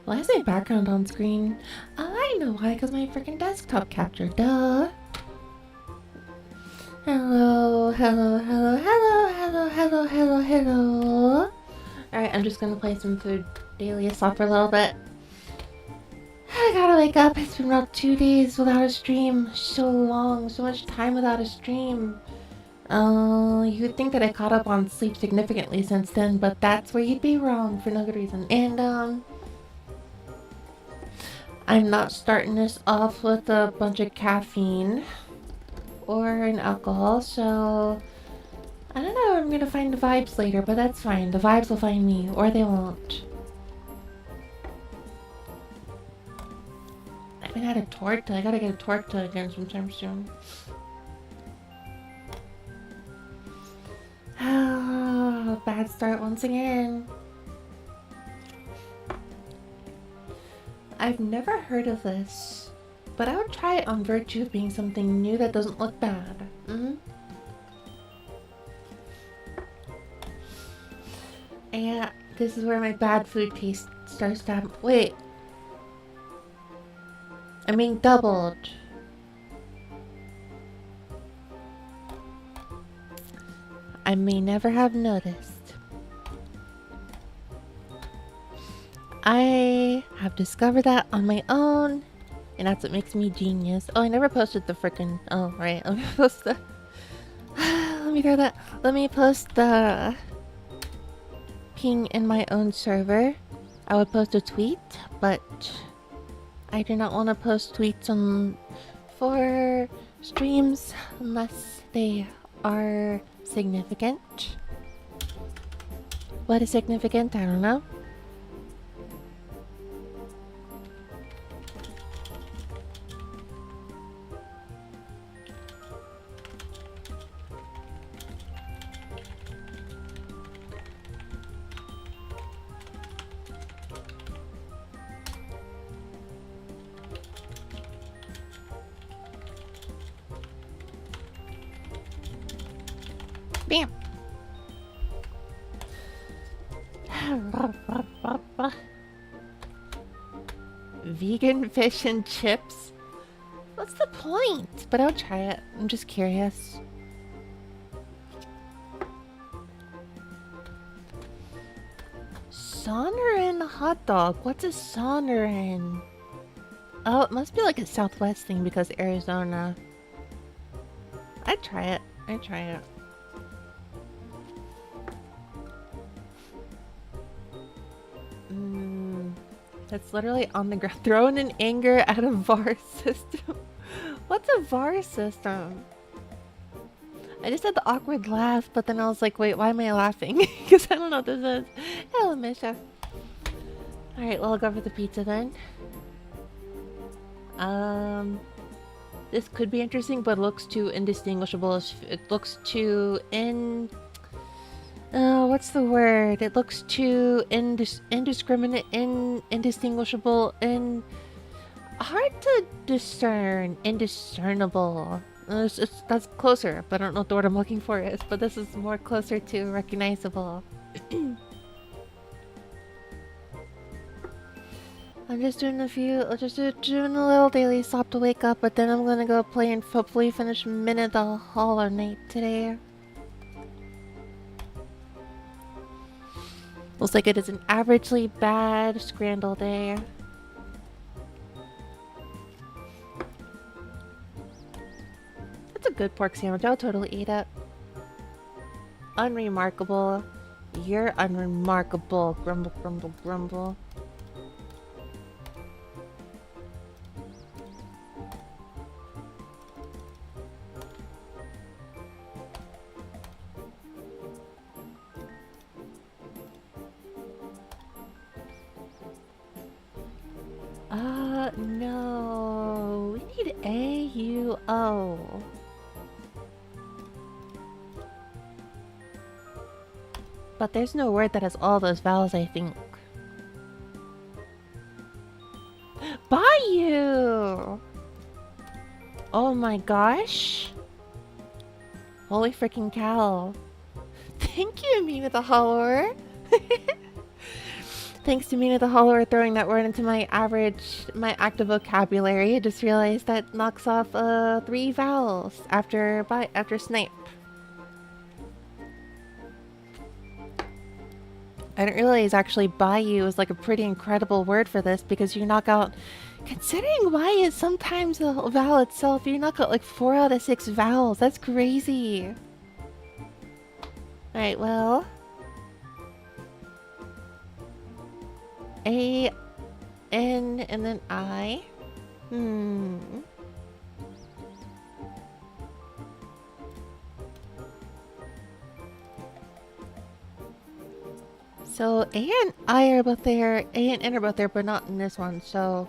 Why is my background on screen? I know why, because my freaking desktop captured. Duh. Hello, hello, hello, hello, hello, hello, hello, hello. Alright, I'm just gonna play some Food Daily Assault for a little bit. I gotta wake up. It's been about 2 days without a stream. So long, so much time without a stream. You'd think that I caught up on sleep significantly since then, but that's where you'd be wrong for no good reason. And, I'm not starting this off with a bunch of caffeine or an alcohol, so I don't know. I'm gonna find the vibes later, but that's fine. The vibes will find me, or they won't. I haven't had a torta. I gotta get a torta again sometime soon. Ah, bad start once again. I've never heard of this, but I would try it on virtue of being something new that doesn't look bad. Yeah, this is where my bad food taste starts to happen. Wait. I'm being doubled. I may never have noticed. I have discovered that on my own, and that's what makes me genius. Oh, I never posted the frickin'... Oh, right. Let me post the... Let me throw that... Let me post the... ping in my own server. I would post a tweet, but I do not want to post tweets on... for streams unless they are significant. What is significant? I don't know. Bam! Vegan fish and chips? What's the point? But I'll try it. I'm just curious. Sonoran hot dog. What's a Sonoran? Oh, it must be like a Southwest thing because Arizona. I'd try it. I'd try it. That's literally on the ground. Thrown in anger at a VAR system. What's a VAR system? I just had the awkward laugh, but then I was like, wait, why am I laughing? Because I don't know what this is. Hello, Misha. Alright, well, I'll go for the pizza then. This could be interesting, but it looks too indistinguishable. It looks too what's the word? It looks too indiscriminate, indistinguishable, hard to discern. Indiscernible. That's closer, but I don't know what the word I'm looking for is. But this is more closer to recognizable. I'm just doing doing a little daily stop to wake up, but then I'm gonna go play and hopefully finish Mina the Hollow Knight today. Looks like it is an averagely bad Scrandle day. It's a good pork sandwich. I'll totally eat it. Unremarkable. You're unremarkable. Grumble, grumble, grumble. No. We need A-U-O. But there's no word that has all those vowels, I think. Bayou! Oh my gosh. Holy freaking cow. Thank you, Mina the Hollower. Thanks to Mina the Hollow for throwing that word into my active vocabulary. I just realized that knocks off 3 vowels after snipe. I didn't realize actually bayou is like a pretty incredible word for this because you knock out, considering Y is sometimes the vowel itself, you knock out like 4 out of 6 vowels. That's crazy. Alright, well. A, N, and then I. So A and I are both there, A and N are both there, but not in this one, so...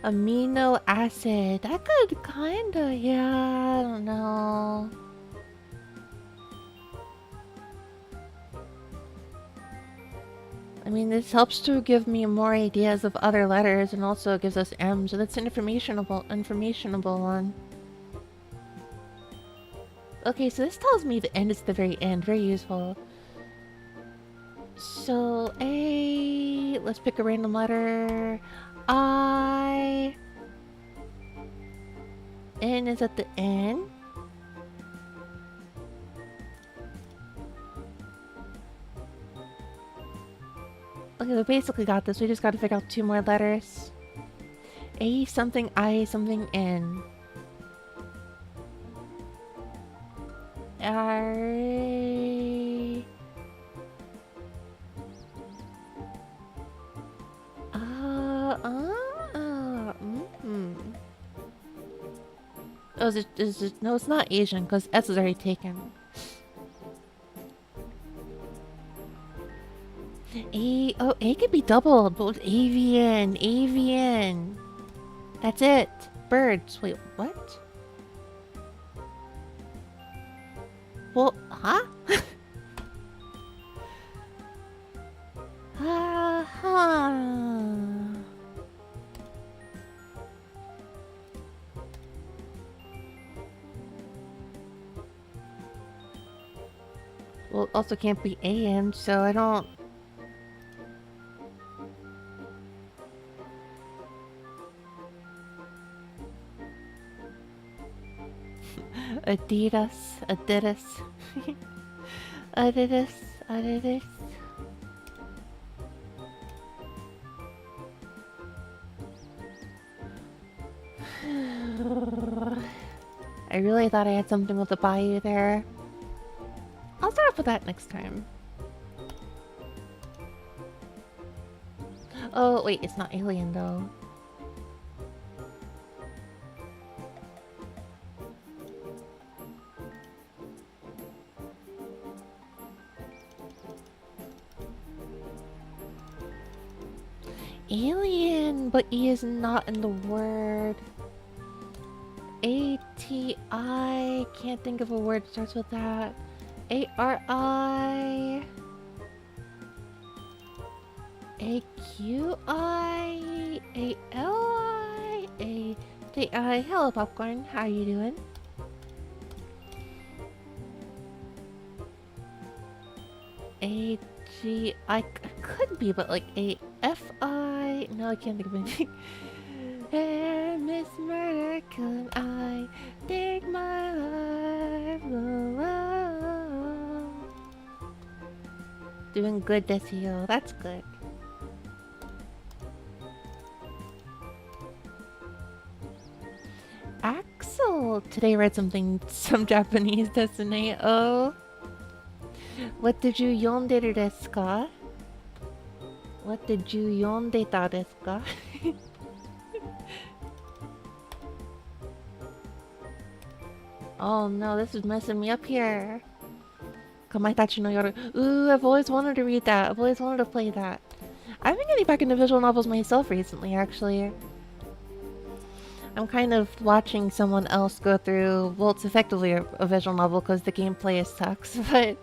Amino acid. That could kinda, yeah, I don't know. I mean, this helps to give me more ideas of other letters and also gives us M, so that's an informationable one. Okay, so this tells me the end is the very end. Very useful. So, A... Let's pick a random letter. I... N is at the end. Okay, we basically got this. We just gotta figure out 2 more letters. A something, I something, N. R... Oh, is it? No, it's not Asian, because S is already taken. A... Oh, A could be doubled, but with avian. That's it. Birds. Wait, what? Well, huh? Well, it also can't be AN, so I don't... Adidas. I really thought I had something with the bayou there. I'll start off with that next time. Oh, wait, it's not alien though. Alien, but E is not in the word. A-T-I, can't think of a word that starts with that. A-R-I... A-Q-I... A-L-I... A-T-I... Hello, Popcorn. How are you doing? A-G-I... Could be, but like A-F-I... No, I can't think of anything. Hey, Miss Murder, can I take my life alone? Doing good, Desio. That's good. Axel! Today I read some Japanese Destiny. Oh. What did you yonderu desu ka? What did you yondeta desu ka? Oh no, this is messing me up here. Kamaitachi no Yoru. Ooh, I've always wanted to read that. I've always wanted to play that. I've been getting back into visual novels myself recently, actually. I'm kind of watching someone else go through... Well, it's effectively a visual novel because the gameplay sucks, but...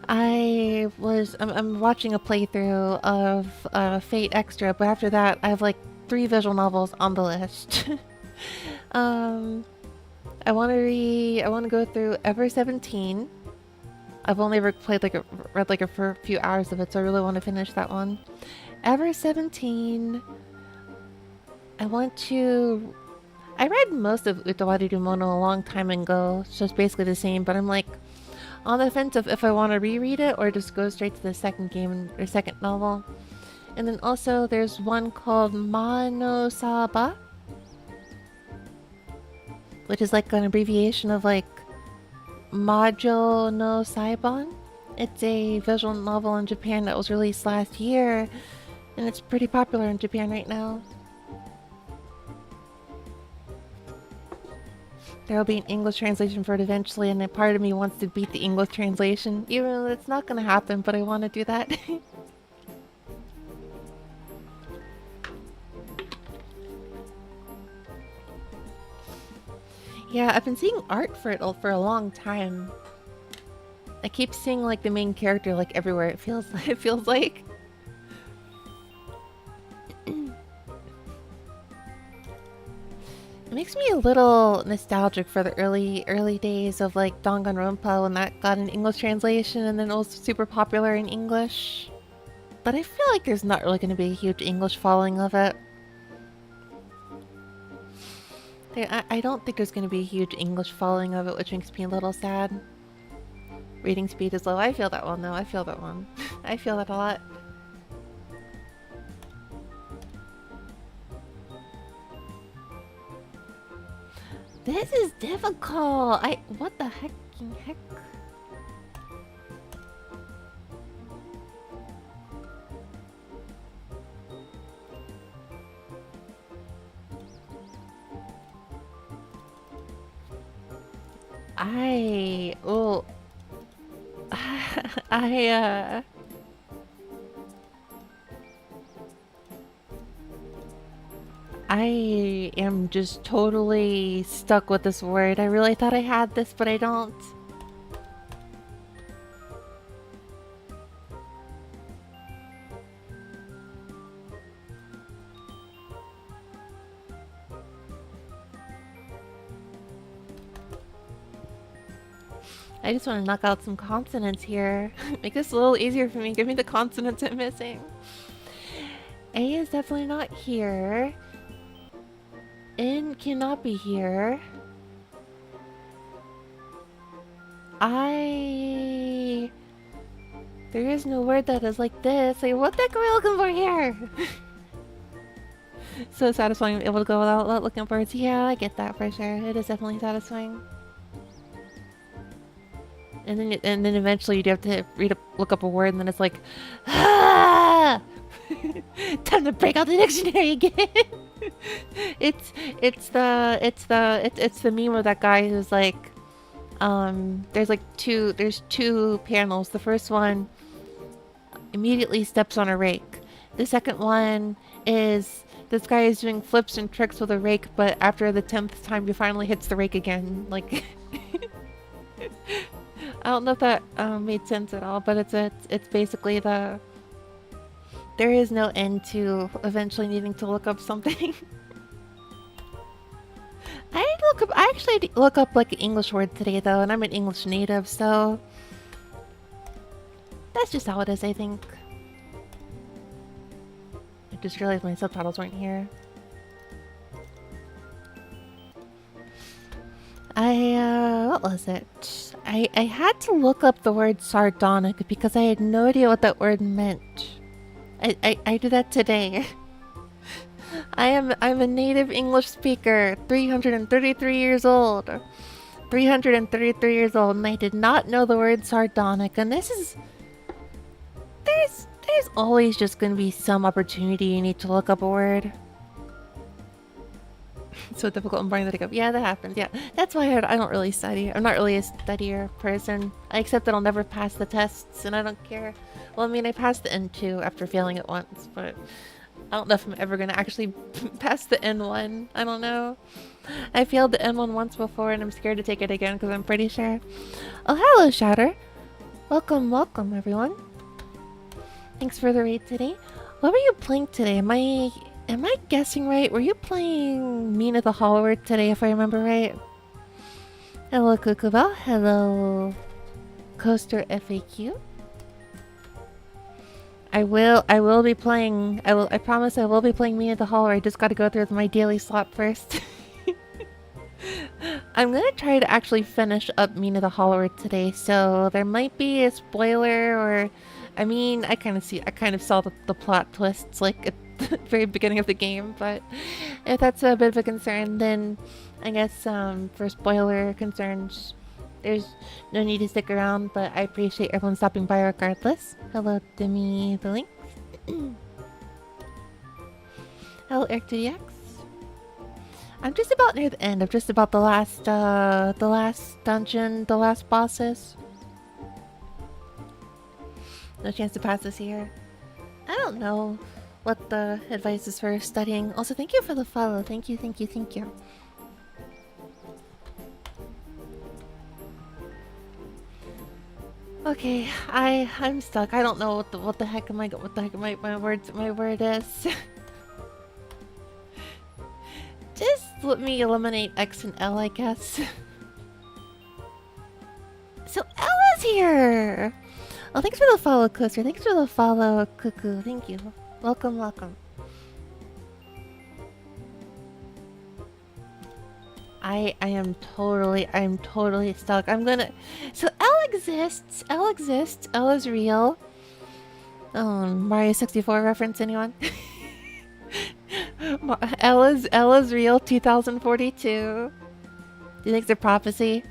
I'm watching a playthrough of Fate Extra, but after that I have like 3 visual novels on the list. um, I want to go through Ever 17. I've only ever read like a few hours of it, so I really want to finish that one. Ever 17. I want to. I read most of Utawari Mono a long time ago, so it's basically the same, but I'm like on the fence of if I want to reread it or just go straight to the second game or second novel. And then also there's one called Mano Saba, which is like an abbreviation of like Majo no Saibon. It's a visual novel in Japan that was released last year, and it's pretty popular in Japan right now. There will be an English translation for it eventually, and a part of me wants to beat the English translation. Even though it's not gonna happen, but I want to do that. Yeah, I've been seeing art for it for a long time. I keep seeing like the main character like everywhere. It feels like. It makes me a little nostalgic for the early days of like Danganronpa when that got an English translation and then it was super popular in English. But I feel like there's not really going to be a huge English following of it. I don't think there's going to be a huge English following of it, which makes me a little sad. Reading speed is low. I feel that one though. I feel that one. I feel that a lot. This is difficult. What the heck? Oh, I am just totally stuck with this word. I really thought I had this, but I don't. I just want to knock out some consonants here. Make this a little easier for me. Give me the consonants I'm missing. A is definitely not here. N cannot be here. There is no word that is like this. Like, what the heck are we looking for here? So satisfying to be able to go without looking for words. Yeah, I get that for sure. It is definitely satisfying. And then eventually you do have to look up a word, and then it's like, ah! Time to break out the dictionary again. It's the meme of that guy who's like, there's two panels. The first one immediately steps on a rake. The second one is this guy is doing flips and tricks with a rake, but after the 10th time he finally hits the rake again. Like, I don't know if that made sense at all, but it's basically there is no end to eventually needing to look up something. I actually look up like an English word today though, and I'm an English native, so that's just how it is, I think. I just realized my subtitles weren't here. What was it? I had to look up the word sardonic because I had no idea what that word meant. I did that today. I'm a native English speaker, 333 years old. 333 years old, and I did not know the word sardonic, and this is... There's always just gonna be some opportunity you need to look up a word. So difficult and boring that I go, yeah, that happens, yeah. That's why I don't really study. I'm not really a studier person. I accept that I'll never pass the tests, and I don't care. Well, I mean, I passed the N2 after failing it once, but I don't know if I'm ever gonna actually pass the N1. I don't know. I failed the N1 once before, and I'm scared to take it again because I'm pretty sure. Oh, hello, Shatter. Welcome, welcome, everyone. Thanks for the raid today. What were you playing today? Am I guessing right? Were you playing Mina the Hollow Knight today, if I remember right? Hello, Kukubel. Hello, Coaster FAQ. I will be playing. I promise I will be playing Mina the Hollow Knight. I just got to go through my daily slot first. I'm gonna try to actually finish up Mina the Hollow Knight today, so there might be a spoiler, or I mean, I kind of saw the plot twists like at the very beginning of the game, but if that's a bit of a concern, then I guess for spoiler concerns, there's no need to stick around. But I appreciate everyone stopping by regardless. Hello, Demi the Link. Hello, Eric2DX. I'm just about near the end. I'm just about the last dungeon, the last bosses. No chance to pass this here. I don't know what the advice is for studying. Also, thank you for the follow. Thank you, thank you, thank you. Okay, I'm stuck. I don't know what the heck my word is. Just let me eliminate X and L, I guess. So Ella's here! Oh, thanks for the follow, Coaster. Thanks for the follow, Cuckoo. Thank you. Welcome, welcome. I'm totally stuck. So L exists. L exists. L is real. Mario 64 reference, anyone? Ella's real 2042. Do you think it's a prophecy?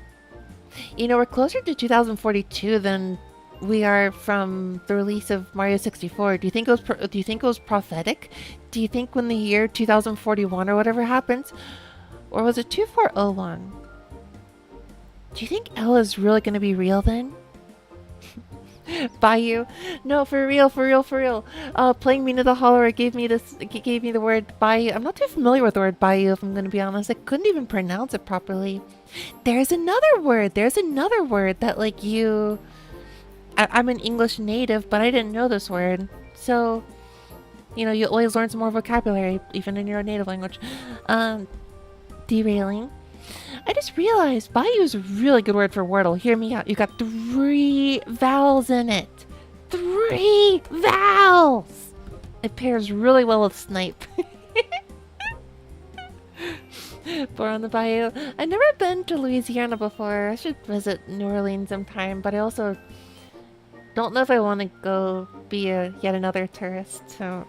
You know, we're closer to 2042 than we are from the release of Mario 64. Do you think it was prophetic? Do you think when the year 2041 or whatever happens, or was it 2401? Do you think Ella's really gonna be real then? Bayou? No, for real. Playing Mina the Hollow Knight gave me the word Bayou. I'm not too familiar with the word Bayou, if I'm gonna be honest. I couldn't even pronounce it properly. There's another word that like you... I'm an English native, but I didn't know this word. So, you know, you always learn some more vocabulary, even in your native language. Derailing. I just realized Bayou is a really good word for Wordle. Hear me out. You got 3 vowels in it. 3 vowels! It pairs really well with Snipe. Born on the Bayou. I've never been to Louisiana before. I should visit New Orleans sometime, but I also don't know if I want to go be yet another tourist, so...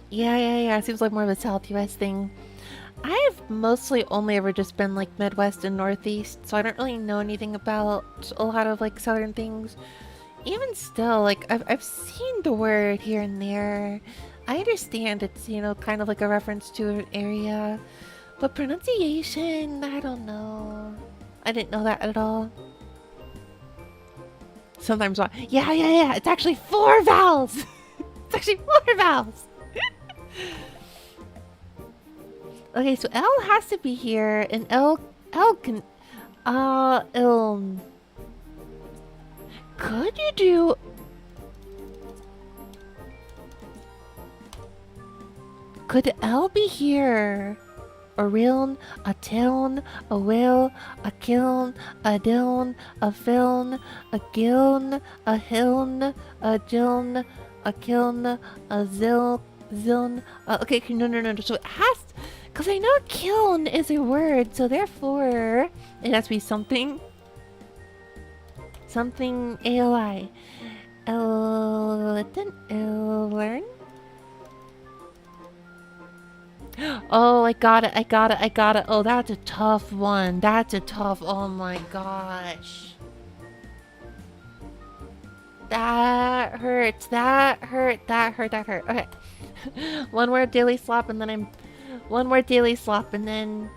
Yeah. It seems like more of a South US thing. I've mostly only ever just been like Midwest and Northeast, so I don't really know anything about a lot of like Southern things. Even still, like I've seen the word here and there. I understand it's, you know, kind of like a reference to an area, but pronunciation, I don't know. I didn't know that at all. Sometimes, yeah. It's actually 4 vowels. It's actually 4 vowels. Okay, so L has to be here, and L can, could you do... Could L be here? A riln, a tiln, a will, a kiln, a diln, a filn, a giln, a hiln, a jiln, a kiln, a ziln. Okay, no. So it has... Because I know kiln is a word, so therefore it has to be something. Something ALI. Learn? Oh, I got it. Oh, that's a tough one. Oh my gosh. That hurts. Okay. One more daily slop and then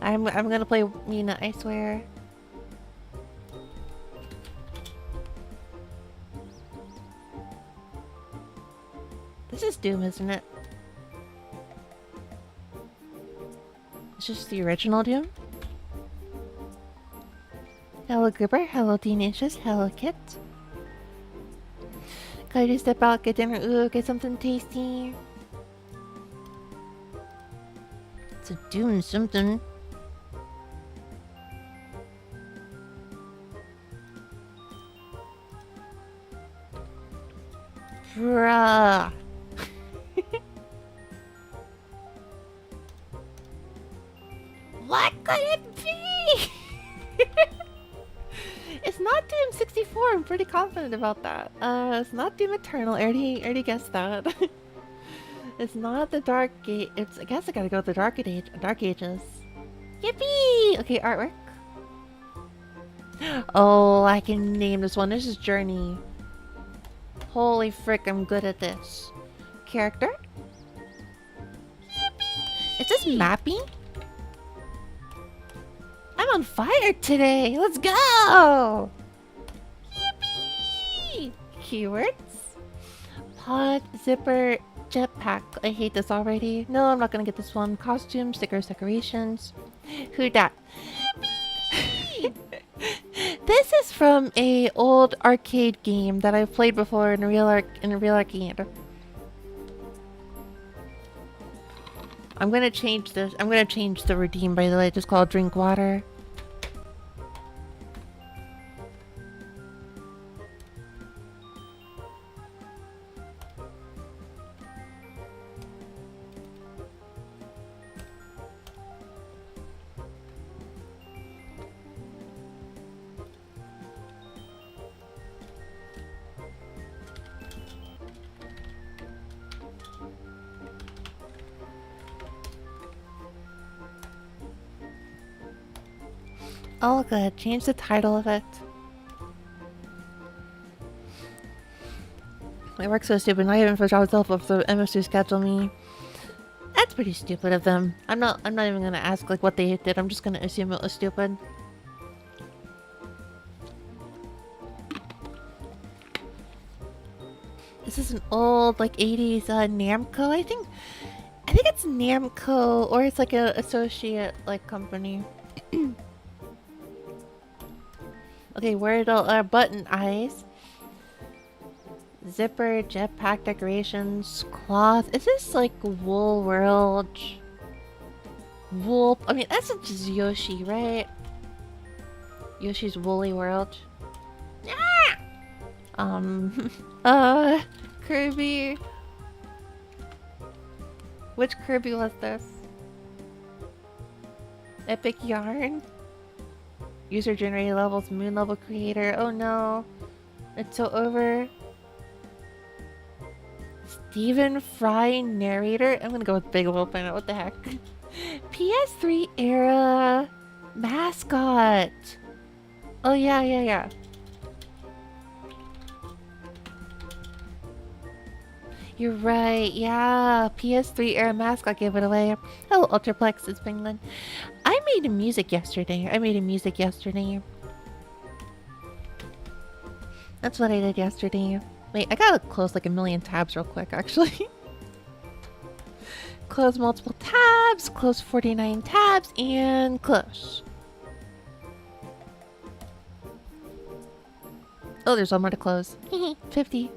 I'm gonna play Mina, I swear. This is Doom, isn't it? It's just the original Doom? Hello, Gripper. Hello, Teenacious. Hello, Kit. Can I just step out, get dinner? Ooh, get something tasty. So doing something. Bruh. What could it be? It's not Doom 64. I'm pretty confident about that. It's not Doom Eternal. I already guessed that. It's not the Dark Gate. It's. I guess I gotta go with the Dark Ages. Yippee! Okay, artwork. Oh, I can name this one. This is Journey. Holy frick, I'm good at this. Character? Yippee! Is this Mappy? I'm on fire today! Let's go! Yippee! Keywords? Pod, zipper, jetpack. I hate this already. No, I'm not gonna get this one. Costumes, stickers, decorations. Who dat? This is from a old arcade game that I've played before in a real arcade. I'm gonna change this. I'm gonna change the redeem, by the way. Just called drink water. All good. Change the title of it. My work's so stupid. Not even for job itself, if the MSU schedule me. That's pretty stupid of them. I'm not even gonna ask like what they did. I'm just gonna assume it was stupid. This is an old like 80s Namco. I think it's Namco, or it's like a associate like company. Okay, Wordle, button eyes. Zipper, jetpack decorations, cloth. Is this like Wool World? Wool. I mean, that's just Yoshi, right? Yoshi's Woolly World. Ah! Kirby. Which Kirby was this? Epic Yarn? User generated levels, moon level creator. Oh no. It's so over. Stephen Fry narrator. I'm gonna go with Big Wolf Planet. What the heck? PS3 era mascot. Oh yeah. You're right. Yeah, PS3 era mascot gave it away. Oh, Ultraplex is Penguin. I made music yesterday. That's what I did yesterday. Wait, I gotta close like a million tabs real quick, actually. Close multiple tabs, close 49 tabs, and close. Oh, there's one more to close. 50.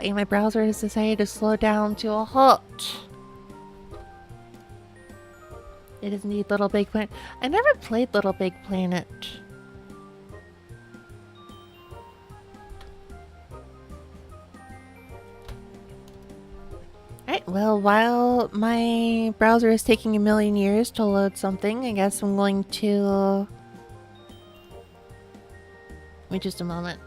And my browser has decided to slow down to a halt. It is indeed Little Big Planet. I never played Little Big Planet. Alright, well, while my browser is taking a million years to load something, I guess I'm going to... Wait just a moment.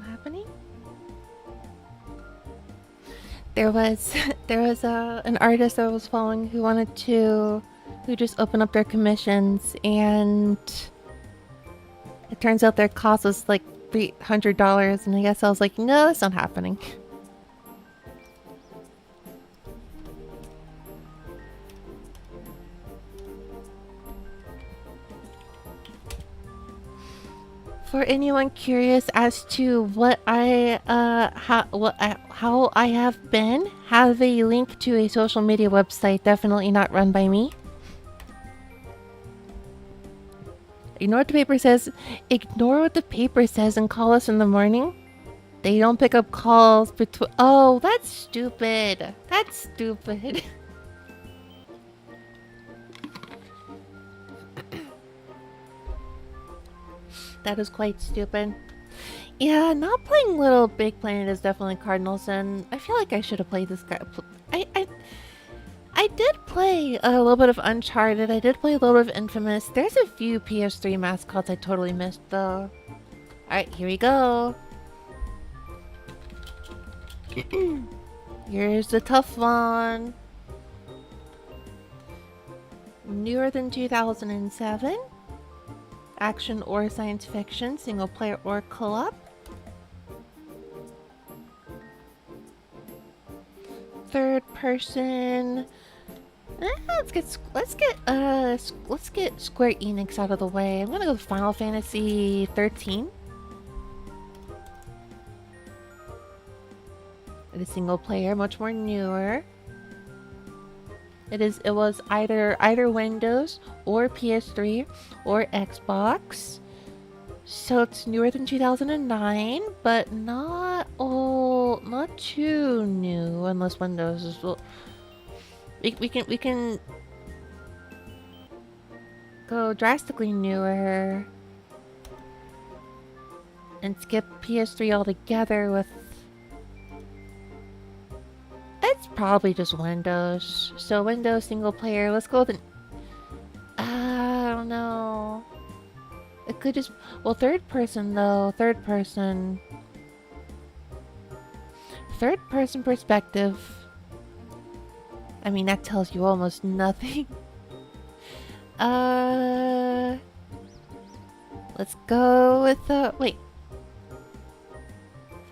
Happening? There was an artist I was following who just opened up their commissions, and it turns out their cost was like $300, and I guess I was like, no, that's not happening. For anyone curious as to what how I have been, have a link to a social media website, definitely not run by me. Ignore what the paper says. Ignore what the paper says and call us in the morning. They don't pick up calls between. Oh, that's stupid. That's stupid. That is quite stupid. Yeah, not playing Little Big Planet is definitely Cardinal Sin. I feel like I should have played this guy. I did play a little bit of Uncharted. I did play a little bit of Infamous. There's a few PS3 mascots I totally missed though. Alright, here we go. Here's the tough one. Newer than 2007. Action or science fiction, single player or co-op. Third person. Let's get Square Enix out of the way. I'm gonna go with Final Fantasy 13. It is single player, much more newer. It was either Windows or PS3 or Xbox. So it's newer than 2009, but not old, not too new, unless Windows is well. We can go drastically newer and skip PS3 altogether with. It's probably just Windows. So Windows single player. Let's go with an. I don't know. It could just. Well, third person though. Third person perspective. I mean, that tells you almost nothing. Let's go with the. Wait.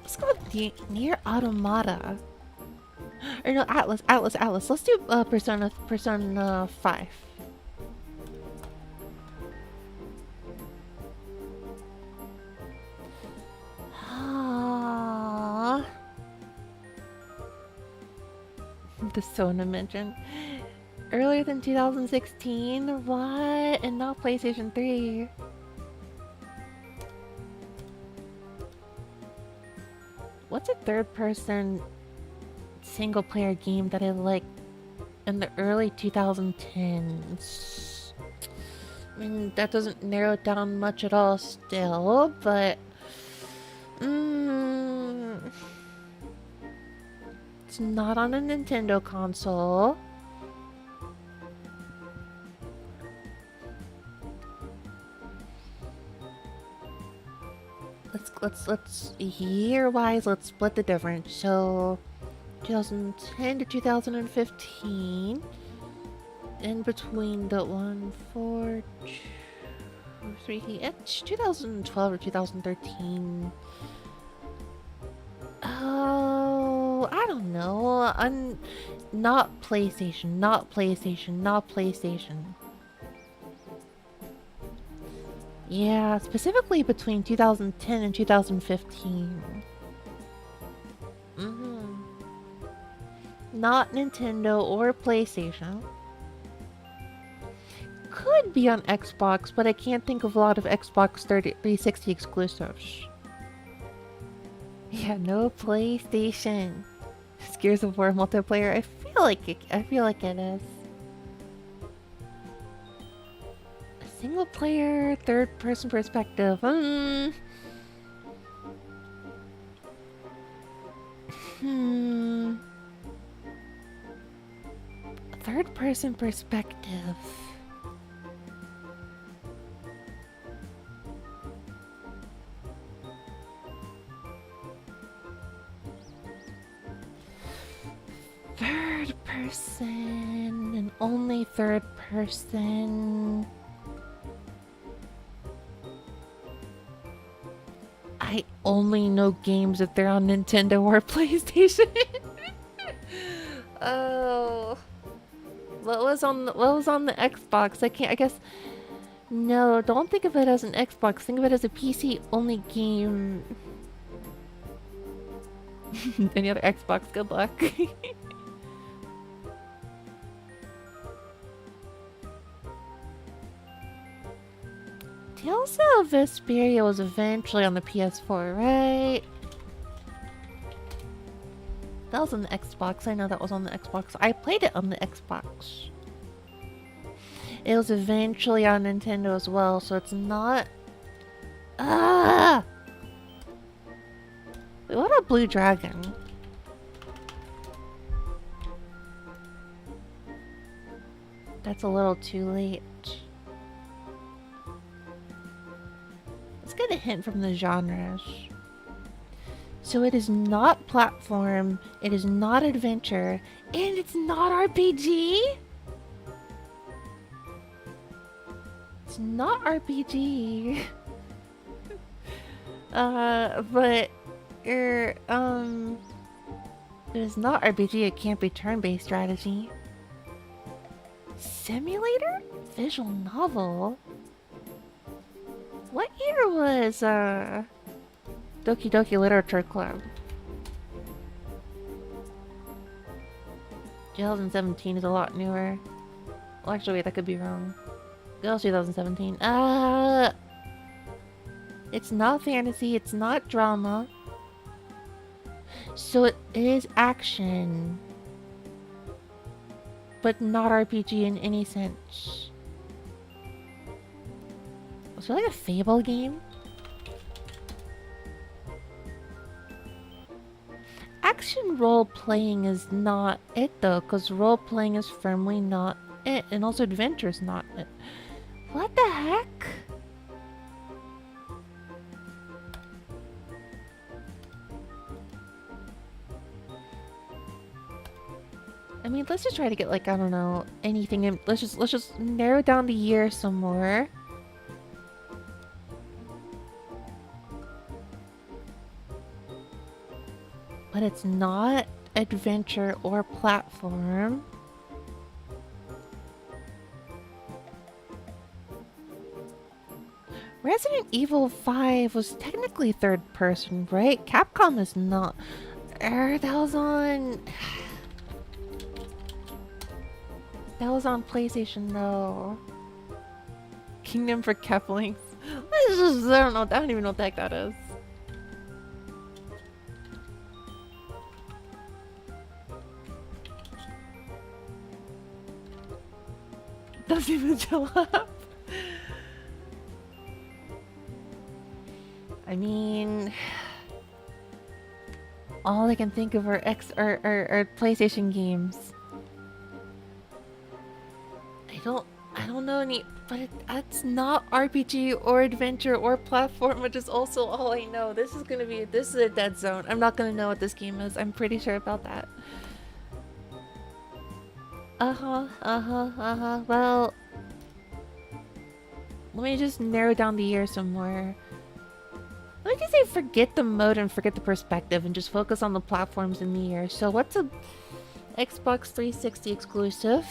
Let's go with Near Automata. Or no, Atlas. Let's do Persona 5. The Sona mention. Earlier than 2016? What? And not PlayStation 3. What's a third person single player game that I liked in the early 2010s? I mean, that doesn't narrow it down much at all still, but it's not on a Nintendo console. Let's year-wise, let's split the difference. So 2010 to 2015. In between the 1, 4, 2, 3, it's 2012 or 2013. Oh, I don't know. Not PlayStation. Yeah, specifically between 2010 and 2015. Not Nintendo or PlayStation. Could be on Xbox, but I can't think of a lot of Xbox 360 exclusives. Yeah, no PlayStation. Gears of War multiplayer. I feel like it is. A single player, third person perspective. Third person perspective. Third person and only third person. I only know games if they're on Nintendo or PlayStation. Oh, what was on the Xbox? I guess no. Don't think of it as an Xbox. Think of it as a PC only game. Any other Xbox? Good luck. Tales of Vesperia was eventually on the PS4, right? That was on the Xbox. I know that was on the Xbox. I played it on the Xbox. It was eventually on Nintendo as well, so it's not... Ah! Wait, what a blue dragon? That's a little too late. Let's get a hint from the genres. So it is not platform, it is not adventure, and it's not RPG? It's not RPG. But it is not RPG, it can't be turn-based strategy. Simulator? Visual novel? What year was, Doki Doki Literature Club? 2017 is a lot newer. Well, actually, wait, that could be wrong. It was 2017. It's not fantasy, it's not drama. So it is action. But not RPG in any sense. Was it like a Fable game? Action role-playing is not it though, because role-playing is firmly not it, and also adventure is not it. What the heck? I mean, let's just try to get like, I don't know, anything in, let's just narrow down the year some more. But it's not adventure or platform. Resident Evil 5 was technically third person, right? Capcom is not. That was on... That was on PlayStation though. Kingdom for Keflings. I don't know. I don't even know what the heck that is. Doesn't even show up. I mean, all I can think of are PlayStation games. I don't know any, but that's not RPG or adventure or platform, which is also all I know. This is a dead zone. I'm not gonna know what this game is. I'm pretty sure about that. Well, let me just narrow down the year some more. Let me just say forget the mode and forget the perspective and just focus on the platforms in the year. So what's a Xbox 360 exclusive?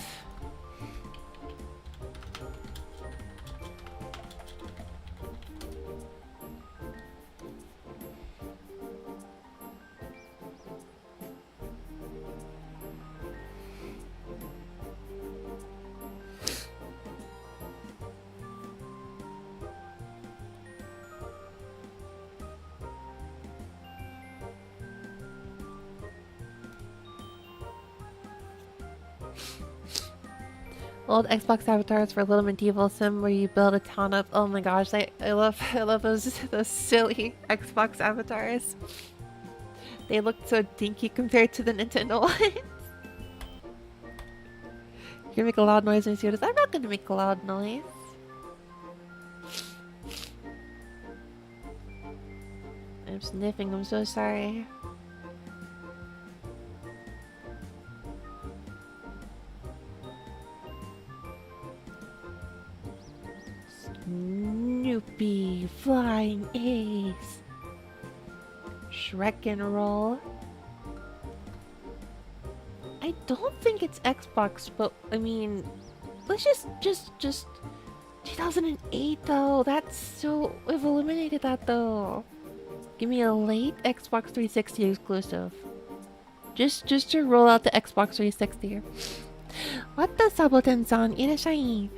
Old Xbox avatars for Little Medieval Sim where you build a town up. Oh my gosh, I love those silly Xbox avatars. They look so dinky compared to the Nintendo ones. You make a loud noise when you see this. I'm not gonna make a loud noise. I'm sniffing, I'm so sorry. Snoopy, Flying Ace. Shrek and Roll. I don't think it's Xbox, but I mean, let's just 2008 though. That's so, we've eliminated that though. Give me a late Xbox 360 exclusive. Just to roll out the Xbox 360. What the Saboten-san? いらっしゃい。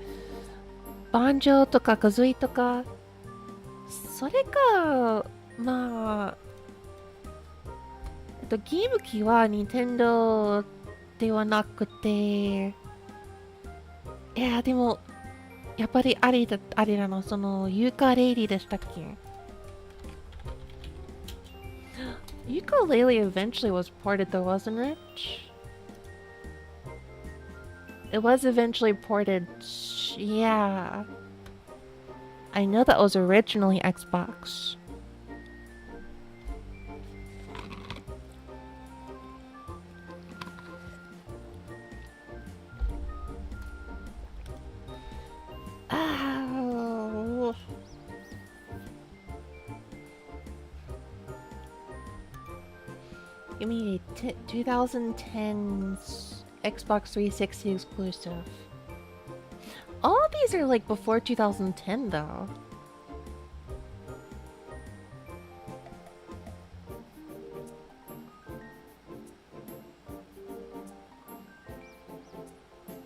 バンジョーとかカズイとか。それか、まあ、ゲーム機は Nintendo ではなくて、いやでもやっぱりあれなの、そのユーカレイリーでしたっけ？ Ukulele eventually was ported though, wasn't it? It was eventually ported. Yeah. I know that was originally Xbox. Oh. Give me a 2010's Xbox 360 exclusive. All of these are like before 2010 though.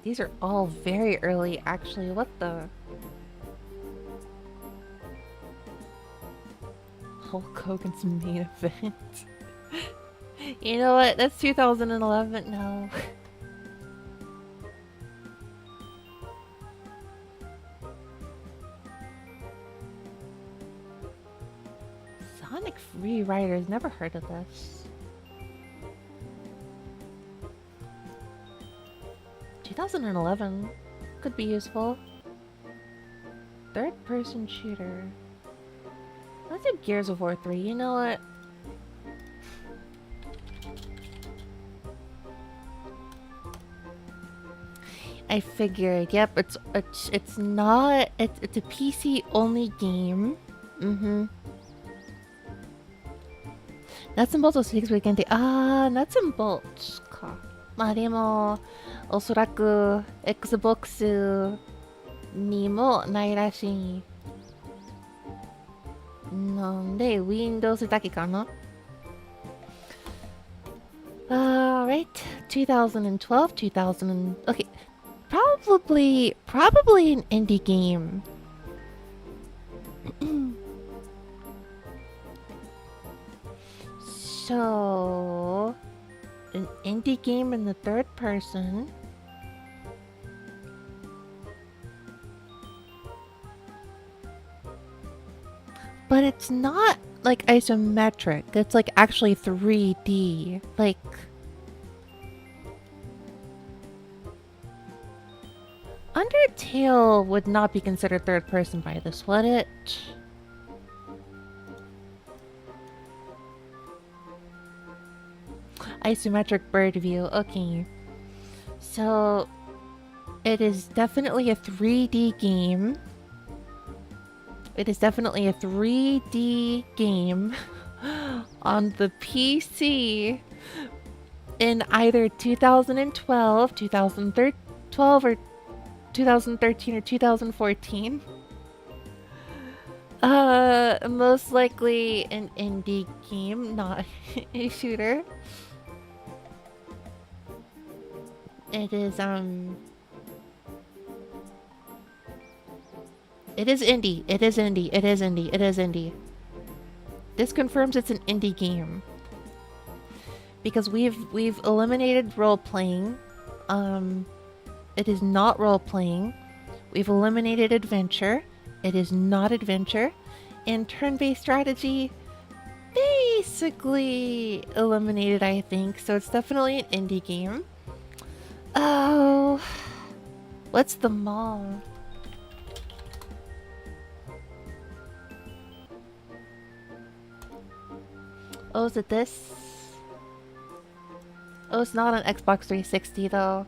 These are all very early actually. What the? Hulk Hogan's main event. You know what? That's 2011. No. Sonic Free Riders. Never heard of this. 2011 could be useful. Third-person shooter. Let's do Gears of War 3. You know what? I figured. Yep, it's not. It's a PC only game. Nuts and bolts was 6 weekend. Nuts and bolts か。まあでもおそらく Xbox にもないらしい。なんで Windows だけかな。Right. 2012, 2000. Okay. Probably an indie game. So, an indie game in the third person. But it's not like isometric. It's like actually 3D. Like Undertale would not be considered third person by this, would it? Isometric bird view. Okay. So it is definitely a 3D game. It is definitely a 3D game on the PC in either 2012, 2012 or 2013 or 2014. Most likely an indie game, not a shooter. It is it is indie. It is indie. It is indie. It is indie. This confirms it's an indie game. Because we've eliminated role playing. It is not role playing. We've eliminated adventure. It is not adventure. And turn-based strategy, basically eliminated, I think. So it's definitely an indie game. Oh, what's the mall? Oh, is it this? Oh, it's not on Xbox 360 though.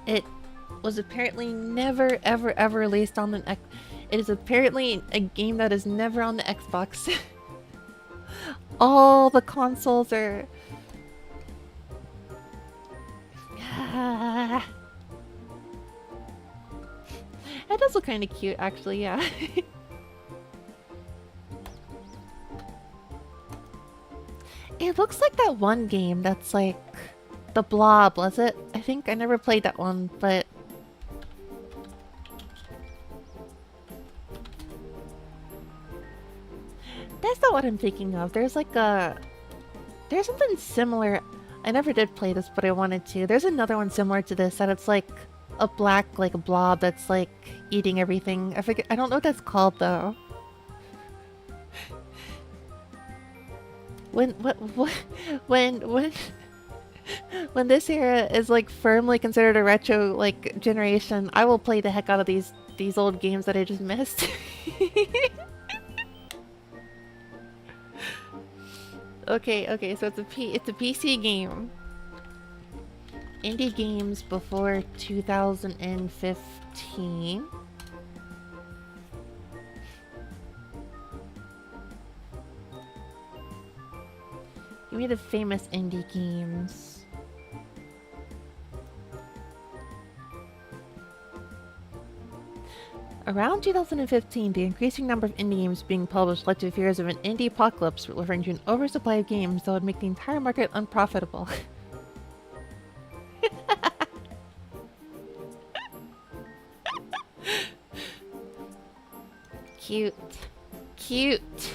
It was apparently never ever released on an It is apparently a game that is never on the Xbox. All the consoles are... It does look kind of cute, actually, yeah. It looks like that one game that's like... The Blob, was it? I think I never played that one, but... That's not what I'm thinking of. There's like a... There's something similar. I never did play this, but I wanted to. There's another one similar to this that it's like a black, like a blob that's like eating everything. I forget. I don't know what that's called though. When when this era is like firmly considered a retro like generation, I will play the heck out of these old games that I just missed. Okay, so it's a PC game. Indie games before 2015. Give me the famous indie games. Around 2015, the increasing number of indie games being published led to fears of an indie apocalypse, referring to an oversupply of games that would make the entire market unprofitable. Cute. Cute.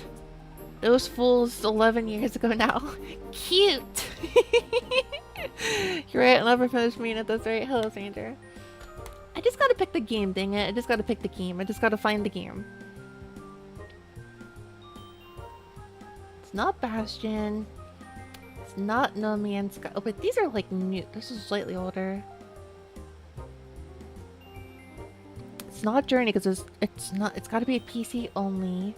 Those fools 11 years ago now. Cute! You're right, I'll never finish Mina, that's right. Hello, Sandra. I just gotta pick the game, dang it. I just gotta pick the game. I just gotta find the game. It's not Bastion. It's not No Man's Sky. Oh, but these are like new. This is slightly older. It's not Journey because it's not. It's gotta be a PC only.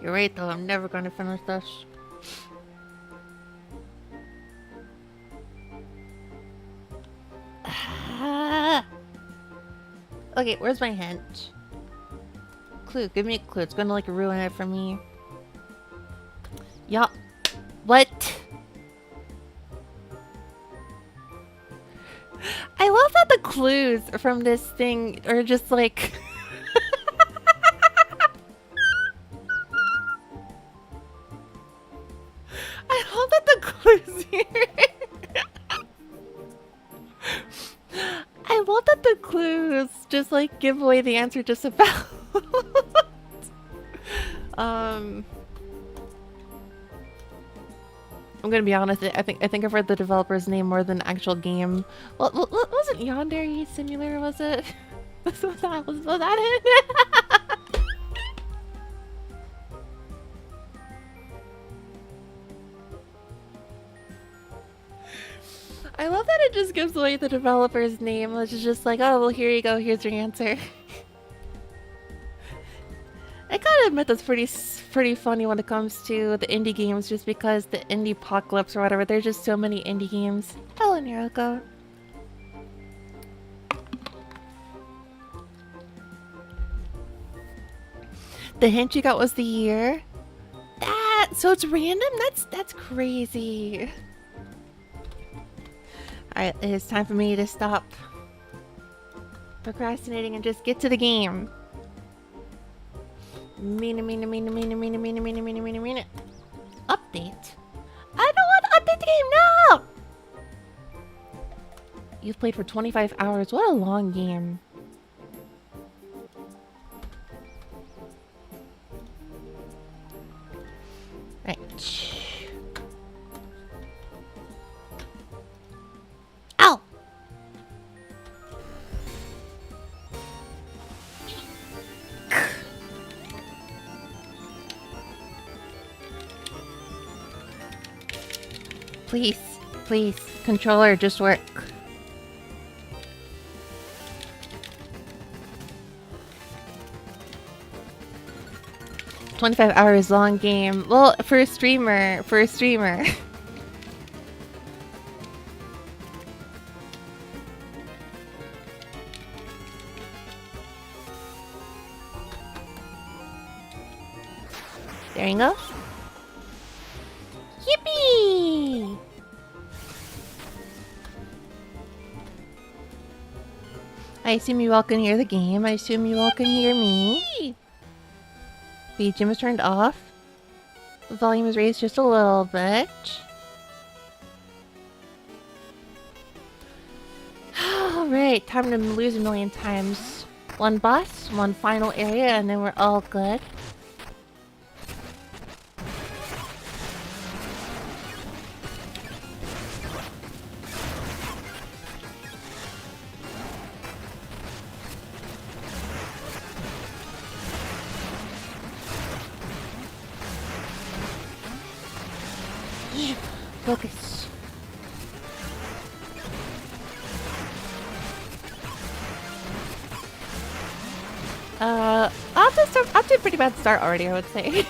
You're right though. I'm never gonna finish this. Okay, where's my hint? Clue, give me a clue. It's gonna like ruin it for me. Yeah. What? I love that the clues from this thing are just like... I love that the clues here... I love that the clues just like give away the answer just about. I'm gonna be honest. I think I've read the developer's name more than the actual game. Well, wasn't Yandere Simulator? Was it? Was that it? I love that it just gives away the developer's name, which is just like, oh, well, here you go, here's your answer. I gotta admit that's pretty funny when it comes to the indie games, just because the indie apocalypse or whatever, there's just so many indie games. Hello, Niroko. The hint you got was the year? So it's random? That's crazy. Alright, it is time for me to stop procrastinating and just get to the game. Mina. Update? I don't want to update the game, no! You've played for 25 hours, what a long game. Right. Ow! Please, controller, just work. "25 hours long game." Well, for a streamer. There you go. Yippee! I assume you all can hear the game. I assume you all can hear me. BGM is turned off. The volume is raised just a little bit. Alright, time to lose a million times. One boss, one final area, and then we're all good. Focus. Off to a pretty bad start already, I would say.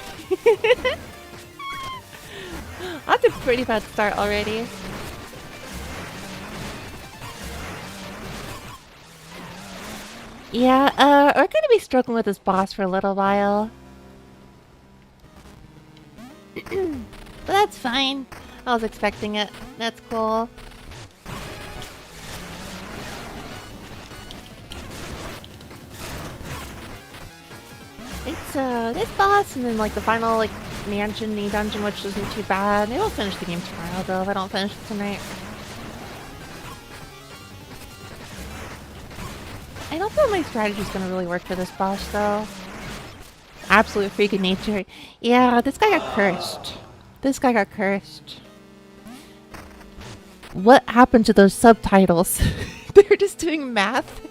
Off to a pretty bad start already. Yeah, we're gonna be struggling with this boss for a little while. But that's fine. I was expecting it. That's cool. It's this boss and then like the final like mansion dungeon, which isn't too bad. Maybe I'll finish the game tomorrow though if I don't finish it tonight. I don't feel my strategy is gonna really work for this boss though. Absolute freak of nature. Yeah, this guy got cursed. This guy got cursed. What happened to those subtitles? They were just doing math.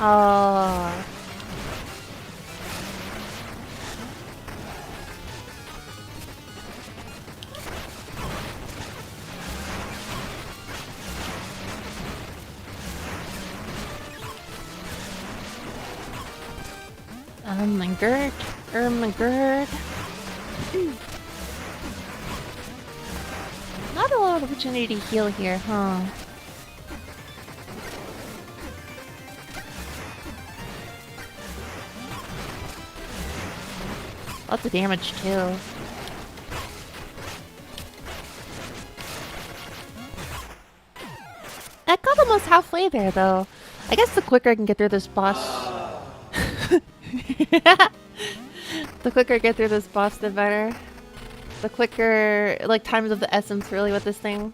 Oh. Oh my god. Oh my god. Not a lot of opportunity to heal here, huh? Lots of damage too. I got almost halfway there though. I guess the quicker I can get through this boss... the quicker I get through this boss, the better. The quicker, like, times of the essence really with this thing.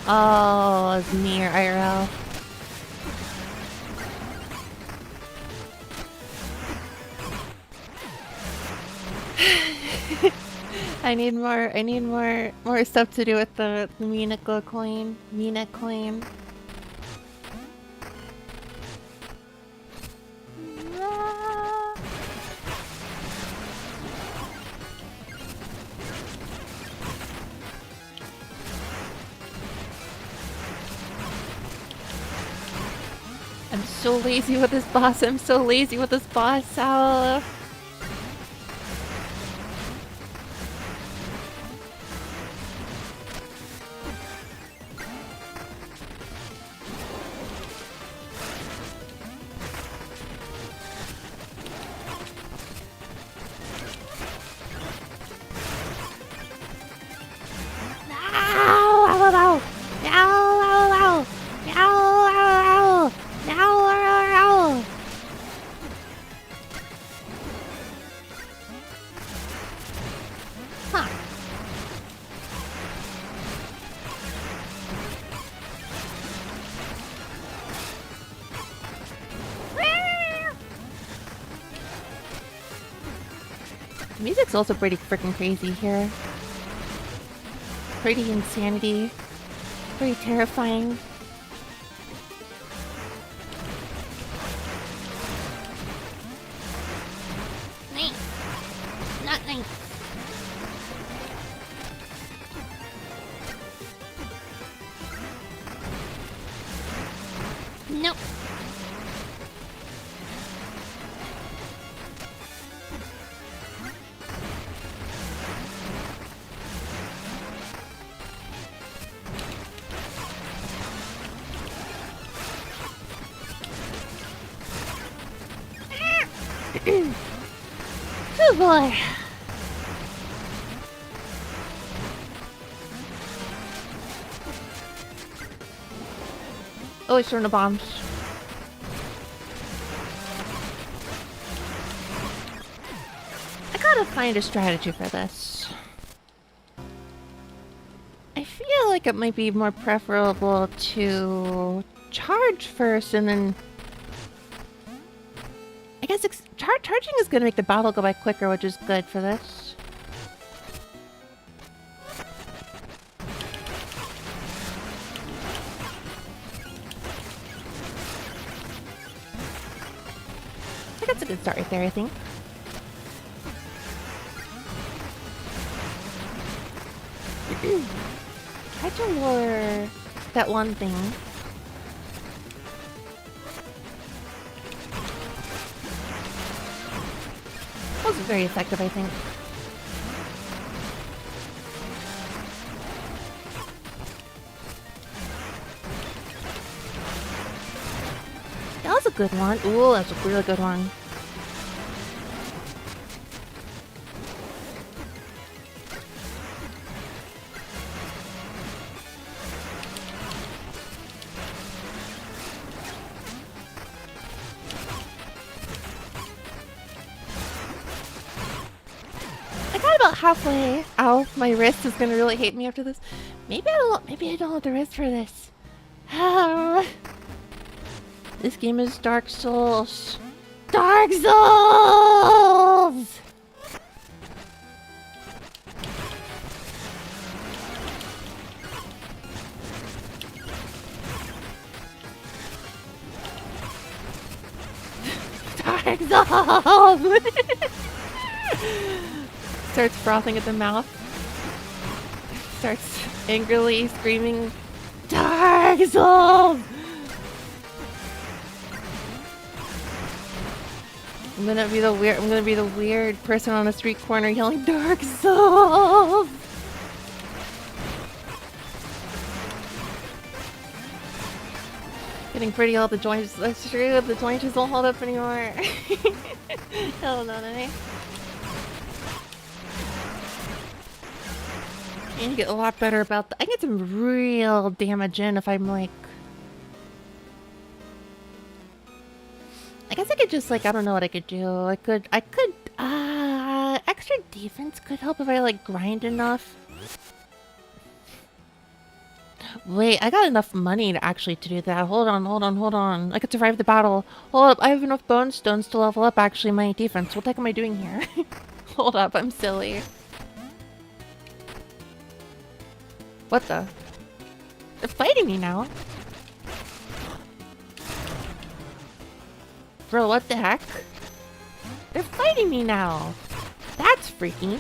Oh, it's near IRL. I need more stuff to do with the Mina coin. Mina coin. I'm so lazy with this boss. I'm so lazy with this boss. Ow. The music's also pretty freaking crazy here. Pretty insanity. Pretty terrifying. Nice. Not nice. Oh boy. Oh, he's throwing the bombs. I gotta find a strategy for this. I feel like it might be more preferable to charge first and then... I guess charging is gonna make the battle go by quicker, which is good for this. That's a good start right there, I think. Try to lure that one thing. That was very effective, I think. That was a good one. Ooh, that's a really good one. I got about halfway. Ow, my wrist is gonna really hate me after this. Maybe I don't want the wrist for this. This game is Dark Souls. Dark Souls! Dark Souls! Starts frothing at the mouth. Starts angrily screaming, Dark Souls! I'm gonna be the weird person on a street corner yelling Dark Souls! Getting pretty all the joints. That's true, the joints just won't hold up anymore. Hell no, no. I need to get a lot better about I get some real damage in if I'm like... I guess I could just like, I don't know what I could do. Extra defense could help if I like grind enough. Wait, I got enough money to actually to do that. Hold on. I could survive the battle. Hold up, I have enough bone stones to level up actually my defense. What the heck am I doing here? Hold up, I'm silly. What the? They're fighting me now. Bro, what the heck? They're fighting me now. That's freaky.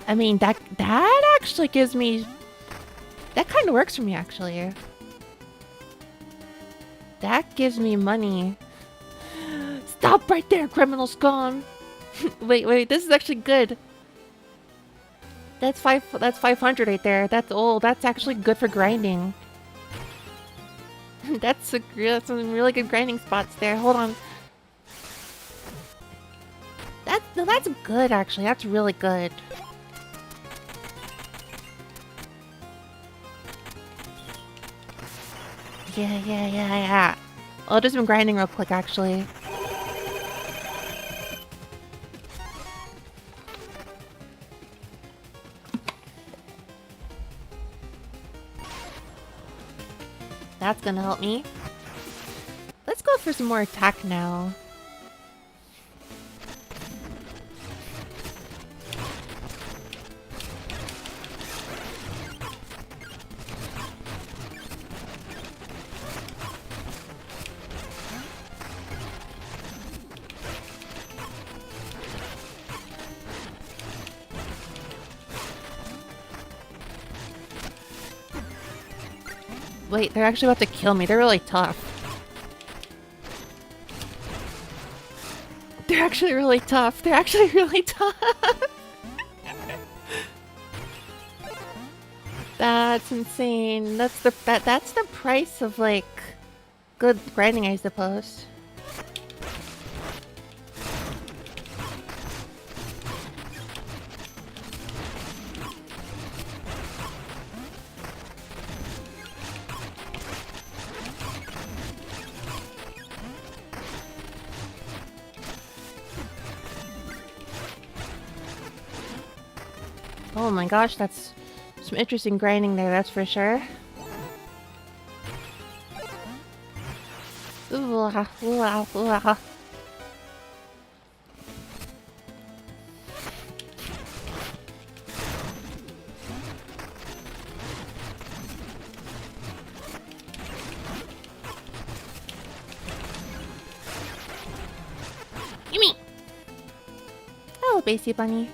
I mean, that actually gives me... That kind of works for me, actually. That gives me money. Stop right there, criminal scum! wait, this is actually good. That's 500 right there. That's actually good for grinding. That's some really good grinding spots there. Hold on. That's good actually. That's really good. Yeah. I'll do some grinding real quick actually. That's gonna help me. Let's go for some more attack now. Wait, they're actually about to kill me. They're really tough. They're actually really tough. That's insane. That's the price of like good grinding, I suppose. Oh my gosh, that's some interesting grinding there, that's for sure. Ooh, ah, ooh, ah, ooh, ah. Gimme! Oh, Basie Bunny.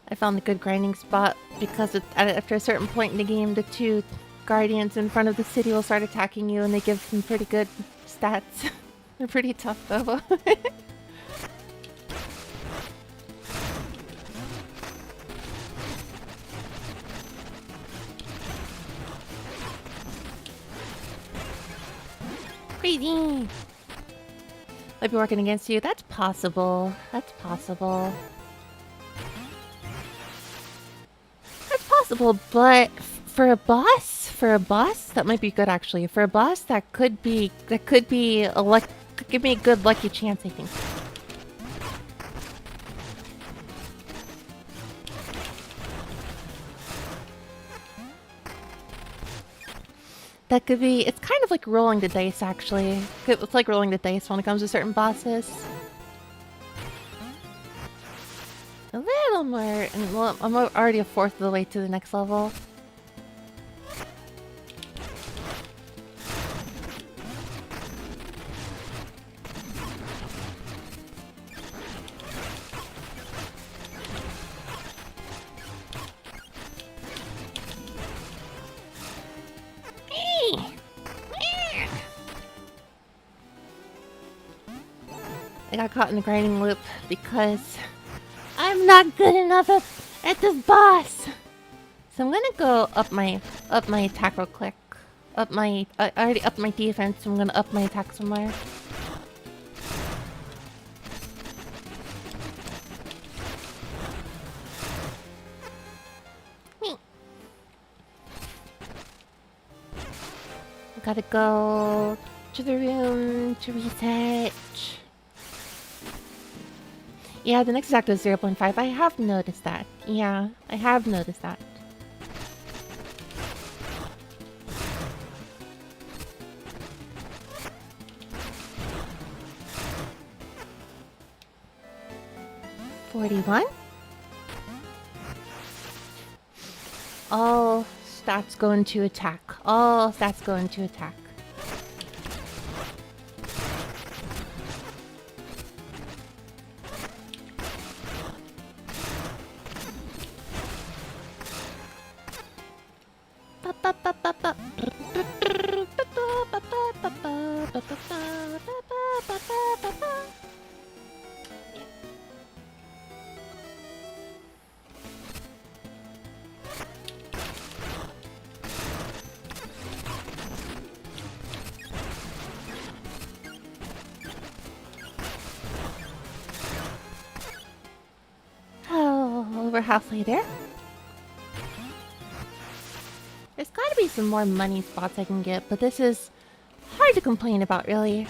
I found a good grinding spot because after a certain point in the game, the two guardians in front of the city will start attacking you and they give some pretty good stats. They're pretty tough though. Crazy! Might be working against you. That's possible. That's possible. That's possible, but for a boss, that might be good actually. For a boss, that could be could give me a good lucky chance, I think. That could be. It's kind of like rolling the dice, actually. It's like rolling the dice when it comes to certain bosses. A little more, and well, I'm already a fourth of the way to the next level. I got caught in the grinding loop because I'm not good enough at this boss. So I'm gonna go up my attack real quick. I already upped my defense, so I'm gonna up my attack somewhere. Gotta go to the room to reset. Yeah, the next exact is 0.5. I have noticed that. Yeah, I have noticed that. $41? All stats go into attack. All stats go into attack. We're halfway there. There's gotta be some more money spots I can get, but this is hard to complain about, really.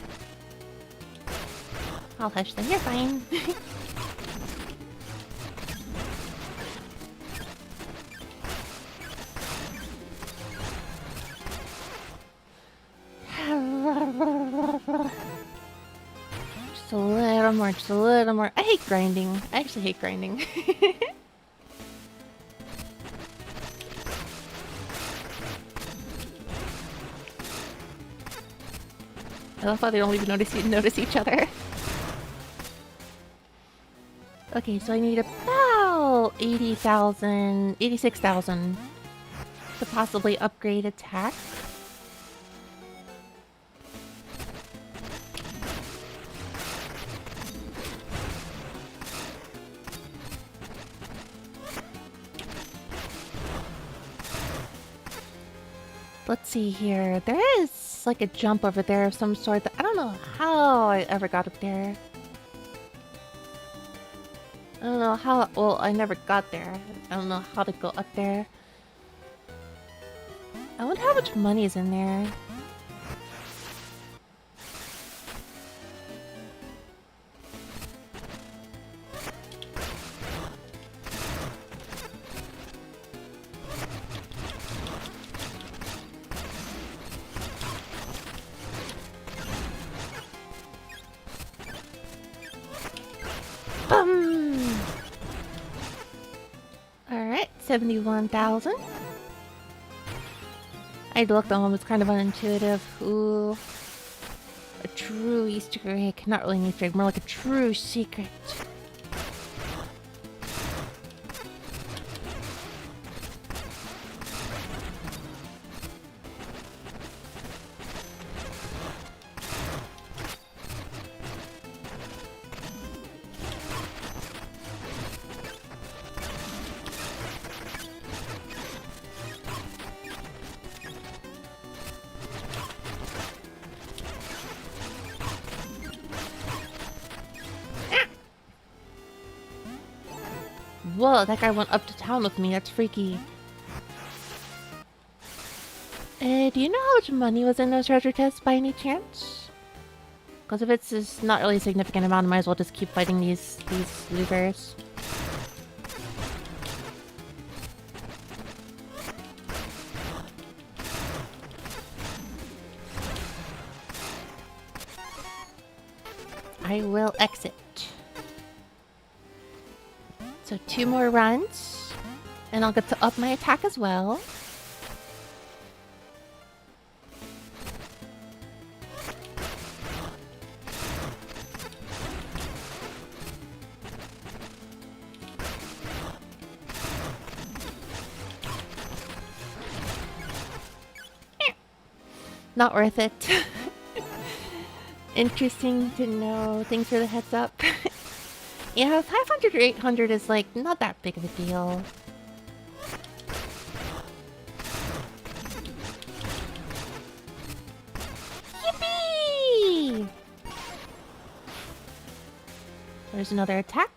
I'll hush them. You're fine. Just a little more, just a little more. I hate grinding. I actually hate grinding. I love how they don't even notice each other. Okay, so I need about 80,000, 86,000 to possibly upgrade attack. Let's see here. There is like a jump over there of some sort. I don't know how I ever got up there. I don't know how. Well, I never got there. I don't know how to go up there. I wonder how much money is in there. Alright, 71,000. I had to look, that one was kind of unintuitive. Ooh. A true Easter egg. Not really an Easter egg, more like a true secret. Whoa, that guy went up to town with me. That's freaky. Do you know how much money was in those treasure chests by any chance? Because if it's just not really a significant amount, I might as well just keep fighting these looters. I will exit. So 2 more runs, and I'll get to up my attack as well. Not worth it. Interesting to know. Thanks for the heads up. Yeah, 500 or 800 is like not that big of a deal. Yippee! There's another attack.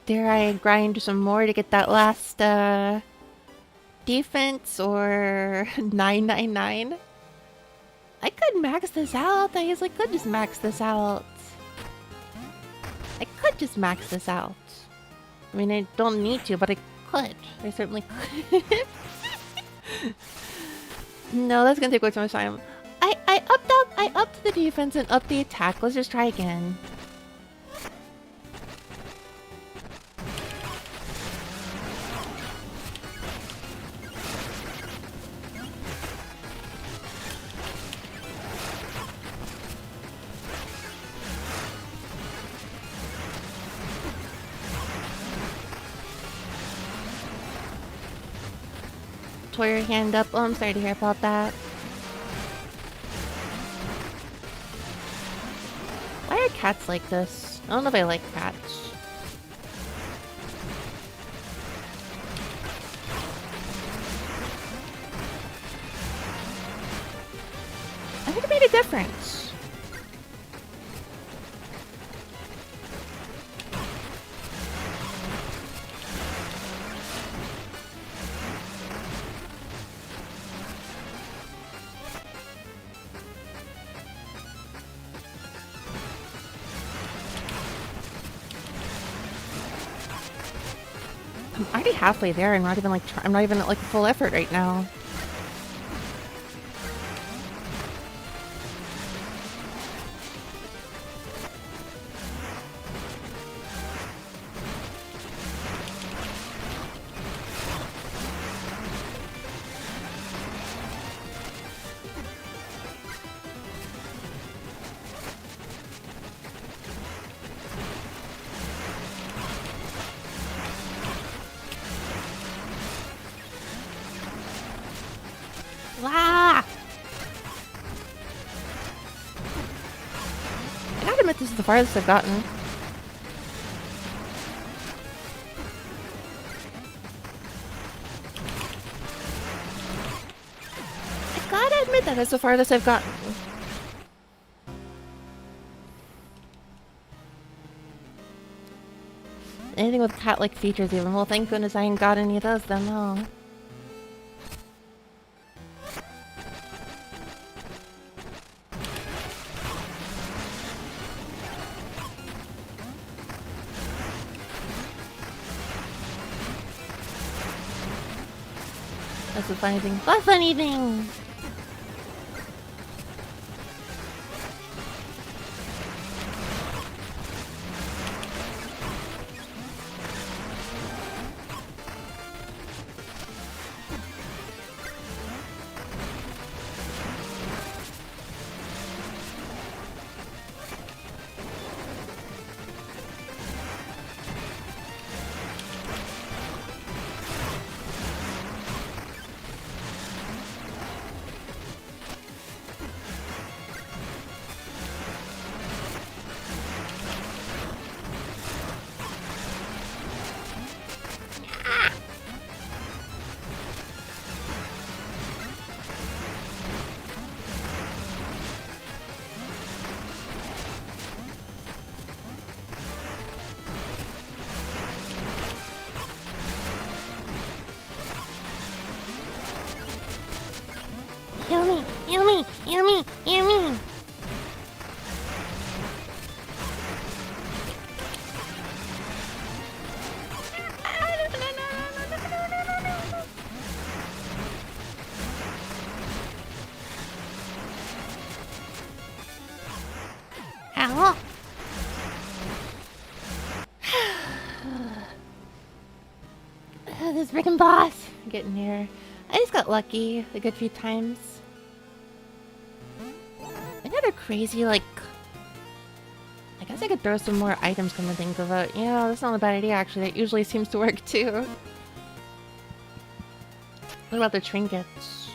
Dare I grind some more to get that last defense or 999? I could max this out. I easily could just max this out. I could just max this out. I mean, I don't need to, but I could. I certainly could. No, that's gonna take way too much time. I upped the defense and upped the attack. Let's just try again. Tore your hand up. Oh, I'm sorry to hear about that. Why are cats like this? I don't know if I like cats. I think it made a difference. I'm already halfway there. I'm not even like I'm not even at like full effort right now. Wow! I gotta admit, this is the farthest I've gotten. admit that is the farthest I've gotten. Anything with cat-like features even. Well, thank goodness I ain't got any of those then, no. That's the funny thing. The funny thing! Yummy! Yummy! Yummy! Yummy! Ow! This freaking boss! Getting here. I just got lucky a good few times. Another crazy, like... I guess I could throw some more items come to think of it. Yeah, that's not a bad idea actually. That usually seems to work too. What about the trinkets?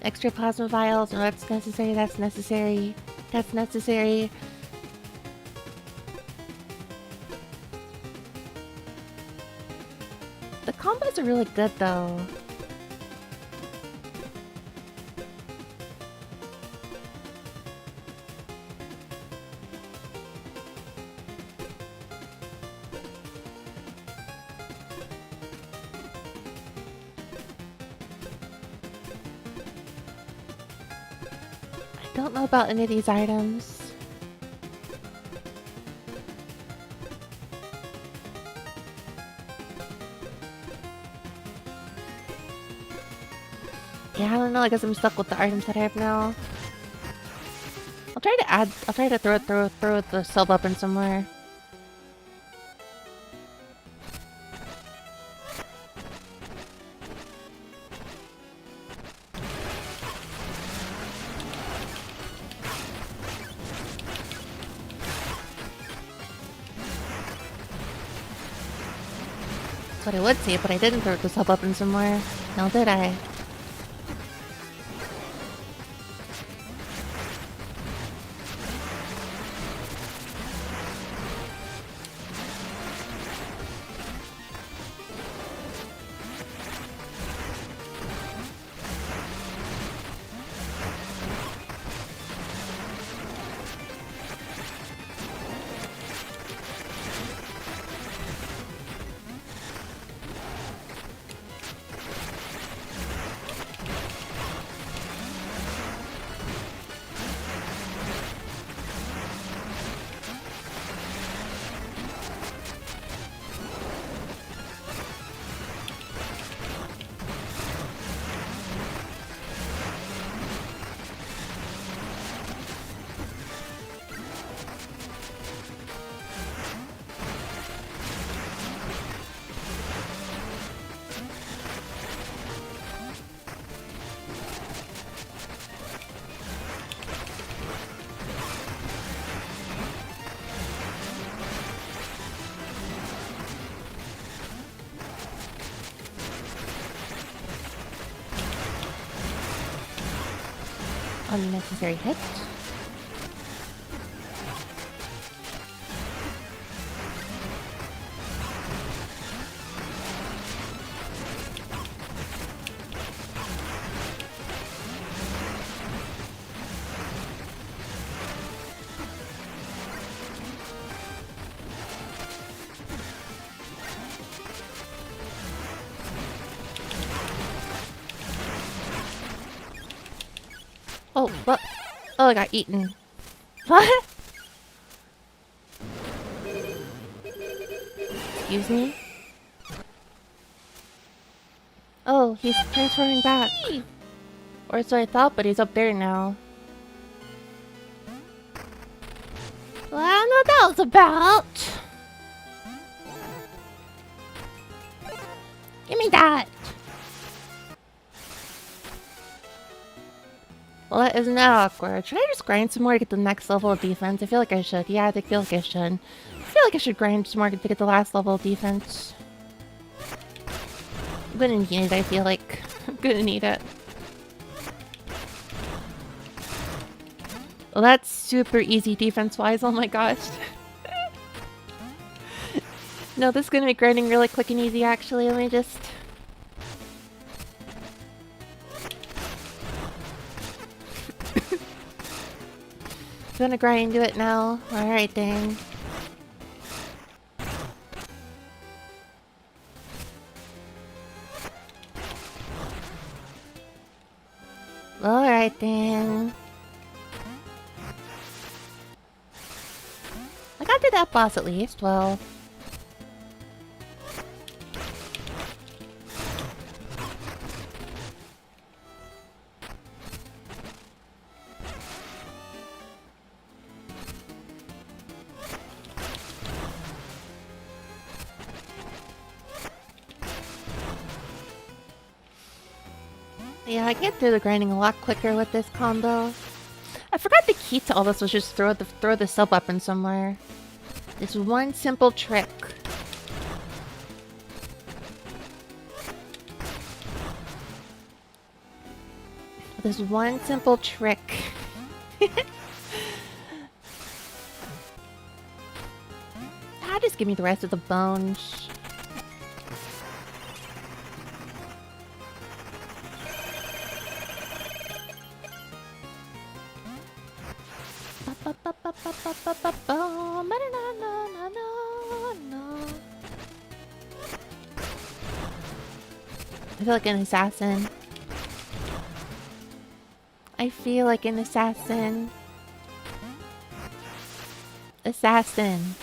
Extra plasma vials. No, that's necessary, that's necessary. That's necessary. The combos are really good though. I don't know about any of these items. Yeah, I don't know. I guess I'm stuck with the items that I have now. I'll try to throw the sub up in somewhere. That's what I would say, but I didn't throw the sub up in somewhere. Now did I? Unnecessary hit. Oh, what? Oh, I got eaten. What? Excuse me? Oh, he's transforming back. Or so I thought, but he's up there now. Well, I don't know what that was about. Give me that. Well, that isn't that awkward. Should I just grind some more to get the next level of defense? I feel like I should. Yeah, I feel like I should. I feel like I should grind some more to get the last level of defense. I'm gonna need it, I feel like. I'm gonna need it. Well, that's super easy defense-wise, oh my gosh. No, this is gonna make grinding really quick and easy, actually. Let me just... gonna grind into it now. Alright, then. Alright, then. I got to that boss at least. Well... yeah, I get through the grinding a lot quicker with this combo. I forgot the key to all this was just throw the sub weapon somewhere. It's one simple trick. There's one simple trick. Just give me the rest of the bones. I feel like an assassin. I feel like an assassin. Assassin.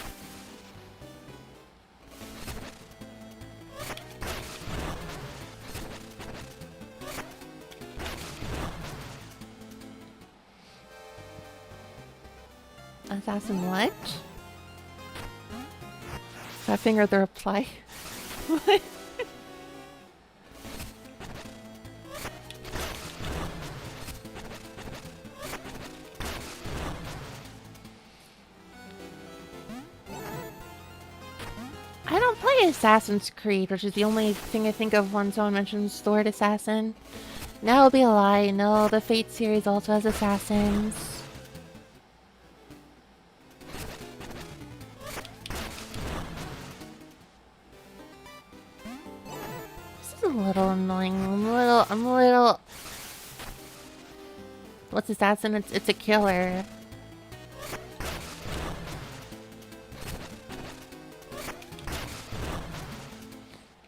Assassin what? I fingered the reply. What? I don't play Assassin's Creed, which is the only thing I think of when someone mentions the word assassin. That would be a lie. No, the Fate series also has assassins. This is a little annoying. I'm a little... What's assassin? It's a killer.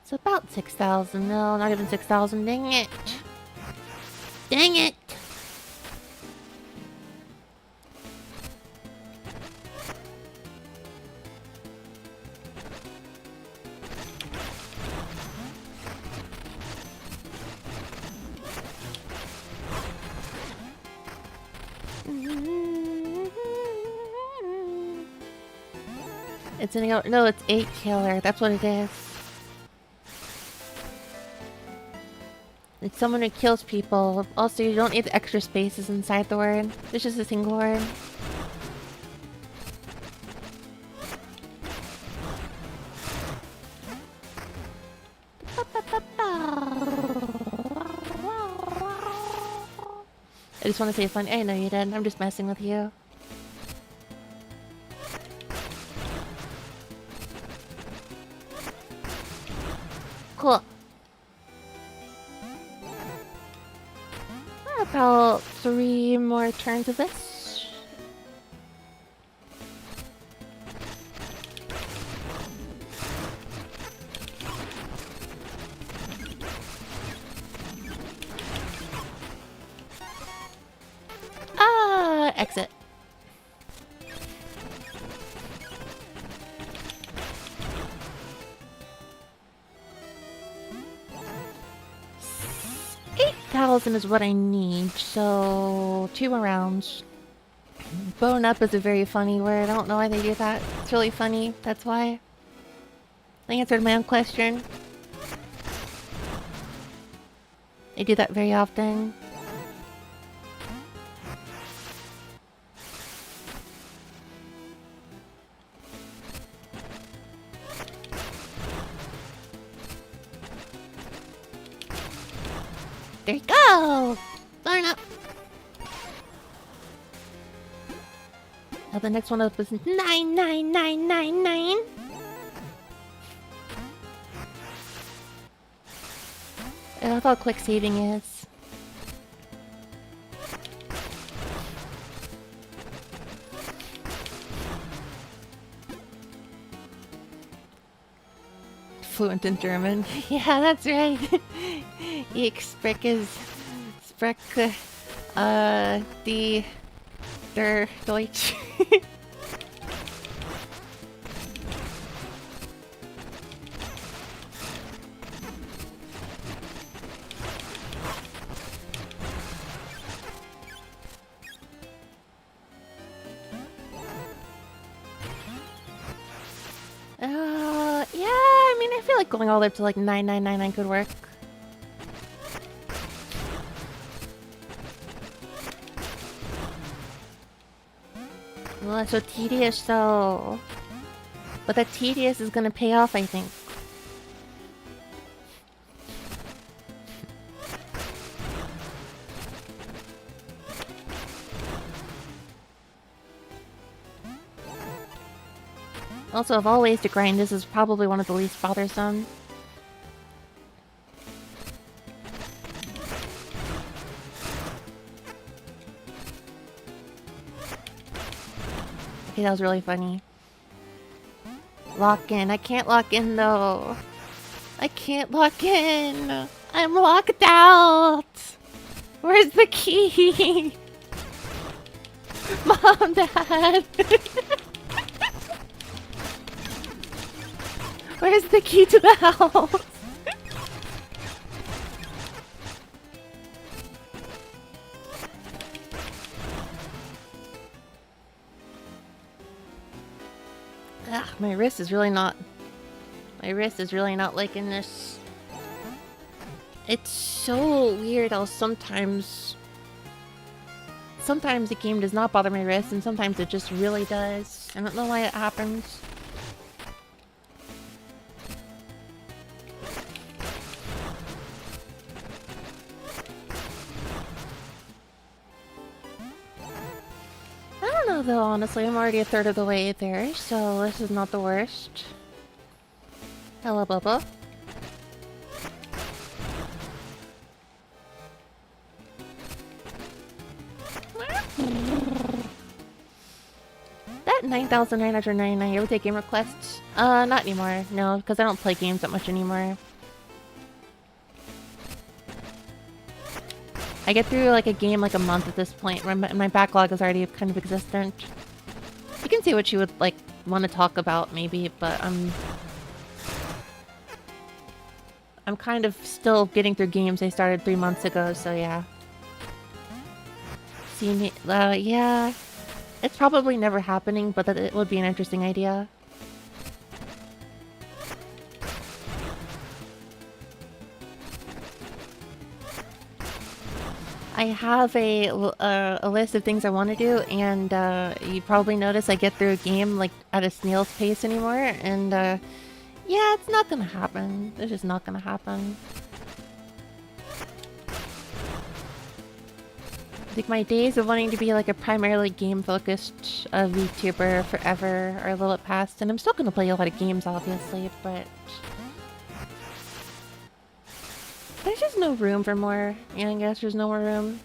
It's about 6,000. No, not even 6,000. Dang it. Dang it. It's no, it's 8 killer. That's what it is. It's someone who kills people. Also, you don't need the extra spaces inside the word. It's just a single word. I just want to say fun. I know you did. I'm just messing with you. Cool. About 3 more turns of this. Exit. $8,000 is what I need, so 2 more rounds. Bone up is a very funny word. I don't know why they do that. It's really funny. That's why. I answered my own question. They do that very often. There you go! Burn up! Now the next one up is 99999. That's how quick saving is. Fluent in German. Yeah, that's right. Ich spreche der Deutsch. Yeah, I mean, I feel like going all the way up to like 9999 could work. Well, that's so tedious though. But that tedious is gonna pay off, I think. Also, of all ways to grind, this is probably one of the least bothersome. Okay, that was really funny. Lock in. I can't lock in though. I can't lock in. I'm locked out. Where's the key? Mom, Dad. Where's the key to the house? Ugh, my wrist is really not... My wrist is really not liking this. It's so weird how sometimes the game does not bother my wrist, and sometimes it just really does. I don't know why it happens. Though honestly, I'm already a third of the way there, so this is not the worst. Hello, Bubba. That 9,999 everyday game requests? Not anymore. No, because I don't play games that much anymore. I get through like a game like a month at this point. My backlog is already kind of existent. You can see what you would like want to talk about maybe, but I'm kind of still getting through games I started 3 months ago, so yeah. See me, yeah. It's probably never happening, but it would be an interesting idea. I have a list of things I want to do, and you probably notice I get through a game like at a snail's pace anymore, and yeah, it's not gonna happen. It's just not gonna happen. I think my days of wanting to be like a primarily game-focused VTuber forever are a little past, and I'm still gonna play a lot of games, obviously, but there's just no room for more. Yeah, I guess there's no more room.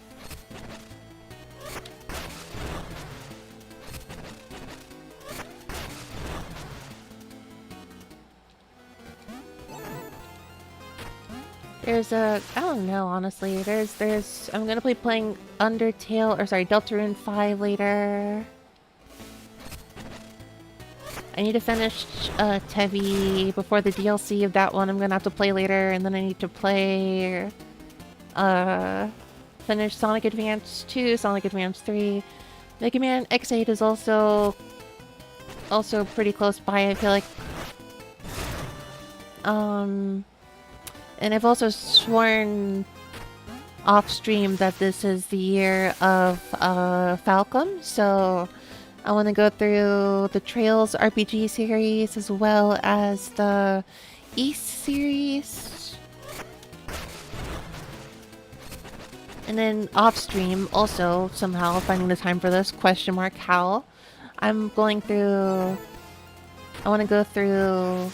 There's a... I don't know, honestly. I'm gonna be playing Undertale... Or sorry, Deltarune 5 later. I need to finish Tevi before the DLC of that one I'm gonna have to play later. And then I need to play... finish Sonic Advance 2, Sonic Advance 3. Mega Man X8 is also pretty close by, I feel like. And I've also sworn off stream that this is the year of Falcom, so I want to go through the Trails RPG series as well as the East series. And then off stream, also somehow finding the time for this, question mark how. I'm going through... I want to go through...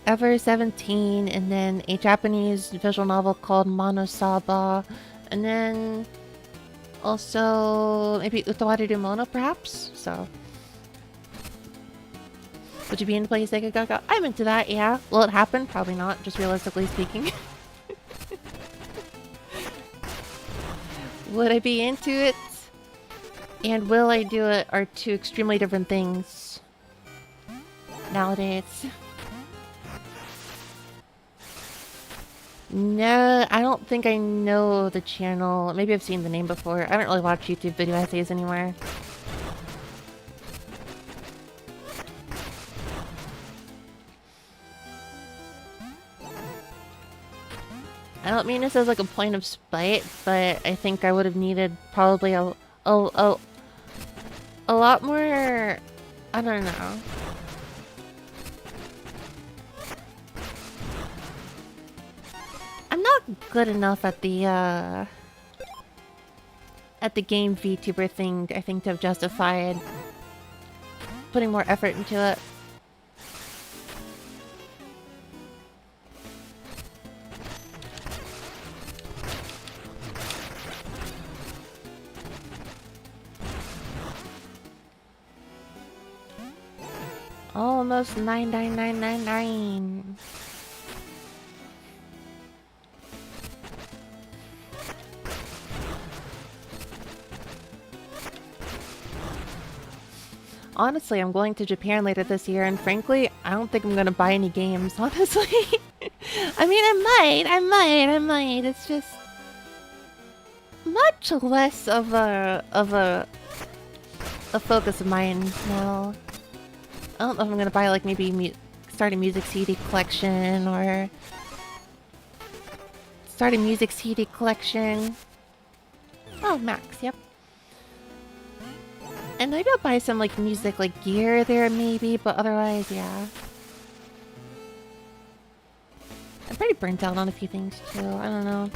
Ever 17, and then a Japanese visual novel called Monosaba, and then also maybe Utawareru Mono, perhaps? So... Would you be into playing Sega Gaga? I'm into that, yeah. Will it happen? Probably not, just realistically speaking. Would I be into it? And will I do it are two extremely different things nowadays. No, I don't think I know the channel. Maybe I've seen the name before. I don't really watch YouTube video essays anymore. I don't mean this as like a point of spite, but I think I would have needed probably a lot more... I don't know. I'm not good enough at the game VTuber thing, I think, to have justified putting more effort into it. Almost 99999. Honestly, I'm going to Japan later this year, and frankly, I don't think I'm gonna buy any games, honestly. I mean, I might. It's just much less of a focus of mine now. I don't know if I'm gonna buy, like, maybe start a music CD collection, or start a music CD collection. Oh, Max, yep. And maybe I'll buy some, like, music, like, gear there, maybe, but otherwise, yeah. I'm pretty burnt out on a few things, too. I don't know.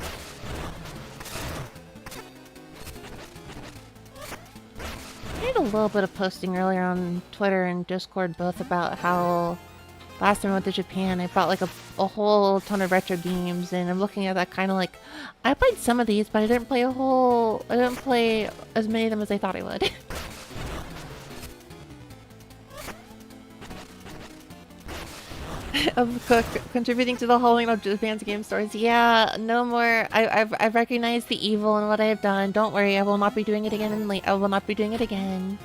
I did a little bit of posting earlier on Twitter and Discord both about how last time I went to Japan I bought like a whole ton of retro games, and I'm looking at that kind of like, I played some of these but I didn't play as many of them as I thought I would. Of contributing to the hollowing of Japan's game stores. Yeah, no more. I've recognized the evil in what I have done. Don't worry, I will not be doing it again. I will not be doing it again.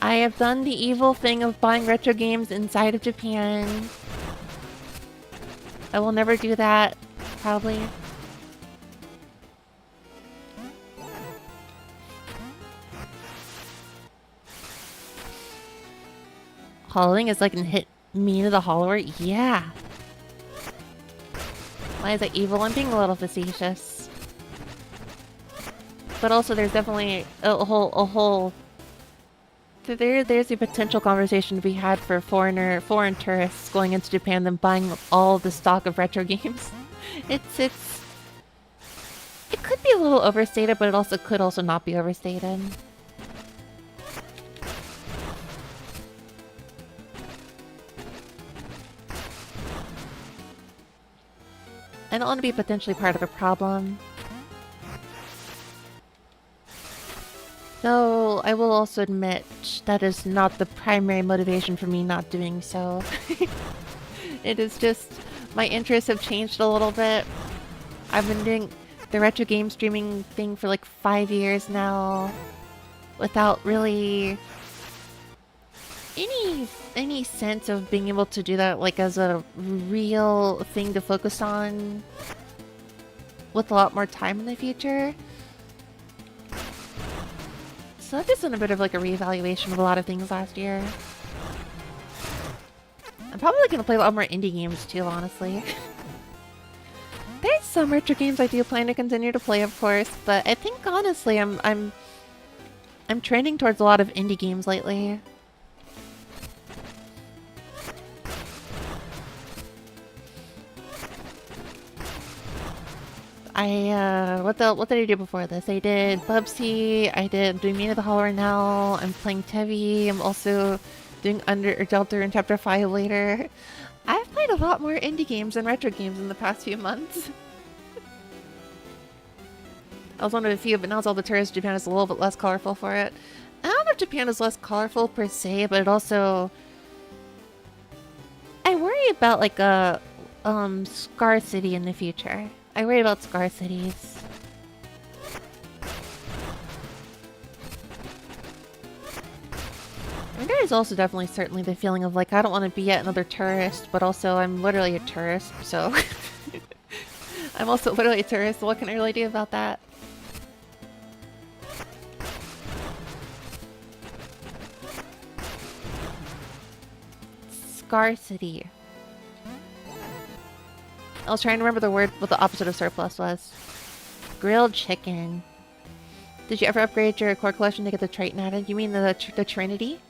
I have done the evil thing of buying retro games inside of Japan. I will never do that, probably. Hollowing is like an hit Mina the Hollow Knight? Yeah. Why is that evil? I'm being a little facetious. But also there's definitely a whole there's a potential conversation to be had for foreign tourists going into Japan and buying all the stock of retro games. It could be a little overstated, but it could also not be overstated. I don't want to be potentially part of a problem. So, will also admit that is not the primary motivation for me not doing so. It is just my interests have changed a little bit. I've been doing the retro game streaming thing for like 5 years now without really any sense of being able to do that like as a real thing to focus on with a lot more time in the future. So I've just done a bit of like a reevaluation of a lot of things last year. I'm probably gonna play a lot more indie games too, honestly. There's some retro games I do plan to continue to play, of course, but I think honestly I'm trending towards a lot of indie games lately. What did I do before this? I did Bubsy, I did doing Mina the Hollow Knight now, I'm playing Tevi, I'm also doing Delta in Chapter 5 later. I've played a lot more indie games and retro games in the past few months. I was one of a few, but now it's all the tourists. Japan is a little bit less colorful for it. I don't know if Japan is less colorful per se, but it also... I worry about like a scar city in the future. I worry about scar cities. I mean, there is also definitely certainly the feeling of like I don't want to be yet another tourist, but also I'm literally a tourist, so I'm also literally a tourist, so what can I really do about that? Scarcity. I was trying to remember the word, what the opposite of surplus was. Grilled chicken. Did you ever upgrade your core collection to get the Triton added? You mean the Trinity?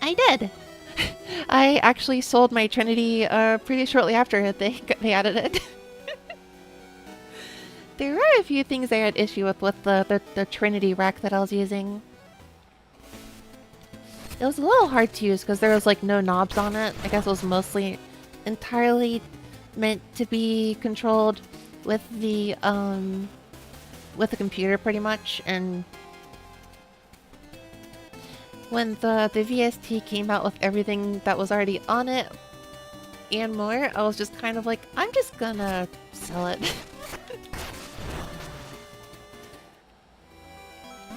I did! I actually sold my Trinity pretty shortly after they added it. There were a few things I had issue with the Trinity rack that I was using. It was a little hard to use because there was like no knobs on it. I guess it was mostly entirely meant to be controlled with the computer pretty much, and when the VST came out with everything that was already on it and more, I was just kind of like, I'm just gonna sell it.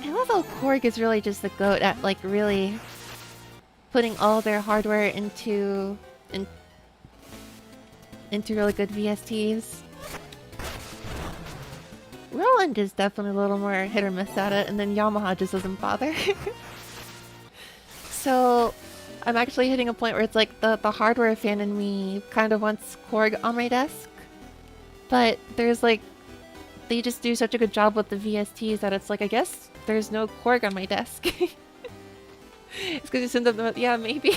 I love how Korg is really just the goat at like really putting all their hardware into really good VSTs. Roland is definitely a little more hit or miss at it, and then Yamaha just doesn't bother. So I'm actually hitting a point where it's like the hardware fan in me kind of wants Korg on my desk, but there's like, they just do such a good job with the VSTs that it's like, I guess there's no Korg on my desk. It's because you send them, yeah, maybe.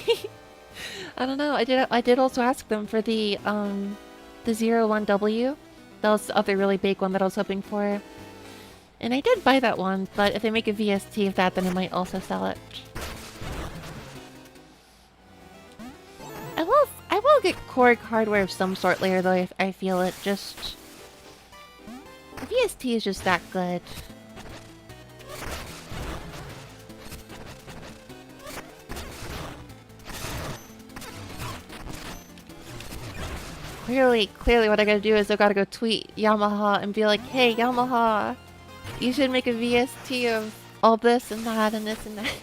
I don't know. I did also ask them for the 01W. That was the other really big one that I was hoping for. And I did buy that one, but if they make a VST of that, then I might also sell it. I will get Korg hardware of some sort later though, if I feel it. Just... the VST is just that good. Clearly what I gotta do is I gotta go tweet Yamaha and be like, hey Yamaha, you should make a VST of all this and that and this and that.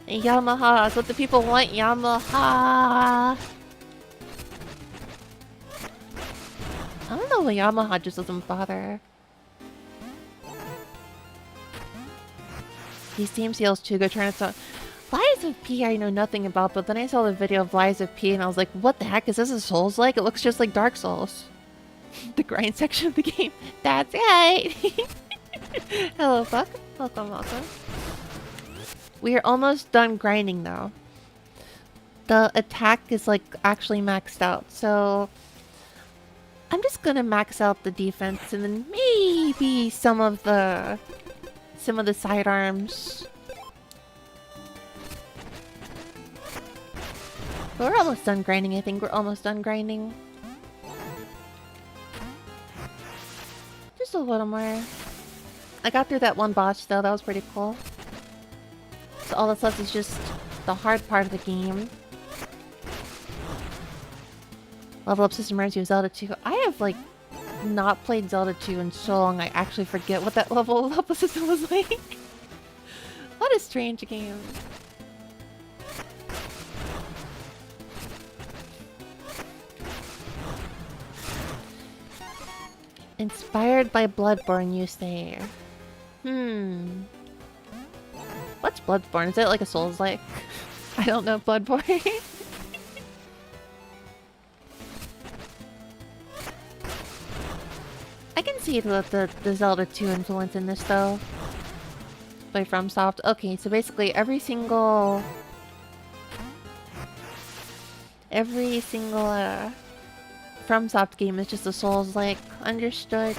Hey Yamaha, that's what the people want, Yamaha! I don't know why Yamaha just doesn't bother. These team sales too go trying to sell. Lies of P I know nothing about, but then I saw the video of Lies of P and I was like, what the heck is this a Souls-like? It looks just like Dark Souls. The grind section of the game. That's right! Hello, Buck. Welcome, welcome. We are almost done grinding though. The attack is like actually maxed out, so I'm just gonna max out the defense and then maybe some of the sidearms. But we're almost done grinding, I think. We're almost done grinding. Just a little more. I got through that one boss though, that was pretty cool. So all that's left is just the hard part of the game. Level up system reminds you of Zelda 2. I have like not played Zelda 2 in so long I actually forget what that level up system was like. What a strange game. Inspired by Bloodborne, you say? What's Bloodborne? Is it like a Souls-like? I don't know Bloodborne. I can see the Zelda 2 influence in this though. By FromSoft. Okay, so basically every single FromSoft game is just a Souls-like. Understood.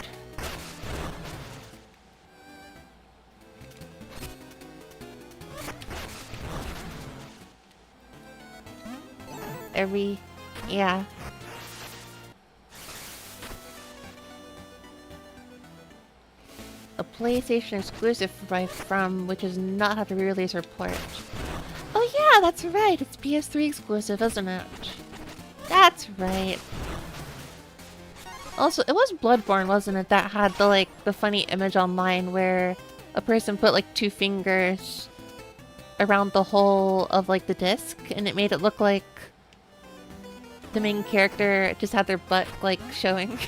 Yeah. A PlayStation exclusive from which does not have to re-release or port. Oh yeah, that's right. It's PS3 exclusive, isn't it? That's right. Also, it was Bloodborne, wasn't it, that had the funny image online where a person put like 2 fingers around the hole of like the disc and it made it look like the main character just had their butt like showing.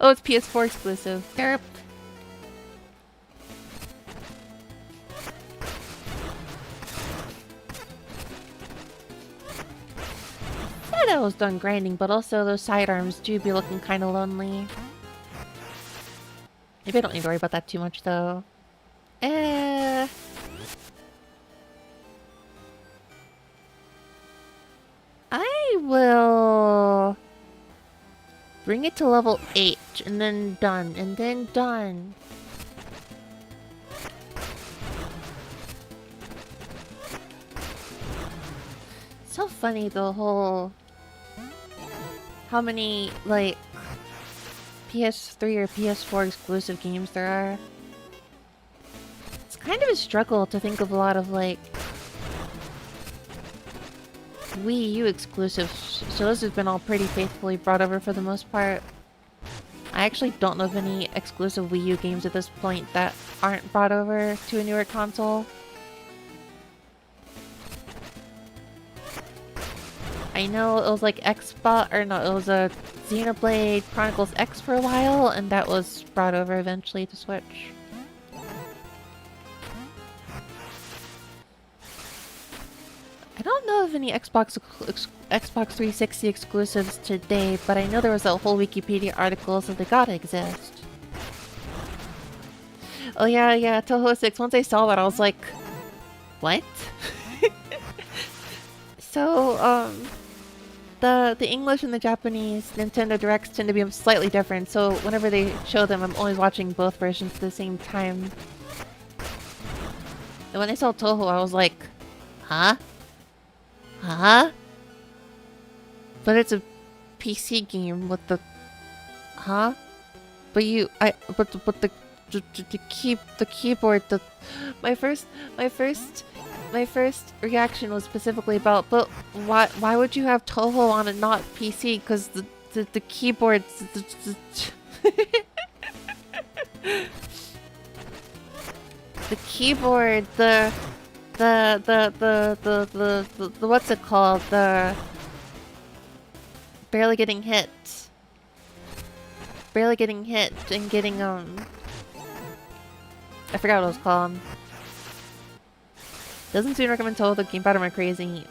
Oh, it's PS4 exclusive. Derp. I was done grinding, but also those sidearms do be looking kind of lonely. Maybe I don't need to worry about that too much, though. I will bring it to level 8, and then done, and then done. So funny, the whole... how many, like, PS3 or PS4 exclusive games there are. It's kind of a struggle to think of a lot of, like, Wii U exclusives, so those have been all pretty faithfully brought over for the most part. I actually don't know of any exclusive Wii U games at this point that aren't brought over to a newer console. I know it was like Xbox, or no, it was a Xenoblade Chronicles X for a while, and that was brought over eventually to Switch. I don't know of any Xbox 360 exclusives today, but I know there was a whole Wikipedia article, so they gotta exist. Oh yeah, Toho 6. Once I saw that, I was like, what? So, the English and the Japanese Nintendo Directs tend to be slightly different, so whenever they show them, I'm always watching both versions at the same time. And when I saw Toho, I was like, huh? Huh? But it's a PC game with the... Huh? But the keyboard, my first reaction was specifically about, but why would you have Toho on and not PC? Because the keyboard's... the keyboard, the what's it called? The barely getting hit and getting I forgot what it was called. Doesn't Zoon recommend Toho the gamepad? Am I crazy?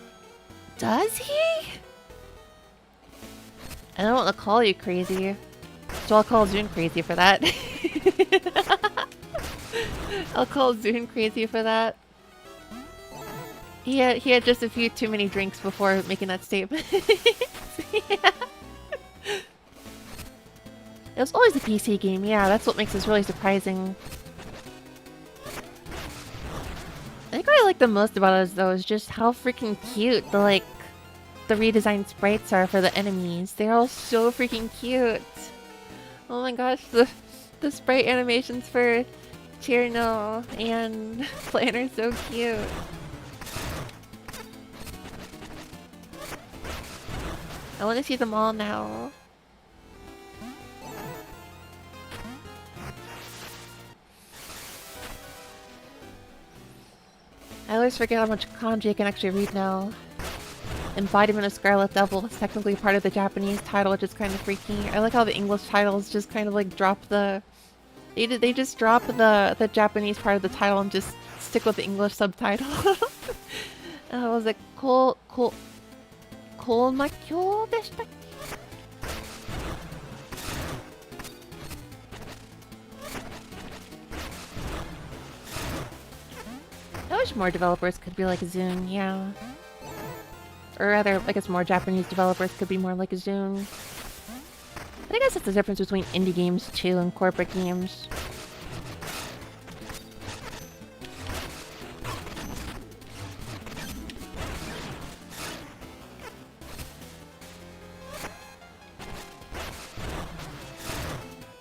Does he? I don't want to call you crazy, so I'll call Zoon crazy for that. I'll call Zoon crazy for that. He had just a few too many drinks before making that statement. Yeah. It was always a PC game, yeah, that's what makes this really surprising. I think what I like the most about it though is just how freaking cute the redesigned sprites are for the enemies. They're all so freaking cute. Oh my gosh, the The sprite animations for Cherno and Plan are so cute. I want to see them all now. I always forget how much kanji I can actually read now. Embodiment of Scarlet Devil is technically part of the Japanese title, which is kind of freaky. I like how the English titles just kind of like drop the... They just drop the Japanese part of the title and just stick with the English subtitle. Was it Kolmakyo deshita? I wish more developers could be like Zune, yeah. Or rather, I guess more Japanese developers could be more like Zune. But I guess that's the difference between indie games too and corporate games.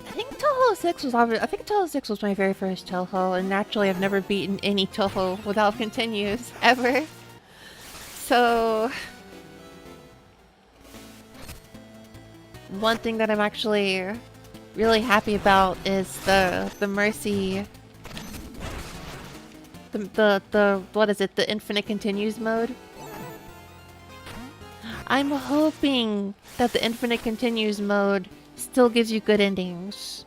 I think Toho 6 was my very first Toho, and naturally I've never beaten any Toho without continues, ever. So... one thing that I'm actually really happy about is the Mercy... what is it? The Infinite Continues mode? I'm hoping that the Infinite Continues mode still gives you good endings.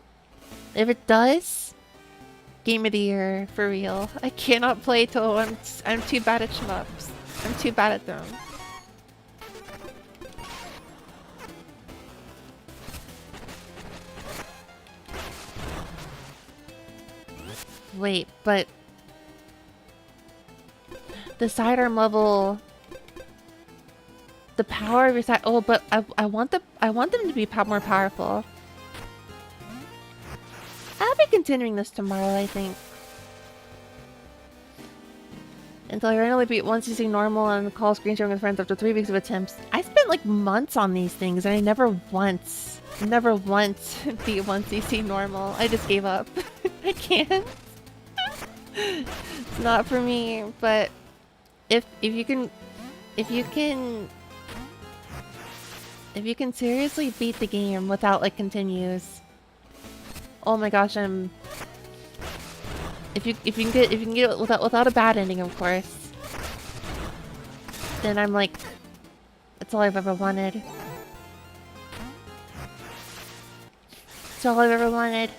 If it does, Game of the Year, for real. I cannot play Toho. I'm too bad at shmups. I'm too bad at them. Wait, but... the sidearm level... the power of your side... oh, but I want them to be more powerful. I'll be continuing this tomorrow, I think. Until I randomly beat 1cc normal and call screen sharing with friends after 3 weeks of attempts. I spent like months on these things and I never once beat 1cc normal. I just gave up. I can't. It's not for me, but if you can seriously beat the game without like continues. Oh my gosh, if you can get it without a bad ending, of course, then I'm like, that's all I've ever wanted. That's all I've ever wanted.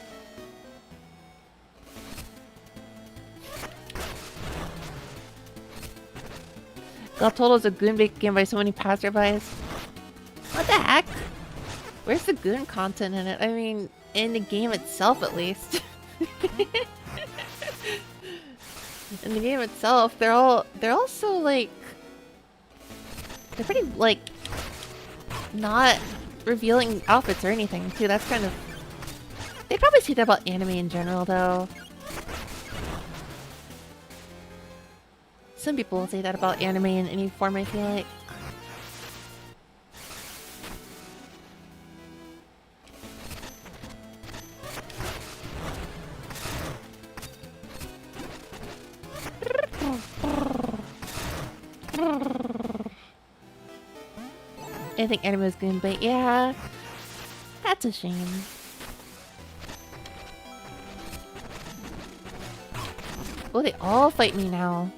God told us a goon-based game by so many passerbys. What the heck? Where's the goon content in it? I mean, in the game itself, at least. In the game itself, they're also like, they're pretty like not revealing outfits or anything too. That's kind of, they probably say that about anime in general though. Some people will say that about anime in any form, I feel like. I think anime is good, but yeah, that's a shame. Oh, they all fight me now.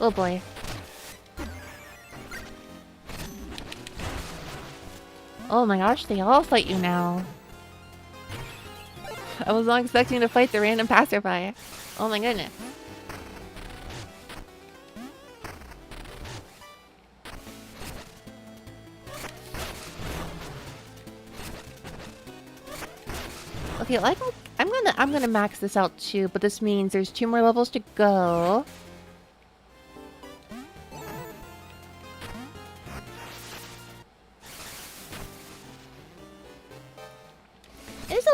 Oh boy. Oh my gosh, they all fight you now. I was not expecting to fight the random passerby. Oh my goodness. Okay, like I'm gonna max this out too, but this means there's 2 more levels to go.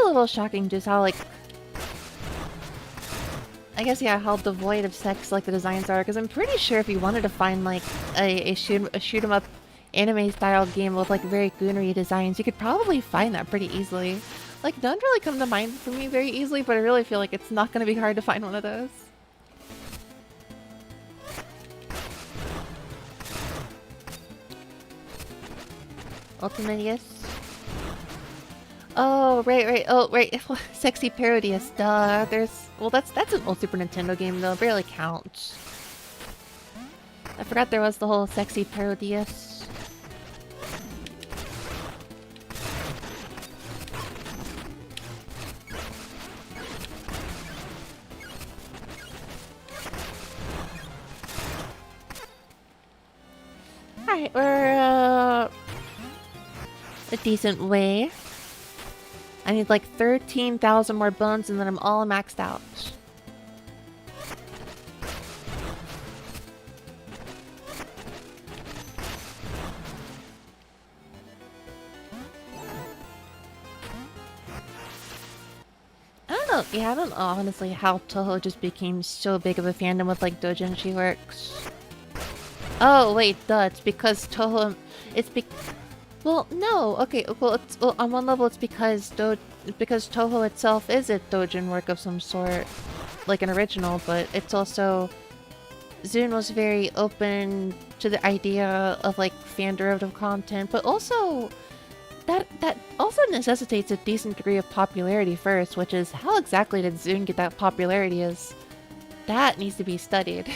a little shocking just how, like... I guess, yeah, how devoid of sex, like, the designs are, because I'm pretty sure if you wanted to find, like, a shoot-'em-up anime-style game with, like, very goonery designs, you could probably find that pretty easily. Like, none really come to mind for me very easily, but I really feel like it's not going to be hard to find one of those. Ultimatius. Oh, right. Oh, right. Sexy Parodius. Duh. Well, that's an old Super Nintendo game, though. It barely counts. I forgot there was the whole Sexy Parodius. Alright, we're, a decent way. I need like 13,000 more bones and then I'm all maxed out. I don't know. Yeah, I don't know honestly how Toho just became so big of a fandom with like doujinshi works. Oh wait, duh, it's because Toho... Well, no, okay, well, on one level it's because Toho itself is a doujin work of some sort, like an original, but it's also... ZUN was very open to the idea of, like, fan-derivative content, but also... That also necessitates a decent degree of popularity first, which is how exactly did ZUN get that popularity is... That needs to be studied.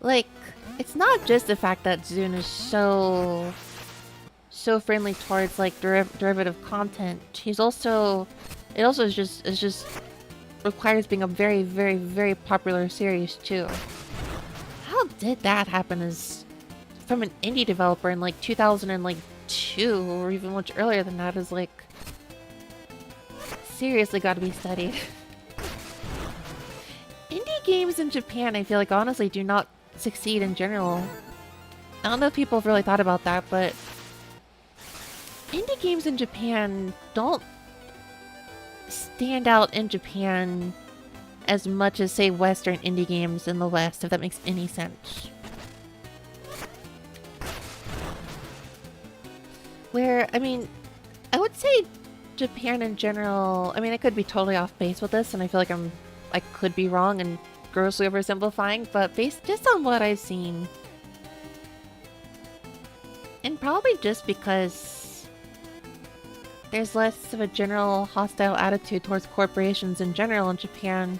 Like, it's not just the fact that ZUN is so friendly towards like derivative content. It also is just requires being a very, very, very popular series too. How did that happen? Is from an indie developer in like 2002 or even much earlier than that is like seriously got to be studied. Indie games in Japan, I feel like honestly do not succeed in general. I don't know if people have really thought about that, but indie games in Japan don't stand out in Japan as much as, say, Western indie games in the West, if that makes any sense. Where, I mean, I would say Japan in general, I mean, I could be totally off base with this, and I feel like I could be wrong and grossly oversimplifying, but based just on what I've seen, and probably just because there's less of a general hostile attitude towards corporations in general in Japan.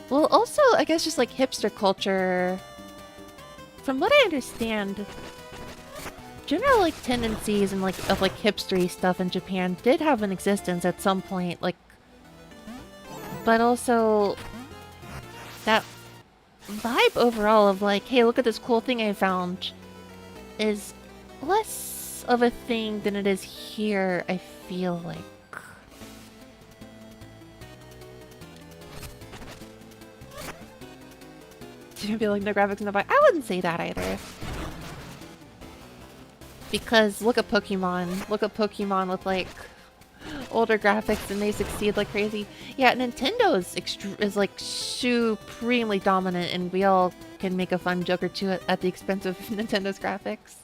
Well, also, I guess just like hipster culture, from what I understand, general like tendencies and like of like hipstery stuff in Japan did have an existence at some point, like, but also that vibe overall of like, hey, look at this cool thing I found, is less of a thing than it is here, I feel like. Do you feel like no graphics in the vibe? I wouldn't say that either. Because look at Pokemon. Look at Pokemon with like older graphics and they succeed like crazy. Yeah, Nintendo is like supremely dominant and we all can make a fun joke or two at the expense of Nintendo's graphics.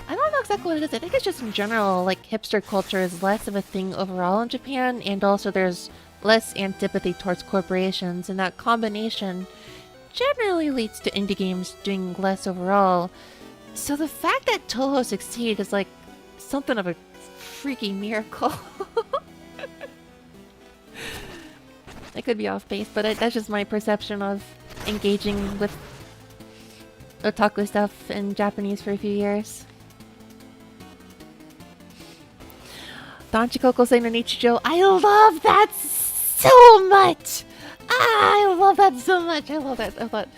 I don't know exactly what it is. I think it's just in general, like hipster culture is less of a thing overall in Japan, and also there's less antipathy towards corporations, and that combination generally leads to indie games doing less overall. So the fact that Toho succeed is like something of a freaking miracle. I could be off base, but that's just my perception of engaging with otaku stuff in Japanese for a few years. Danchikoko-sei no Nichijou. I love that so much! I love that so much! I love that so much.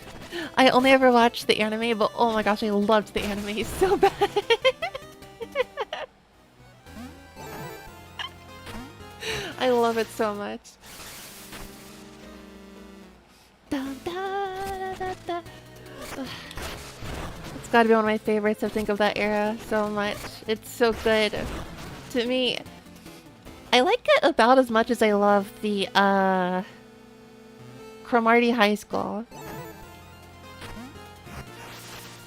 I only ever watched the anime, but oh my gosh, I loved the anime so bad. I love it so much. Da, da, da, da, da. It's gotta be one of my favorites. I think of that era so much. It's so good. To me, I like it about as much as I love the Cromartie High School.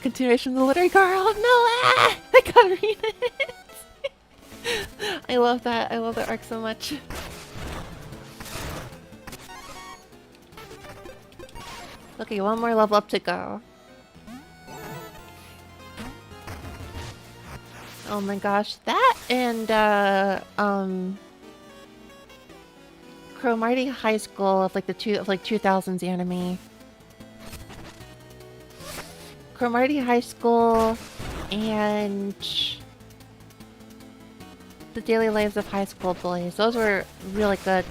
Continuation of the literary girl. No, I gotta read it. I love that. I love that arc so much. Okay, one more level up to go. Oh my gosh, that and Cromartie High School of like the 2000s anime. Cromartie High School and The Daily Lives of High School Boys. Those were really good.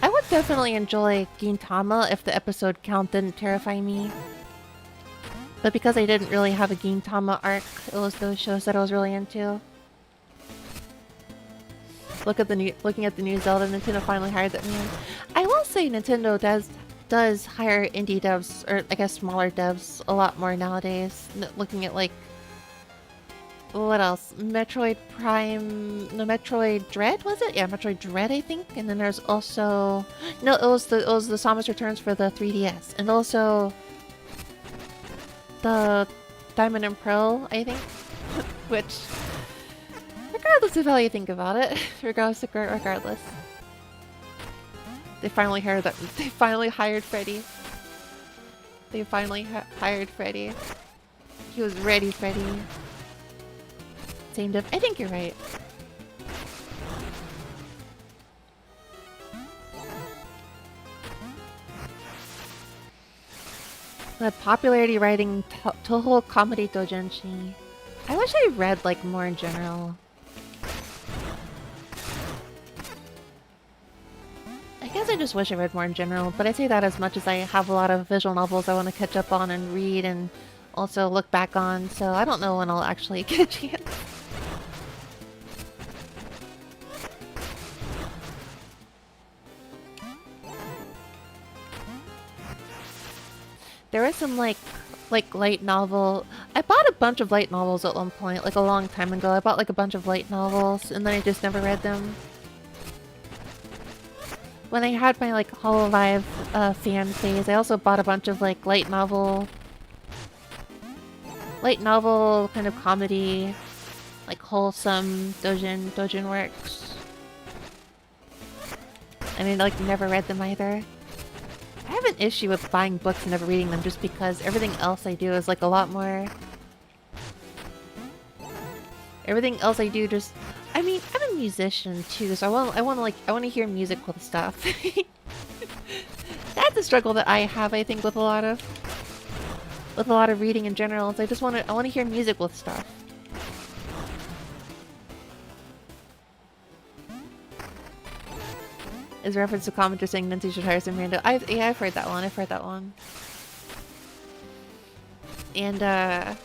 I would definitely enjoy Gintama if the episode count didn't terrify me. But because I didn't really have a Gintama arc, it was those shows that I was really into. Looking at the new Zelda, Nintendo finally hired that man. I will say Nintendo does hire indie devs, or I guess smaller devs, a lot more nowadays. Looking at like, what else? Metroid Prime, no, Metroid Dread, was it? Yeah, Metroid Dread, I think. And then there's also, no, it was the Samus Returns for the 3DS, and also the Diamond and Pearl, I think, which, regardless of how you think about it, regardless, they finally hired Freddy. They finally hired Freddy. He was ready, Freddy. Same diff. I think you're right. The popularity writing Toho Comedy Doujinshi. I wish I read like more in general. I guess I just wish I read more in general, but I say that as much as I have a lot of visual novels I want to catch up on and read and also look back on, so I don't know when I'll actually get a chance. There was some like light novel. I bought a bunch of light novels at one point, like a long time ago. I bought like a bunch of light novels and then I just never read them. When I had my like Hololive fan phase, I also bought a bunch of like light novel kind of comedy, like wholesome doujin works. I mean, like never read them either. I have an issue with buying books and never reading them just because everything else I do is like a lot more... Everything else I do just... I mean, I'm a musician too, so I want to hear music with stuff. That's a struggle that I have, I think, with a lot of reading in general. So I want to hear music with stuff. Is a reference to commenter saying Nancy should hire some rando. Yeah, I've heard that one. And I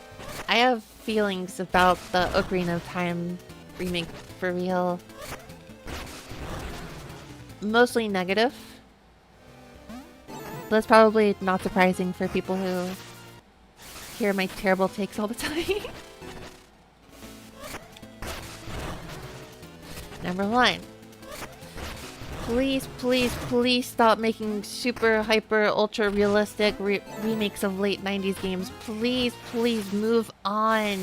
have feelings about the Ocarina of Time remake for real. Mostly negative. That's probably not surprising for people who hear my terrible takes all the time. Number 1. Please, please, please stop making super, hyper, ultra realistic remakes of late 90s games. Please, please move on.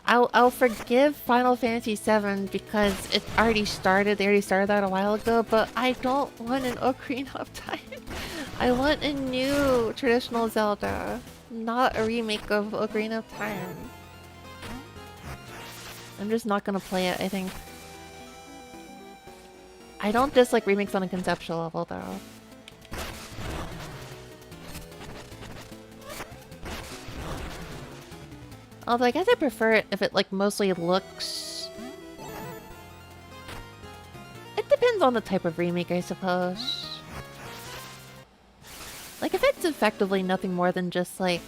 I'll forgive Final Fantasy VII because it already started. They already started that a while ago, but I don't want an Ocarina of Time. I want a new traditional Zelda, not a remake of Ocarina of Time. I'm just not gonna play it, I think. I don't dislike remakes on a conceptual level, though. Although I guess I prefer it if it, like, mostly looks... It depends on the type of remake, I suppose. Like, if it's effectively nothing more than just, like...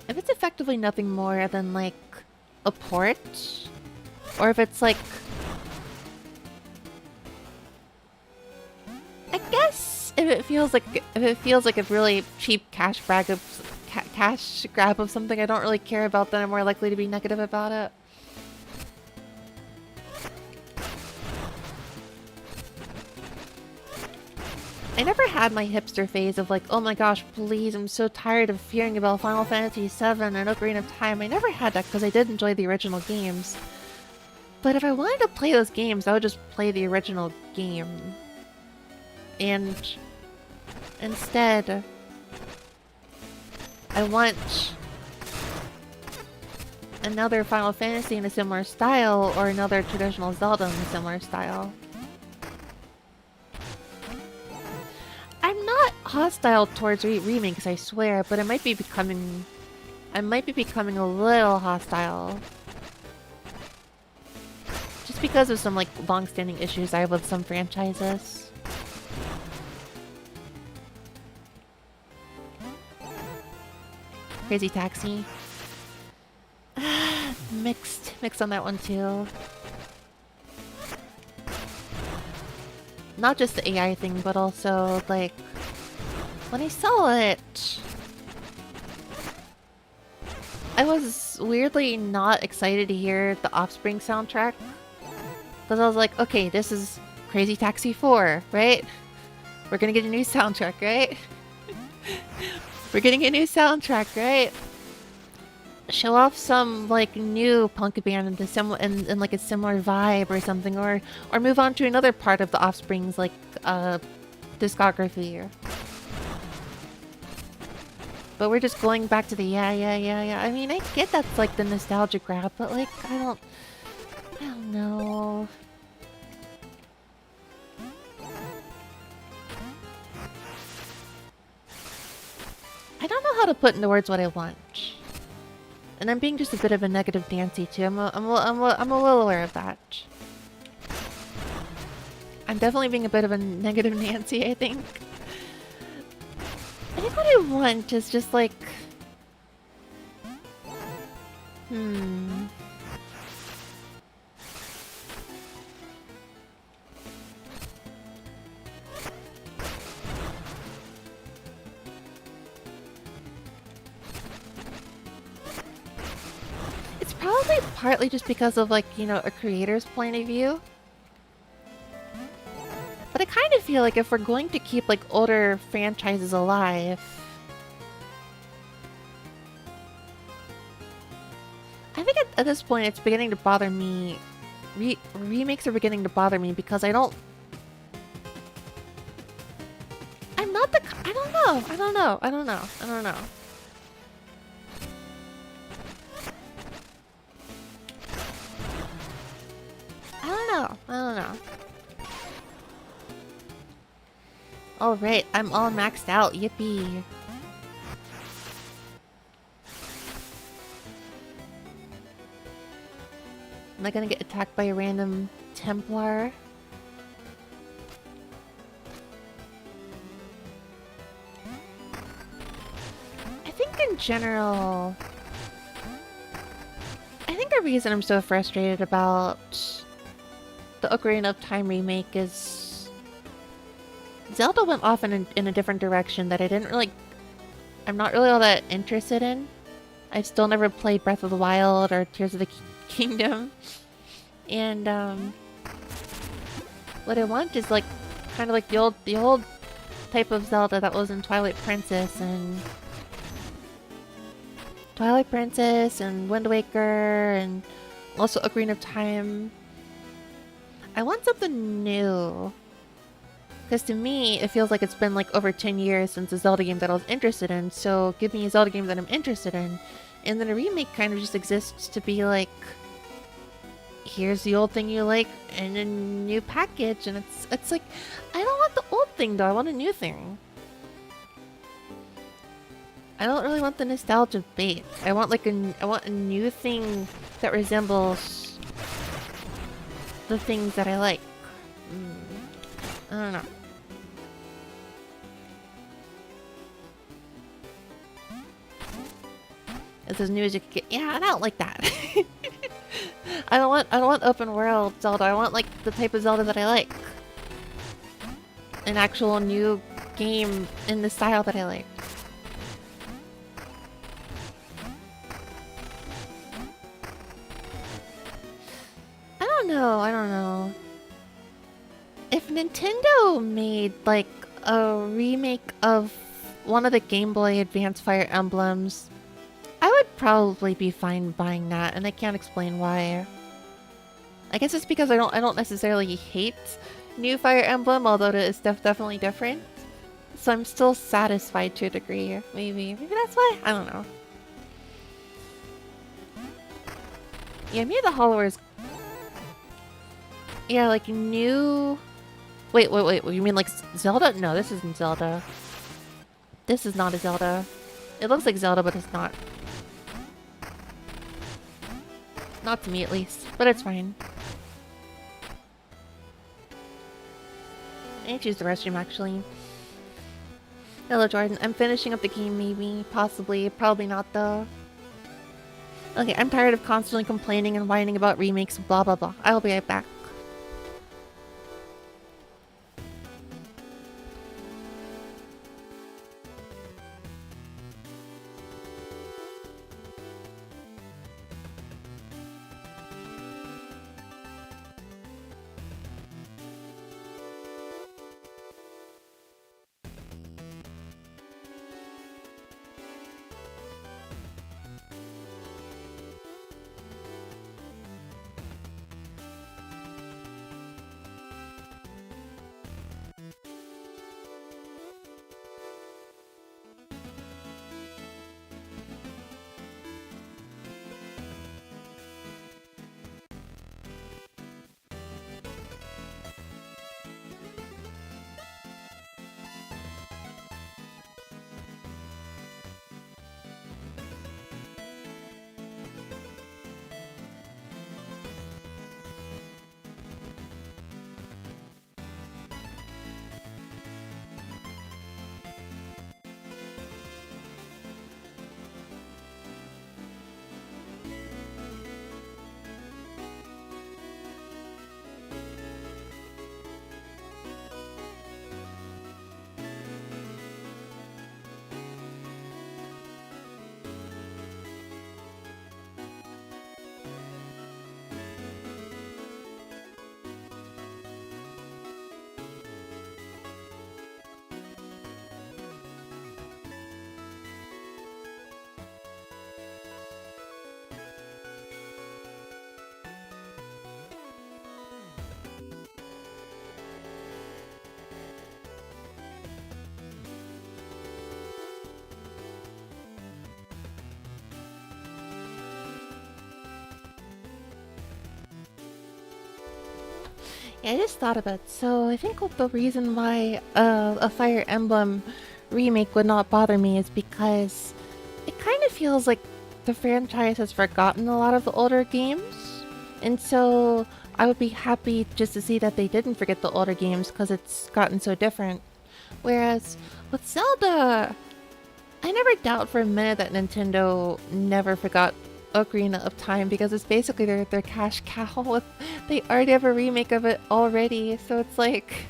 If it's effectively nothing more than, like, a port... Or if it's like... I guess if it feels like a really cheap cash grab of something I don't really care about, then I'm more likely to be negative about it. I never had my hipster phase of like, oh my gosh, please, I'm so tired of hearing about Final Fantasy VII and Ocarina of Time. I never had that because I did enjoy the original games. But if I wanted to play those games, I would just play the original game. And instead, I want another Final Fantasy in a similar style or another traditional Zelda in a similar style. I'm not hostile towards remakes, I swear, but I might be becoming a little hostile. Just because of some like long-standing issues I have with some franchises. Crazy Taxi. Mixed on that one too. Not just the AI thing, but also, like, when I saw it, I was weirdly not excited to hear the Offspring soundtrack. Because I was like, okay, this is Crazy Taxi 4, right? We're gonna get a new soundtrack, right? We're getting a new soundtrack, right? Show off some like new punk band in like a similar vibe or something, or move on to another part of the Offspring's like discography. But we're just going back to the yeah. I mean, I get that's like the nostalgia grab, but like I don't know. I don't know how to put into words what I want. And I'm being just a bit of a negative Nancy too. I'm a little aware of that. I'm definitely being a bit of a negative Nancy, I think. I think what I want is just like... Probably partly just because of, like, you know, a creator's point of view. But I kind of feel like if we're going to keep, like, older franchises alive... I think at this point it's beginning to bother me. Remakes are beginning to bother me because I don't... I'm not the... I don't know. I don't know. Alright, I'm all maxed out. Yippee. Am I gonna get attacked by a random Templar? I think in general... I think the reason I'm so frustrated about the Ocarina of Time remake is Zelda went off in a different direction that I didn't really... I'm not really all that interested in. I've still never played Breath of the Wild or Tears of the Kingdom. And, what I want is, like, kind of like the old type of Zelda that was in Twilight Princess and Wind Waker and also Ocarina of Time. I want something new. Because to me, it feels like it's been like over 10 years since a Zelda game that I was interested in, so give me a Zelda game that I'm interested in. And then a remake kind of just exists to be like, here's the old thing you like in a new package, and it's like, I don't want the old thing though, I want a new thing. I don't really want the nostalgia bait. I want like I want a new thing that resembles the things that I like. I don't know. It's as new as you can get. Yeah, I don't like that. I don't want open world Zelda. I want like the type of Zelda that I like. An actual new game in the style that I like. I don't know. If Nintendo made like a remake of one of the Game Boy Advance Fire Emblems, I would probably be fine buying that, and I can't explain why. I guess it's because I don't necessarily hate new Fire Emblem, although it is definitely different. So I'm still satisfied to a degree. Maybe that's why. I don't know. Yeah, Mina the Hollow is. Yeah, like new. Wait. You mean like Zelda? No, this isn't Zelda. This is not a Zelda. It looks like Zelda, but it's not. Not to me, at least. But it's fine. I need to use the restroom, actually. Hello, Jordan. I'm finishing up the game, maybe. Possibly. Probably not, though. Okay, I'm tired of constantly complaining and whining about remakes, blah blah blah. I'll be right back. Yeah, I just thought of it. So I think the reason why a Fire Emblem remake would not bother me is because it kind of feels like the franchise has forgotten a lot of the older games. And so I would be happy just to see that they didn't forget the older games because it's gotten so different. Whereas with Zelda, I never doubt for a minute that Nintendo never forgot Ocarina of Time because it's basically their cash cow. With, they already have a remake of it already, so it's like...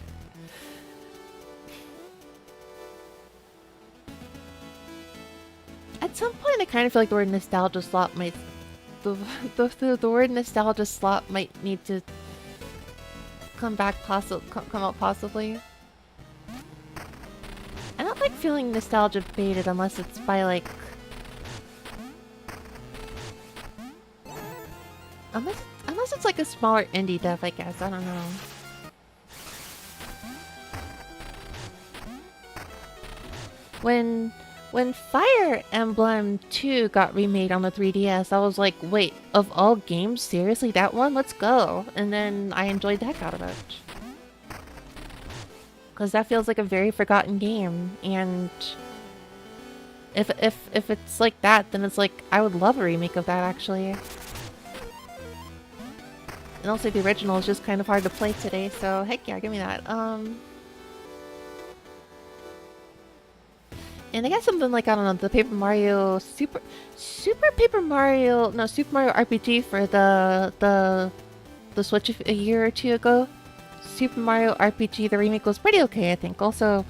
At some point I kind of feel like the word nostalgia slot might... The word nostalgia slot might need to come back come out possibly. I don't like feeling nostalgia baited unless it's by like... Unless it's like a smaller indie dev, I guess. I don't know. When Fire Emblem 2 got remade on the 3DS, I was like, wait, of all games, seriously, that one? Let's go. And then I enjoyed the heck out of it. Because that feels like a very forgotten game, and if it's like that, then it's like, I would love a remake of that, actually. And also the original is just kind of hard to play today, so heck yeah, give me that. And I guess something like, I don't know, the Paper Mario Super Mario RPG for the Switch a year or two ago. Super Mario RPG, the remake was pretty okay, I think. Also,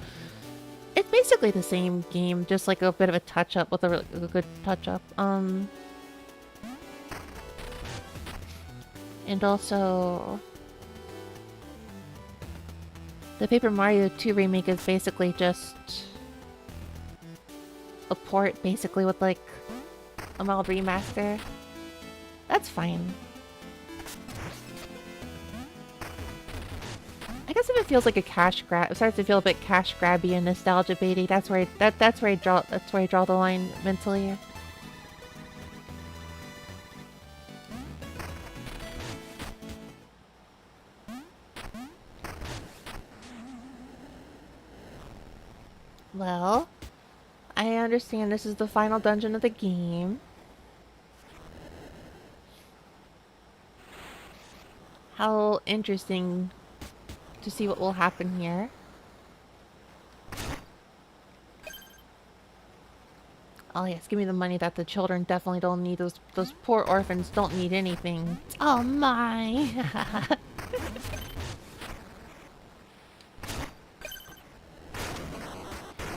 It's basically the same game, just like a bit of a touch-up with a really good touch-up. And also... The Paper Mario 2 remake is basically just... a port, basically, with like... a mild remaster. That's fine. I guess if it feels like a cash grab, it starts to feel a bit cash grabby and nostalgia baity. That's where I draw the line mentally. Well, I understand this is the final dungeon of the game. How interesting to see what will happen here. Oh yes, give me the money that the children definitely don't need. Those poor orphans don't need anything. Oh my!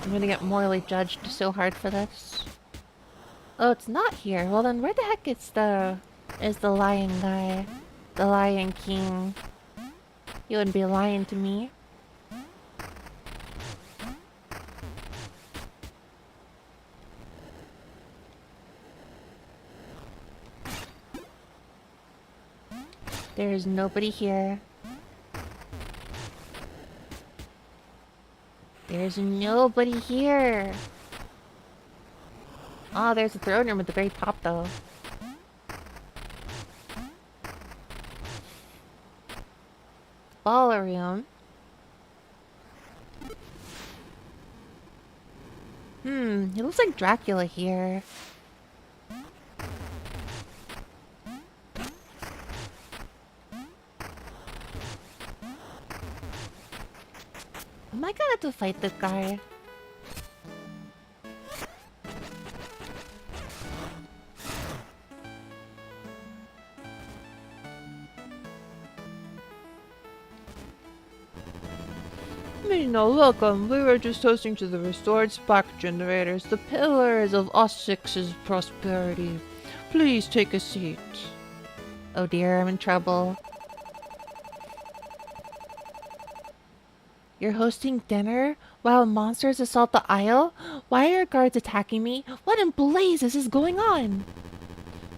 I'm gonna get morally judged so hard for this. Oh, it's not here. Well then, where the heck is the lion guy? The Lion King. You wouldn't be lying to me. There's nobody here. There's nobody here. Oh, there's a throne room at the very top, though. Ballroom. It looks like Dracula here. Am I gonna have to fight this guy? Mina, welcome. We were just toasting to the restored spark generators, the pillars of Ossix's prosperity. Please take a seat. Oh dear, I'm in trouble. You're hosting dinner while monsters assault the Isle? Why are guards attacking me? What in blazes is going on?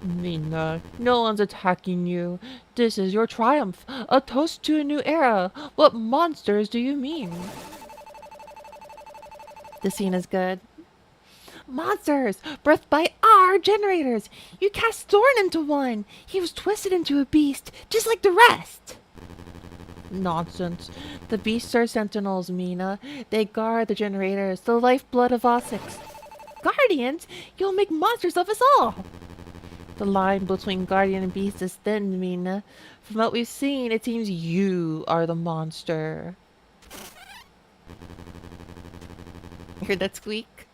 Mina, no one's attacking you. This is your triumph, a toast to a new era. What monsters do you mean? The scene is good. Monsters! Birthed by our generators! You cast Thorn into one! He was twisted into a beast, just like the rest! Nonsense. The beasts are sentinels, Mina. They guard the generators, the lifeblood of Ossix. Guardians? You'll make monsters of us all! The line between guardian and beast is thin, Mina. From what we've seen, it seems you are the monster. Heard that squeak?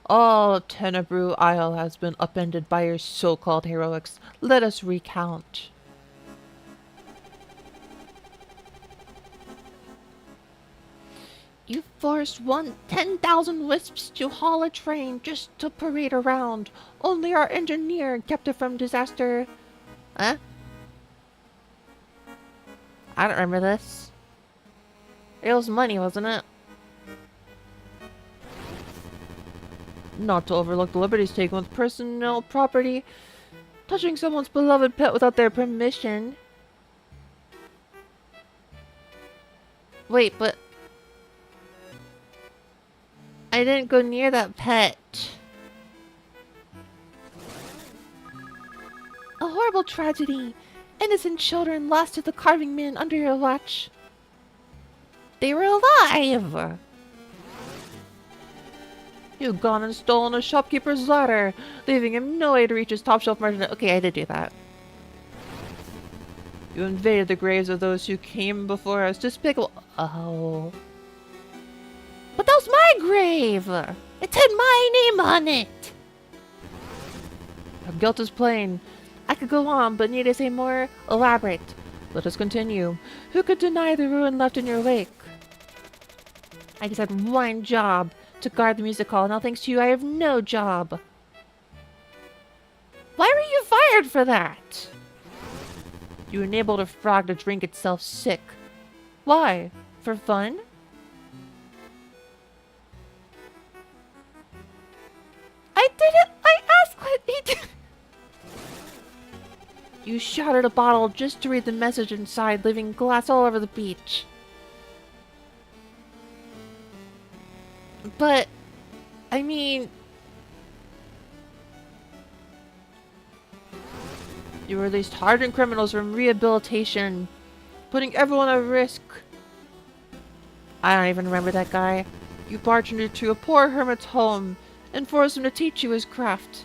All Tenebrew Isle has been upended by your so-called heroics. Let us recount. You forced 10,000 wisps to haul a train just to parade around. Only our engineer kept it from disaster. Huh? I don't remember this. It was money, wasn't it? Not to overlook the liberties taken with personal property. Touching someone's beloved pet without their permission. Wait, but... I didn't go near that pet. A horrible tragedy. Innocent children lost to the carving men under your watch. They were alive! You've gone and stolen a shopkeeper's ladder, leaving him no way to reach his top shelf merchandise. Okay, I did do that. You invaded the graves of those who came before us. Despicable. Oh. But that was my grave! It had my name on it! Our guilt is plain. I could go on, but need to say more elaborate. Let us continue. Who could deny the ruin left in your wake? I just had one job to guard the music hall. Now thanks to you, I have no job. Why were you fired for that? You enabled a frog to drink itself sick. Why? For fun? I asked what he did. You shattered a bottle just to read the message inside, leaving glass all over the beach. But, I mean... You released hardened criminals from rehabilitation, putting everyone at risk. I don't even remember that guy. You barged into a poor hermit's home and forced him to teach you his craft.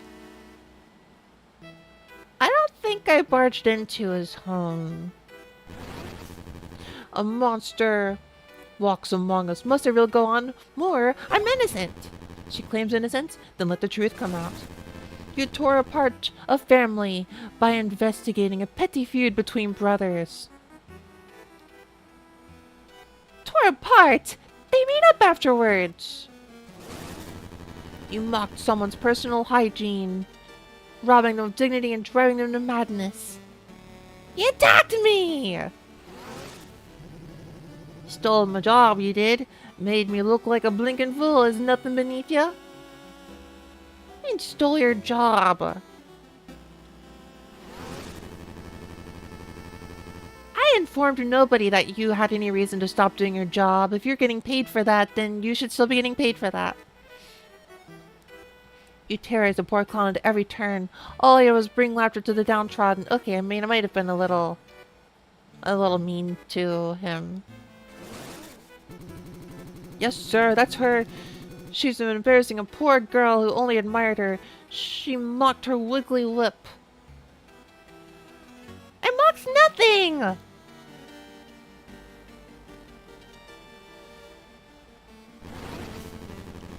I don't think I barged into his home. A monster walks among us. Must I really go on more? I'm innocent. She claims innocence, then let the truth come out. You tore apart a family by investigating a petty feud between brothers. Tore apart? They made up afterwards. You mocked someone's personal hygiene, robbing them of dignity and driving them to madness. You attacked me! Stole my job, you did. Made me look like a blinking fool. Is nothing beneath you? And stole your job. I informed nobody that you had any reason to stop doing your job. If you're getting paid for that, then you should still be getting paid for that. You terrorized the poor clown at every turn. All I did was bring laughter to the downtrodden. Okay, I mean, I might have been a little mean to him. Yes, sir, that's her. She's been embarrassing a poor girl who only admired her. She mocked her wiggly lip. I mocked nothing!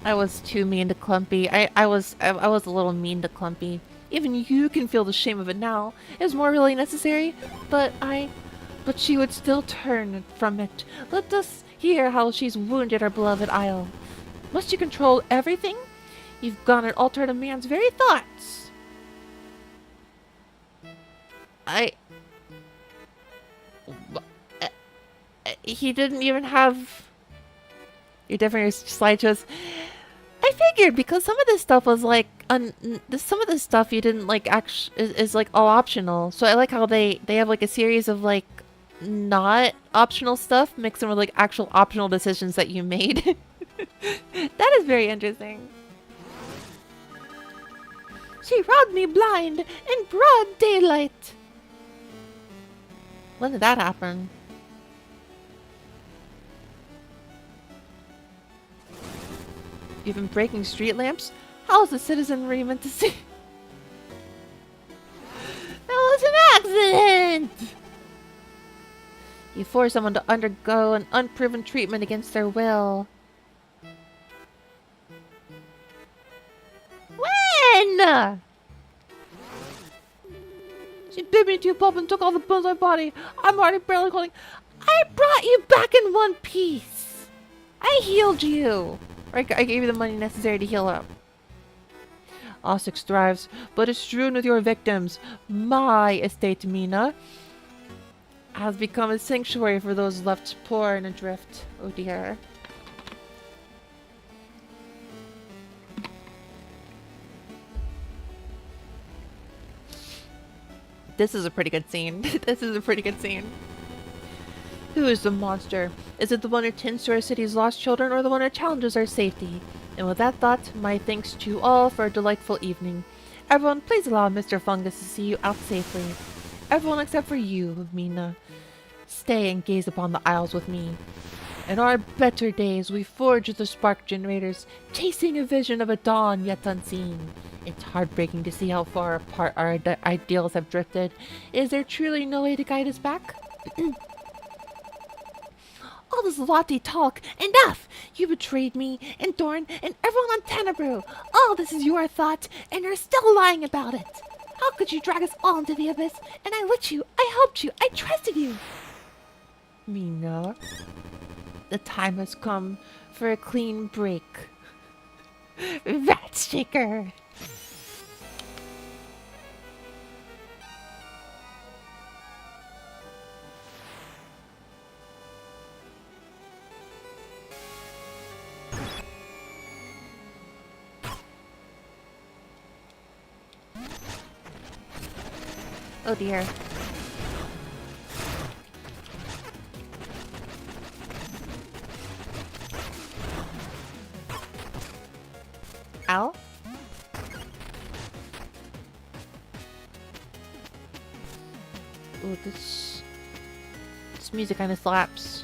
I was too mean to Clumpy. I was a little mean to Clumpy. Even you can feel the shame of it now. Is more really necessary? But she would still turn from it. Let us hear how she's wounded our beloved isle. Must you control everything? You've gone and altered a man's very thoughts. He didn't even have... You're definitely slideshows. I figured because some of this stuff was like... some of this stuff you didn't like is like all optional. So I like how they have like a series of like not optional stuff mixed in with like actual optional decisions that you made. That is very interesting. She robbed me blind in broad daylight. When did that happen? You've been breaking street lamps? How is the citizenry meant to see? That was an accident! You force someone to undergo an unproven treatment against their will. When? She bit me into a pulp and took all the bones of my body. I'm already barely holding. I brought you back in one piece. I healed you. I gave you the money necessary to heal up. Osix thrives, but is strewn with your victims. My estate, Mina, has become a sanctuary for those left poor and adrift. Oh dear. This is a pretty good scene. This is a pretty good scene. Who is the monster? Is it the one who tends to our city's lost children, or the one who challenges our safety? And with that thought, my thanks to you all for a delightful evening. Everyone, please allow Mr. Fungus to see you out safely. Everyone except for you, Mina. Stay and gaze upon the isles with me. In our better days, we forge with the spark generators, chasing a vision of a dawn yet unseen. It's heartbreaking to see how far apart our ideals have drifted. Is there truly no way to guide us back? All this lofty talk, enough! You betrayed me, and Dorn, and everyone on Tenebrew. All this is your thought, and you're still lying about it. How could you drag us all into the abyss? And I let you, I helped you, I trusted you. Mina, the time has come for a clean break. Rat shaker. Oh dear. Ow. Ooh, this music kinda slaps.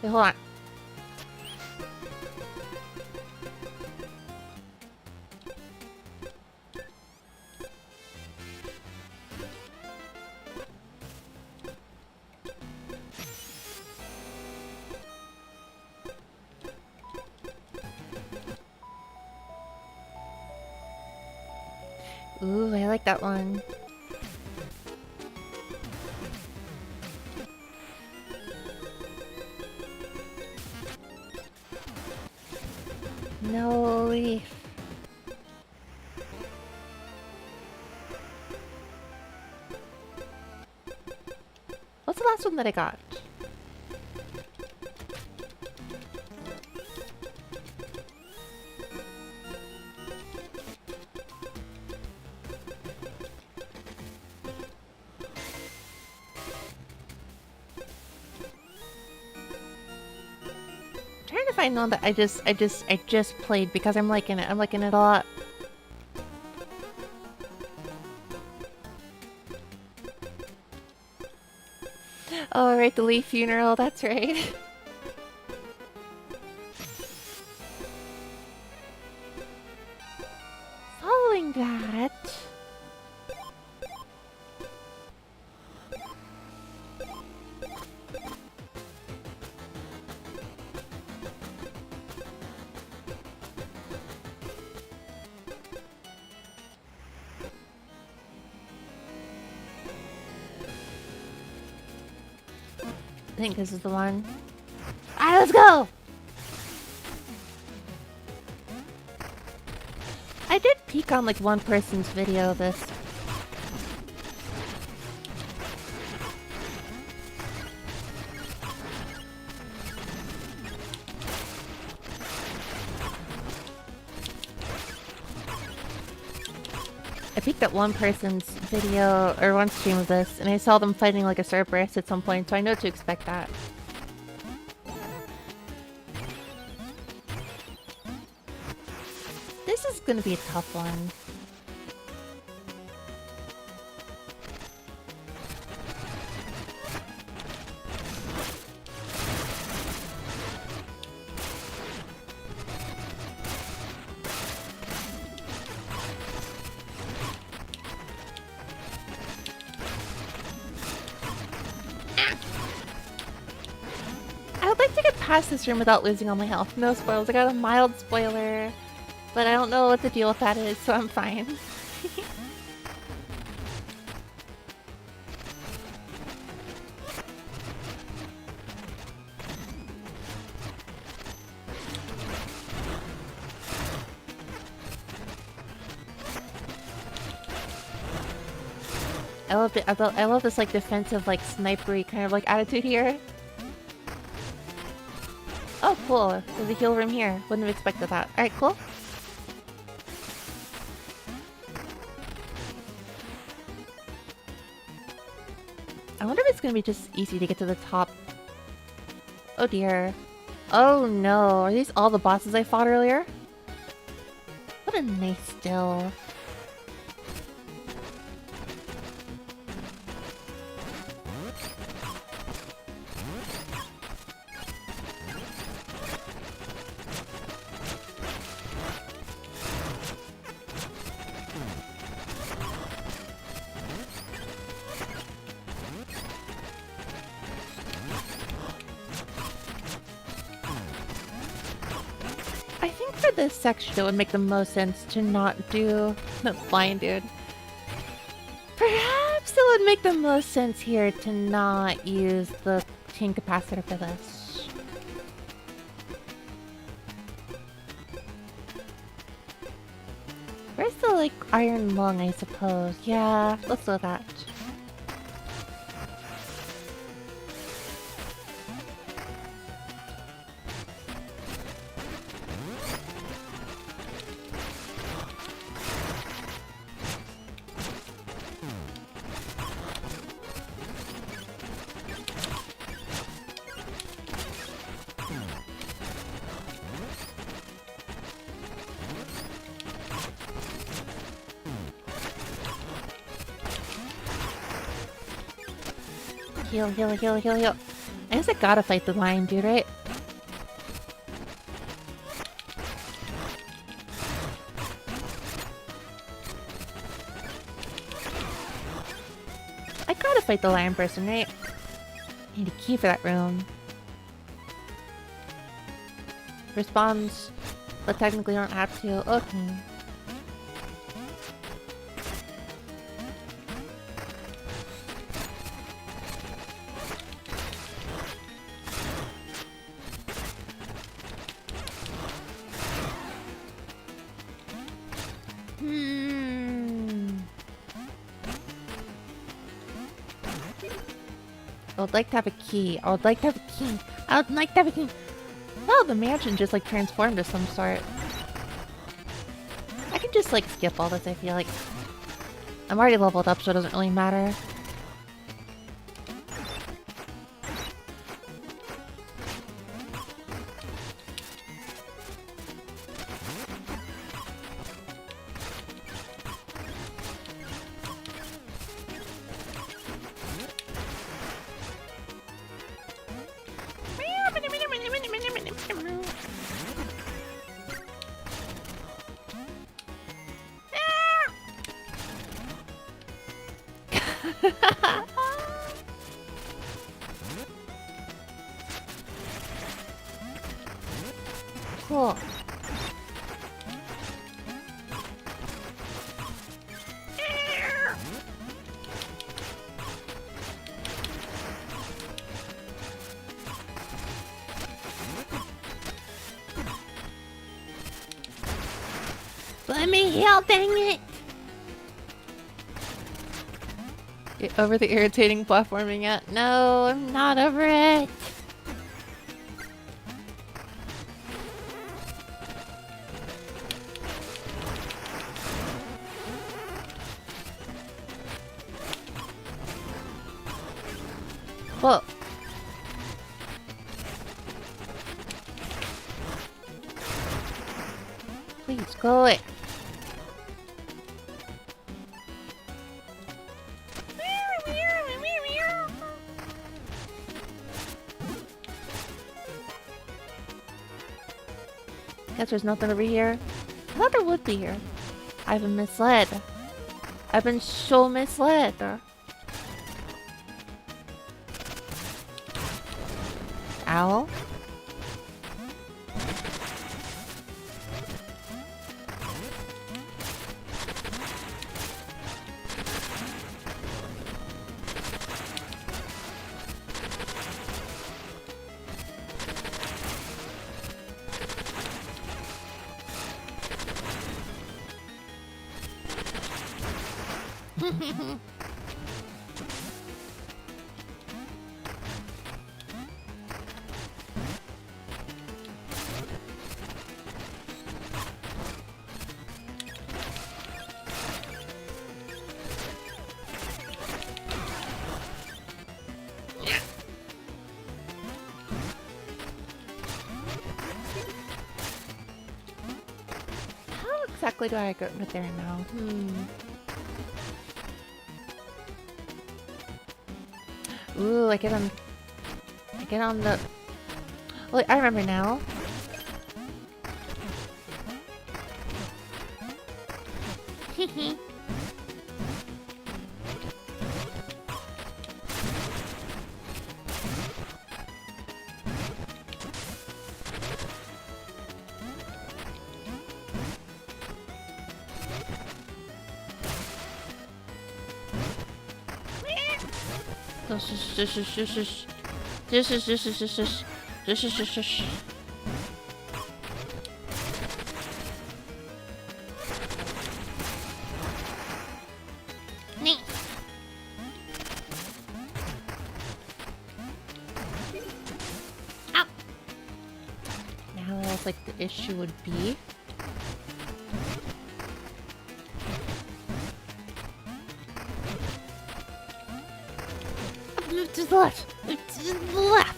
Hey, hold on. Ooh, I like that one. No leaf. What's the last one that I got? Trying to find one that I just played because I'm liking it. I'm liking it a lot. Oh, right, the leaf funeral. That's right. Following that. I think this is the one. Alright, let's go! I did peek on like one person's video of this. I peeked at one person's video, or one stream of this, and I saw them fighting like a Cerberus at some point, so I know to expect that. This is gonna be a tough one. Past this room without losing all my health. No spoils. I got a mild spoiler, but I don't know what the deal with that is, so I'm fine. I love it. I love this like defensive, like snipery kind of like attitude here. Oh, cool. There's a heal room here. Wouldn't have expected that. Alright, cool. I wonder if it's gonna be just easy to get to the top. Oh dear. Oh no. Are these all the bosses I fought earlier? What a nice still. This section, it would make the most sense to not do the blind dude. Perhaps it would make the most sense here to not use the chain capacitor for this. Where's the, like, iron lung, I suppose? Yeah, let's do that. Heal, heal, heal, heal, heal. I guess I gotta fight the lion dude, right? I gotta fight the lion person, right? I need a key for that room. Responds, but technically don't have to. Okay. I would like to have a key. I would like to have a key. I would like to have a key. Oh, the mansion just like transformed of some sort. I can just like skip all this, I feel like. I'm already leveled up, so it doesn't really matter. Cool. Let me heal, dang it! Get over the irritating platforming yet? No, I'm not over it. Whoa. Please go away. Guess there's nothing over here. I thought there would be here. I've been misled. I've been so misled. Owl? How exactly do I go there now? Ooh, I get on the... Wait, I remember now. Now, like the issue would be. To the left. To the left.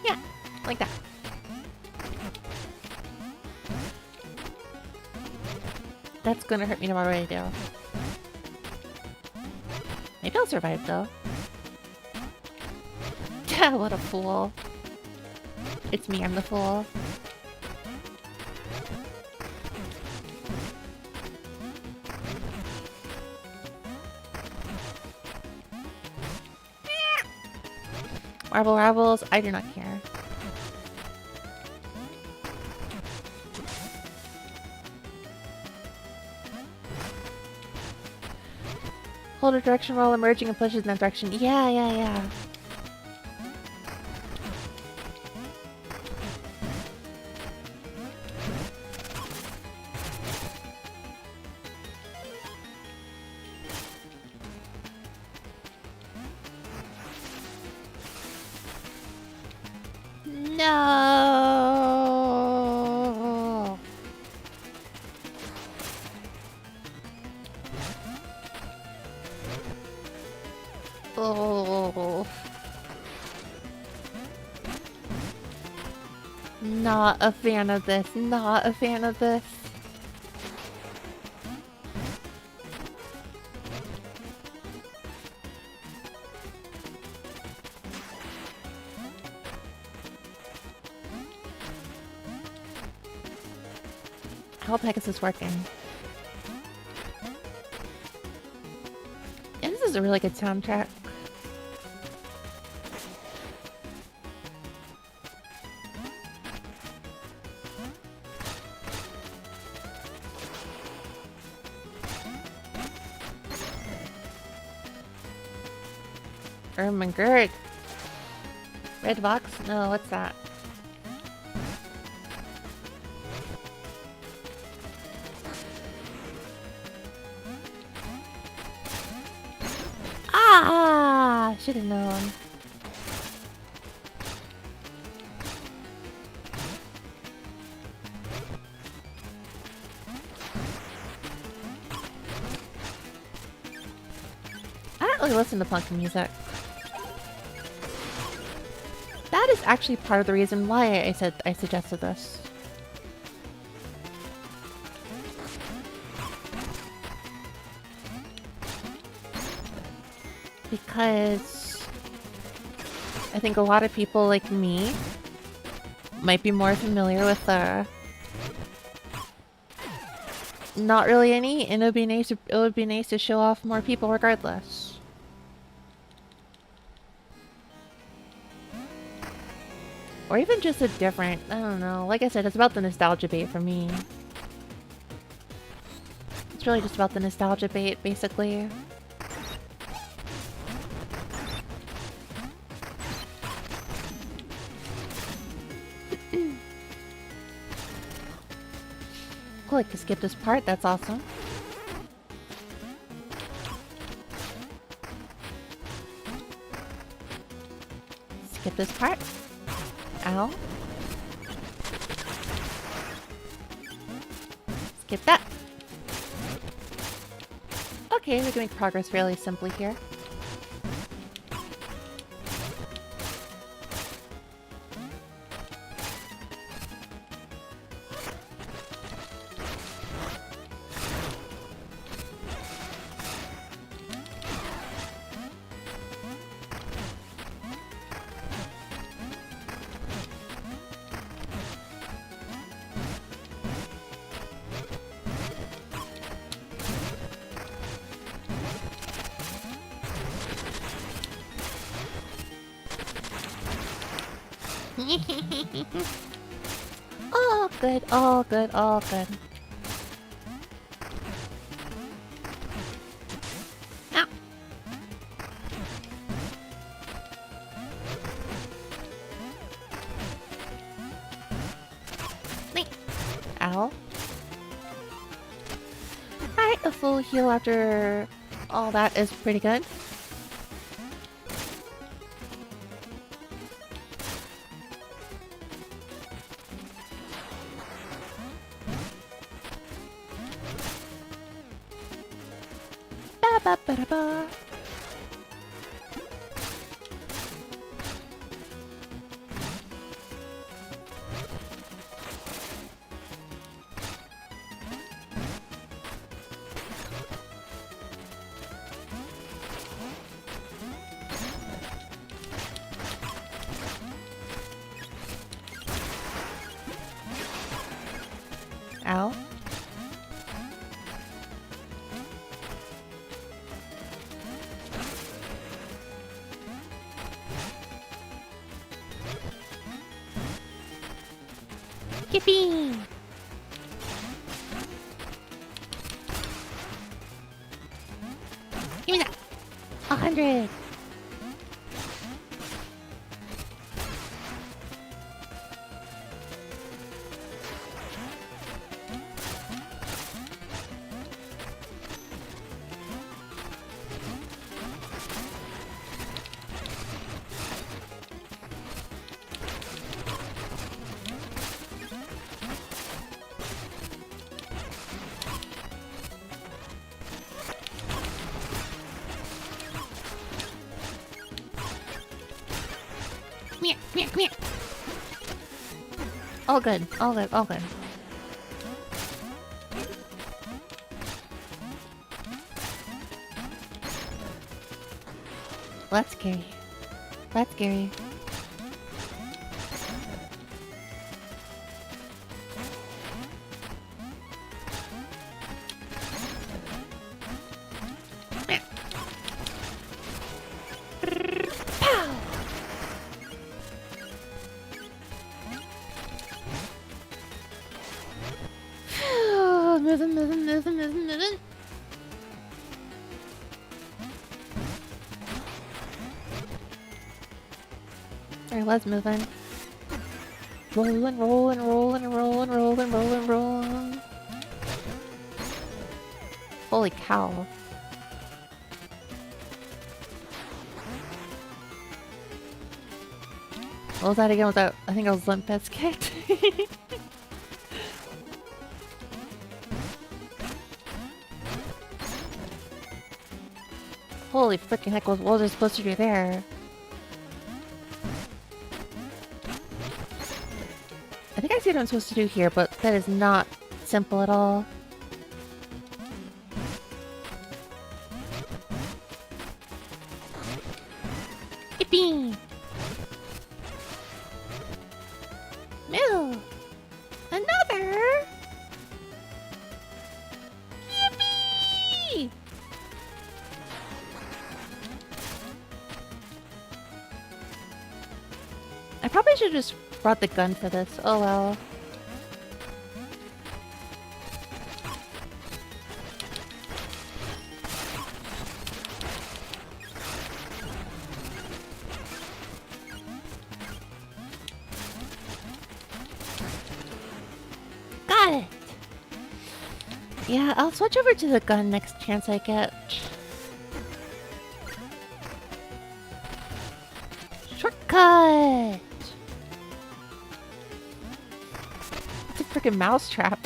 Yeah, like that. That's gonna hurt me no matter what I do. Maybe I'll survive though. What a fool. It's me, I'm the fool. Marble Rebels, I do not care. Hold a direction while emerging and pushes in that direction. Yeah. No. Oh. Not a fan of this. Not a fan of this. How the heck is this working? Yeah, this is a really good soundtrack. Ermengerd. Red box? No, what's that? Ah! Should have known. I don't really listen to punk music. That is actually part of the reason why I suggested this. Because I think a lot of people like me might be more familiar with not really any, and it would be nice to show off more people regardless. Or even just a different, I don't know. Like I said, it's about the nostalgia bait for me. It's really just about the nostalgia bait, basically. Cool, I can skip this part, that's awesome. Skip this part. Ow. Skip that. Okay, we're doing progress fairly simply here. All good, all good, all good. full heal after all that is pretty good. Ba ba ba da ba. Ow. Yippee! Give me that! 100! Come here, come here, come here! All good, all good, all good. That's scary. That's scary. Moving. I was moving. Rolling. Holy cow. What was that again? Was that? I think I was Limp Bizkit. Holy freaking heck, what was I supposed to do there? I think I see what I'm supposed to do here, but that is not simple at all. Yippee! Moo! Another! Yippee! I probably should have just brought the gun for this. Oh well. Got it! Yeah, I'll switch over to the gun next chance I get. Shortcut! It's a freaking mousetrap.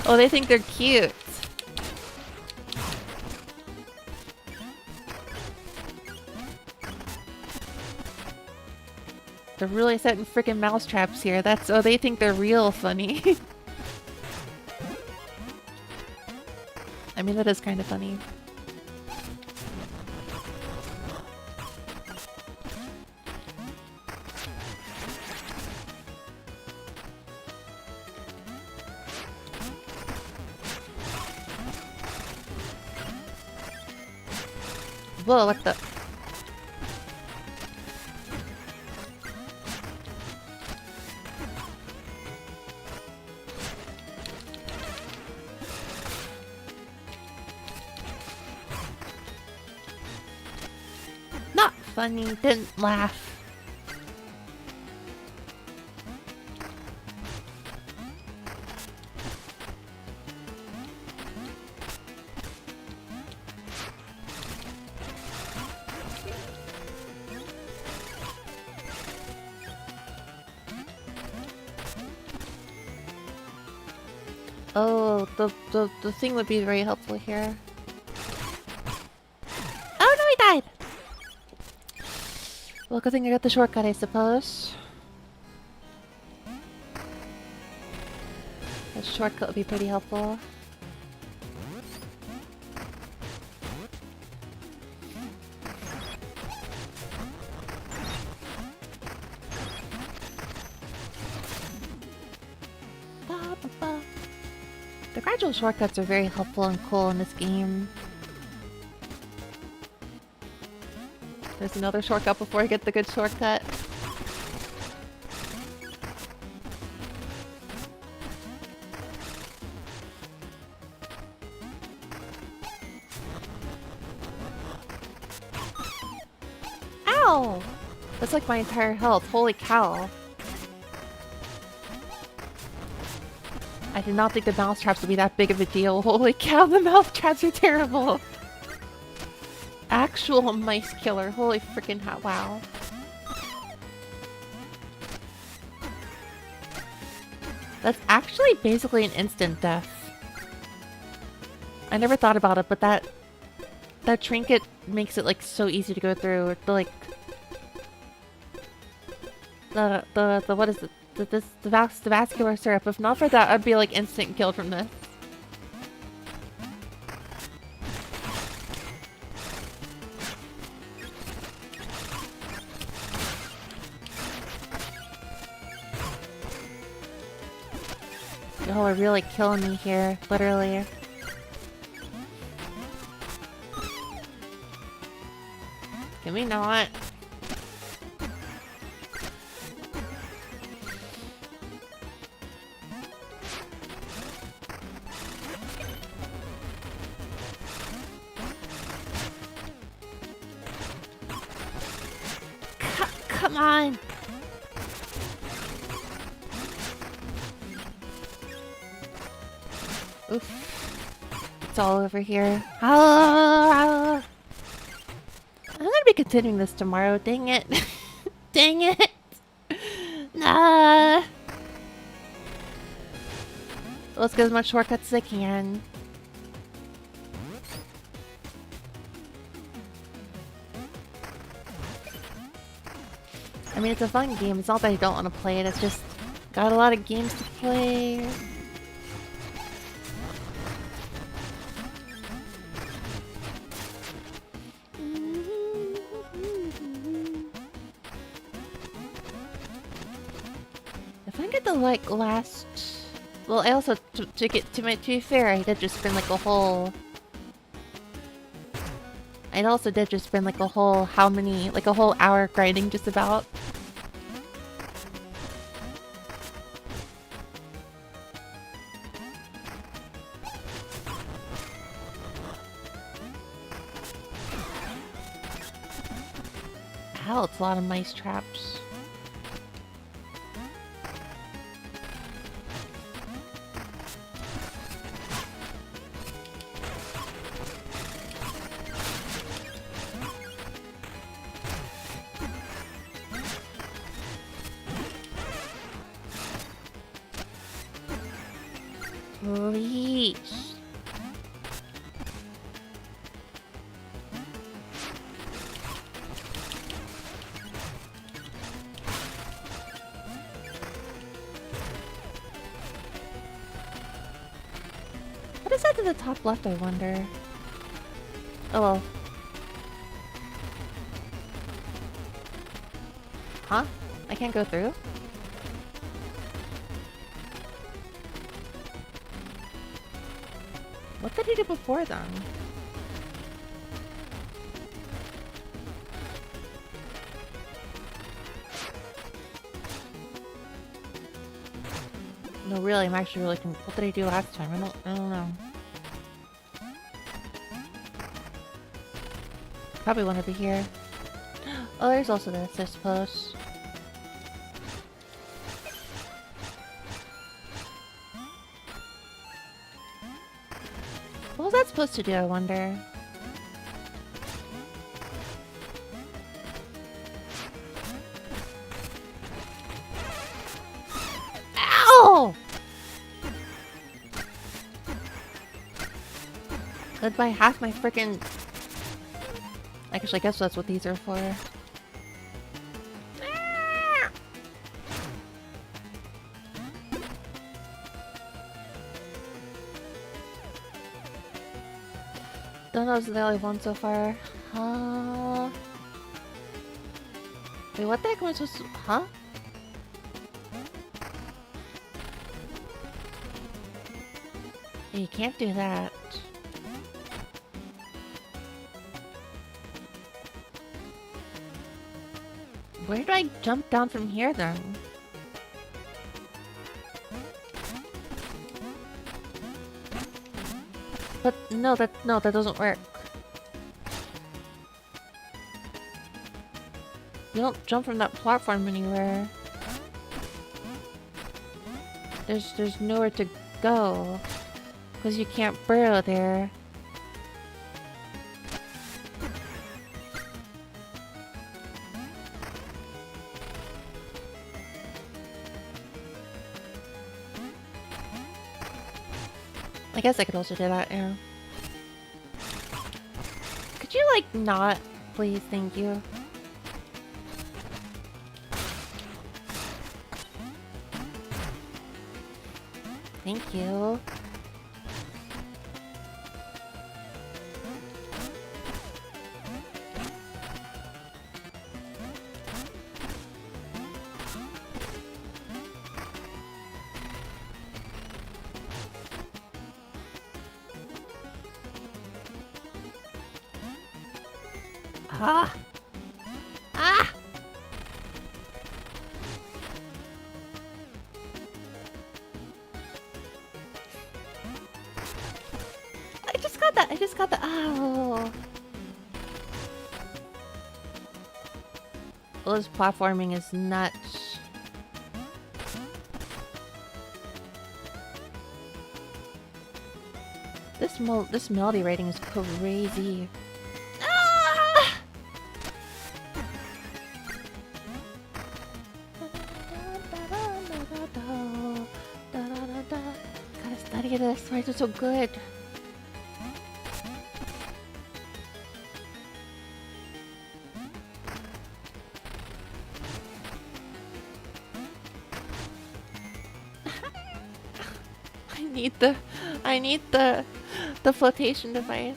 Oh, they think they're cute. They're really setting freaking mousetraps here. That's oh, they think they're real funny. I mean, that is kind of funny. Whoa, what the? Not funny, didn't laugh. Oh, the thing would be very helpful here. Oh no, he died! Well, good thing I got the shortcut, I suppose. The shortcut would be pretty helpful. The gradual shortcuts are very helpful and cool in this game. There's another shortcut before I get the good shortcut. Ow! That's like my entire health. Holy cow. I did not think the mouse traps would be that big of a deal. Holy cow, the mouse traps are terrible. Actual mice killer. Holy freaking hot wow. That's actually basically an instant death. I never thought about it, but that trinket makes it like so easy to go through. The what is it? The vascular syrup. If not for that, I'd be like instant killed from this. Y'all are really killing me here, literally. Can we not? Come on! Oof. It's all over here. I'm gonna be continuing this tomorrow, dang it. Dang it! Nah! Let's get as much shortcuts as I can. I mean, it's a fun game. It's not that I don't want to play it. It's just got a lot of games to play. If I get the like last, well, I also to be fair, I did just spend like a whole. I also did just spend like a whole like a whole hour grinding just about. Ow, it's a lot of mice traps. Reach. What is that to the top left, I wonder? Oh well. Huh? I can't go through? What did he do before then? No, really, I'm actually really what did I do last time? I don't know. Probably one over here. Oh, there's also this, I suppose. What was that supposed to do, I wonder? Ow! Goodbye half my freaking. Actually, I guess that's what these are for. Don't know if it's the only one so far. Wait, what the heck am I supposed to... Huh? You can't do that. Where do I jump down from here then? But no, that doesn't work. You don't jump from that platform anywhere. There's nowhere to go. Because you can't burrow there. I guess I could also do that, yeah. Could you, like, not? Please, thank you. Thank you. Ah! Ah! I just got that. Oh. Well, this platforming is nuts. This melody rating is crazy. Ah! Gotta study this. Why is it so good? I need the flotation device.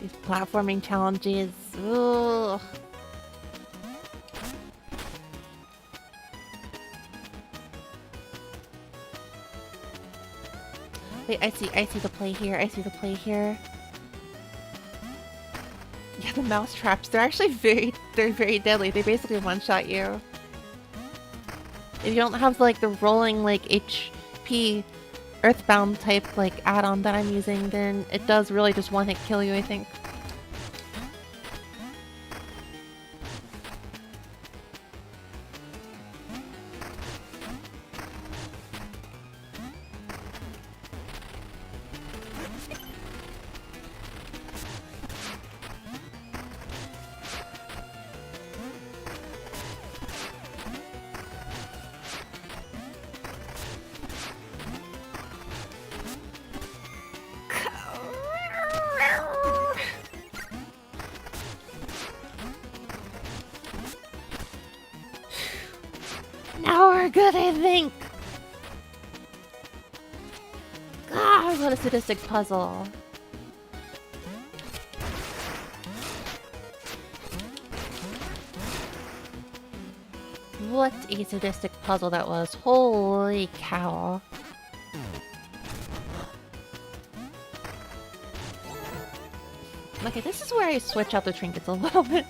These platforming challenges. Ugh. Wait, I see the play here. I see the play here. Yeah, the mouse traps. They're actually very deadly. They basically one-shot you. If you don't have like the rolling like HP Earthbound type like add-on that I'm using, then it does really just one-hit kill you, I think. Now we're good, I think! Ah, what a sadistic puzzle. What a sadistic puzzle that was. Holy cow. Okay, this is where I switch out the trinkets a little bit.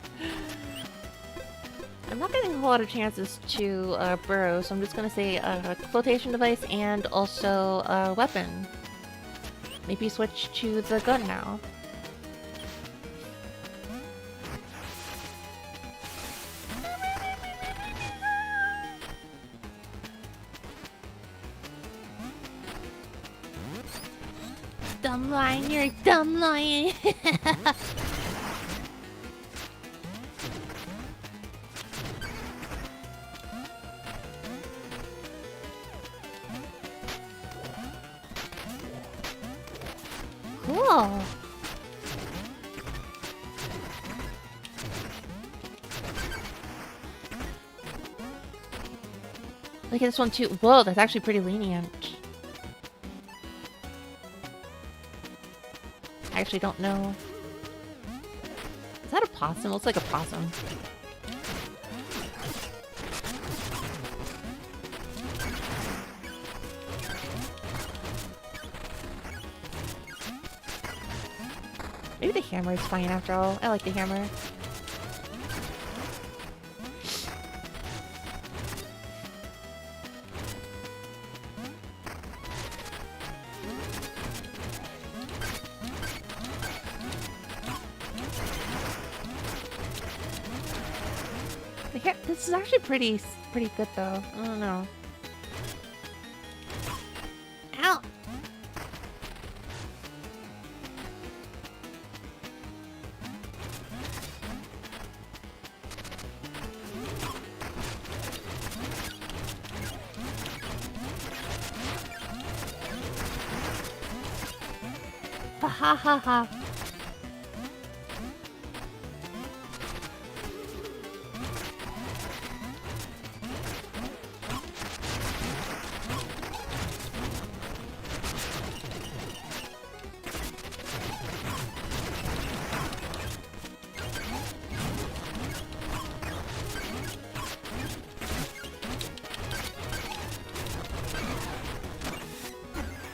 I'm not getting a whole lot of chances to burrow, so I'm just gonna say flotation device and also weapon. Maybe switch to the gun now. Dumb lion, you're a dumb lion. Cool. Look at this one too. Whoa, that's actually pretty lenient. I actually don't know. Is that a possum? It looks like a possum. Maybe the hammer is fine after all. I like the hammer. This is actually pretty good though. I don't know. Ow! Ha ha ha ha.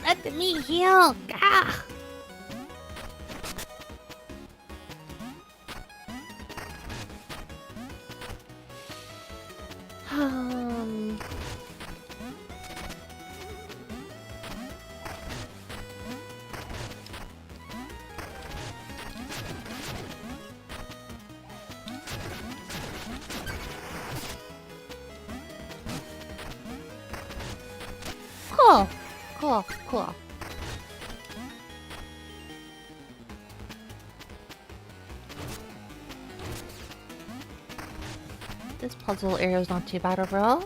Let me heal! Ah! Cool. Cool. Cool. This puzzle area is not too bad overall.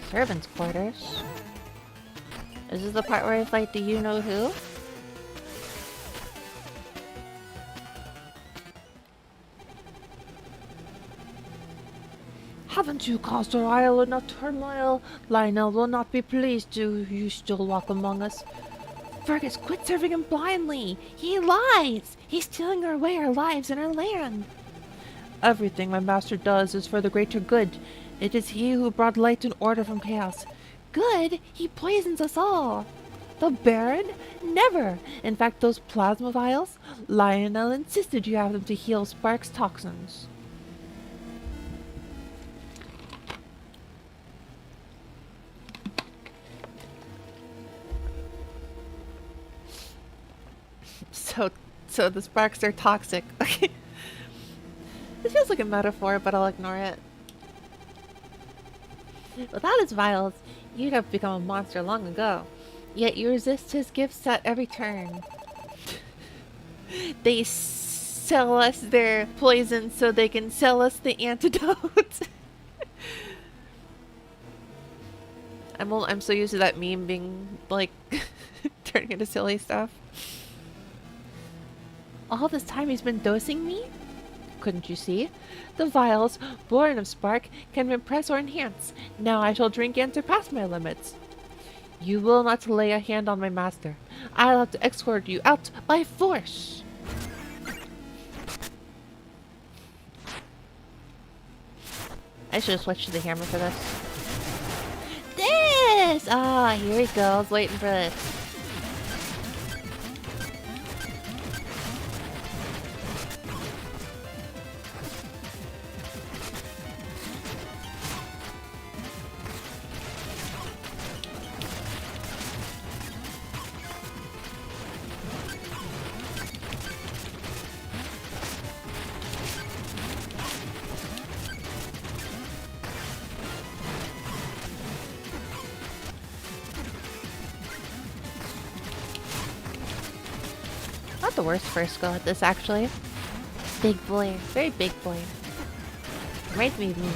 Servants' quarters. Is this the part where I fight the you-know-who? Haven't you caused our isle enough turmoil? Lionel will not be pleased to you still walk among us. Fergus, quit serving him blindly! He lies! He's stealing away our lives and our land! Everything my master does is for the greater good. It is he who brought light and order from chaos. Good? He poisons us all! The Baron? Never! In fact, those plasma vials? Lionel insisted you have them to heal Spark's toxins. So the sparks are toxic. Okay. This feels like a metaphor, but I'll ignore it. Without his vials, you'd have become a monster long ago. Yet you resist his gifts at every turn. They sell us their poison so they can sell us the antidote. I'm so used to that meme being like turning into silly stuff. All this time he's been dosing me? Couldn't you see? The vials, born of Spark, can impress or enhance. Now I shall drink and surpass my limits. You will not lay a hand on my master. I'll have to escort you out by force. I should have switched to the hammer for this. This! Ah, here we go. I was waiting for this. Not the worst first go at this, actually. Big boy. Very big boy. Reminds me of me.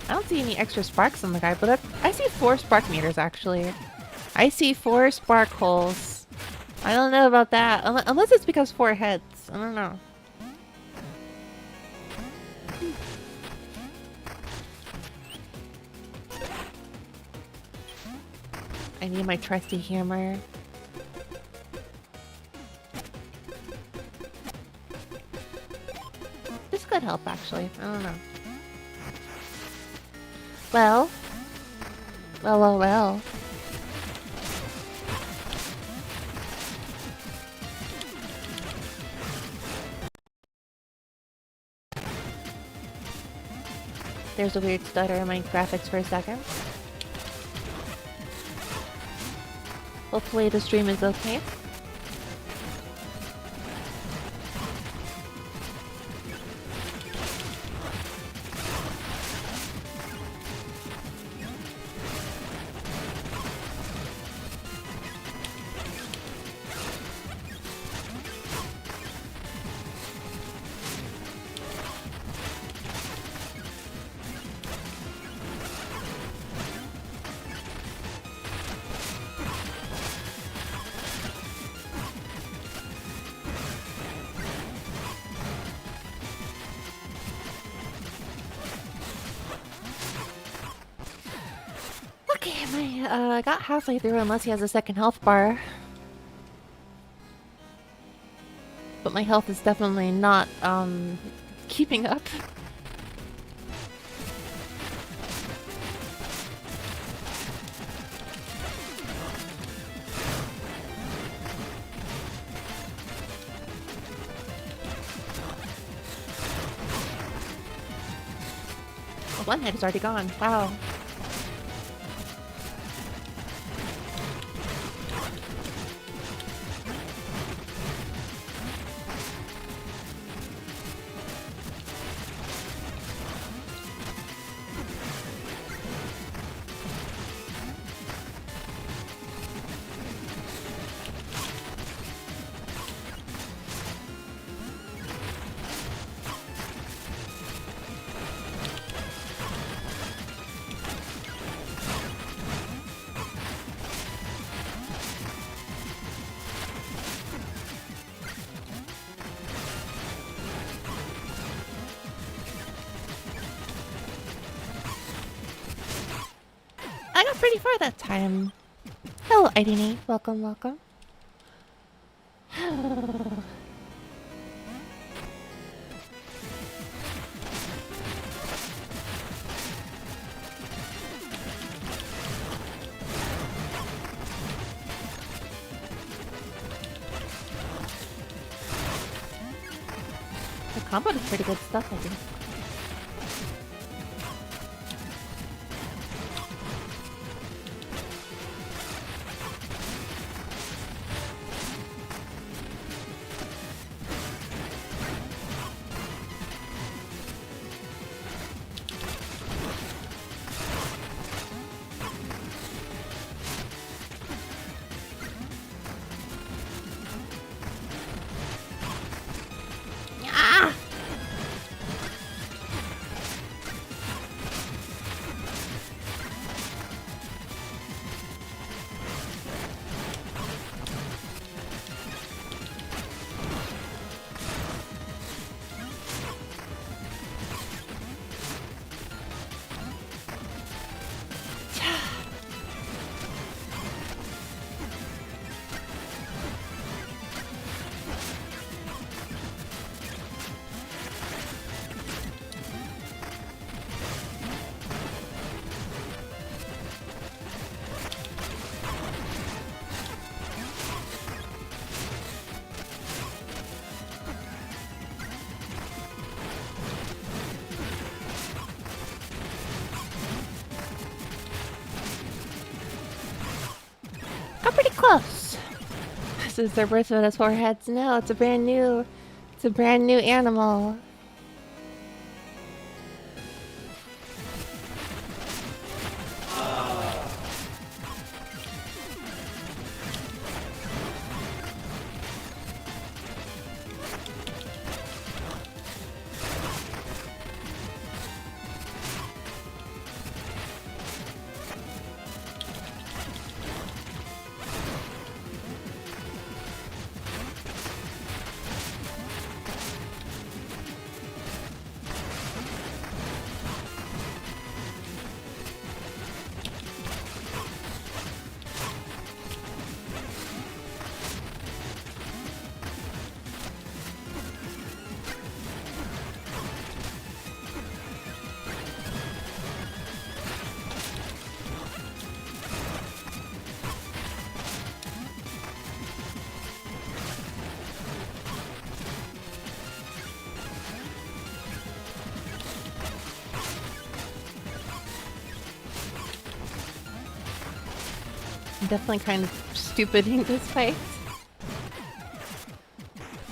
I don't see any extra sparks on the guy, but I see 4 spark meters, actually. I see 4 spark holes. I don't know about that. Unless it's because 4 heads. I don't know. I need my trusty hammer. This could help, actually. I don't know. Well. Well. There's a weird stutter in my graphics for a second. Hopefully the stream is okay. I got halfway through unless he has a second health bar. But my health is definitely not, keeping up. Oh, one head is already gone. Wow. I got pretty far that time. Hello, Idini. Welcome, welcome. The combo is pretty good stuff, I think. Got pretty close. Since their birth mode has 4 heads, no, it's a brand new animal. I'm definitely kind of stupid in this fight.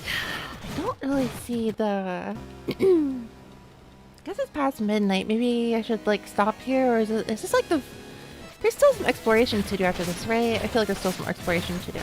I don't really see the... I guess it's past midnight. Maybe I should like stop here, or is this like the... There's still some exploration to do after this, right? I feel like there's still some exploration to do.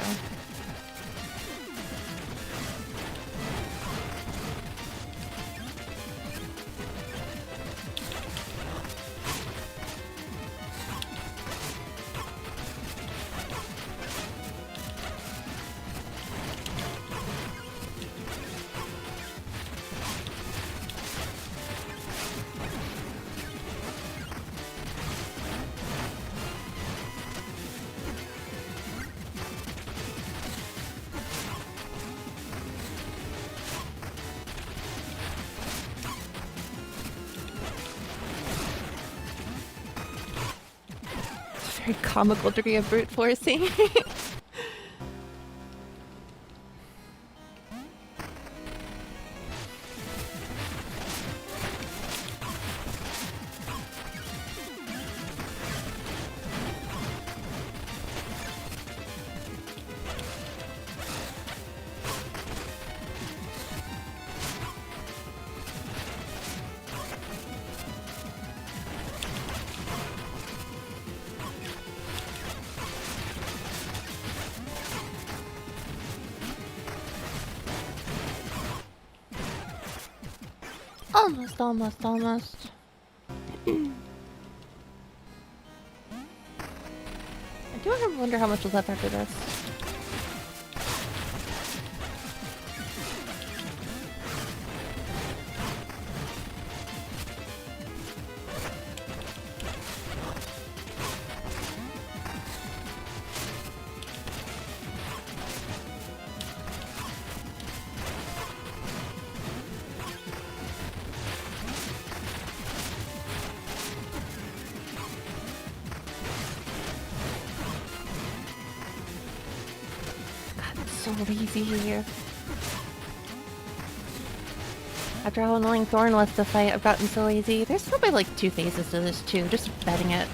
Very comical degree of brute forcing. Almost. I do wonder how much is left after this. So lazy here. After how annoying Thorn was to fight, I've gotten so lazy. There's probably like 2 phases to this too, just betting it.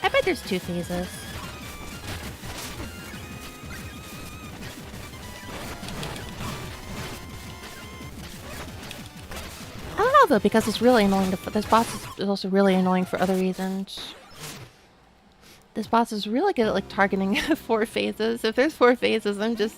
I bet there's 2 phases. I don't know though, because it's really annoying to... This boss is also really annoying for other reasons. This boss is really good at like targeting 4 phases. If there's 4 phases, I'm just...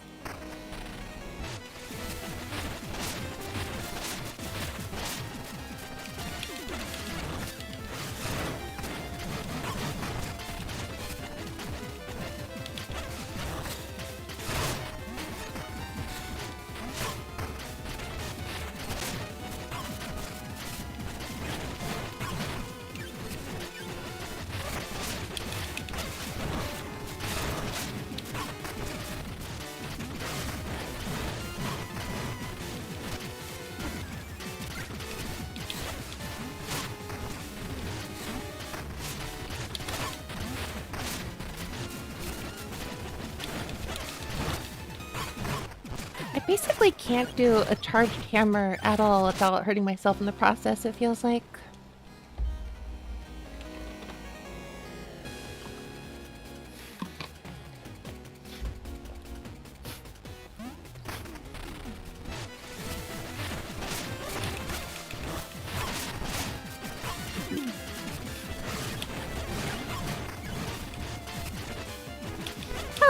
basically can't do a charged hammer at all without hurting myself in the process, it feels like.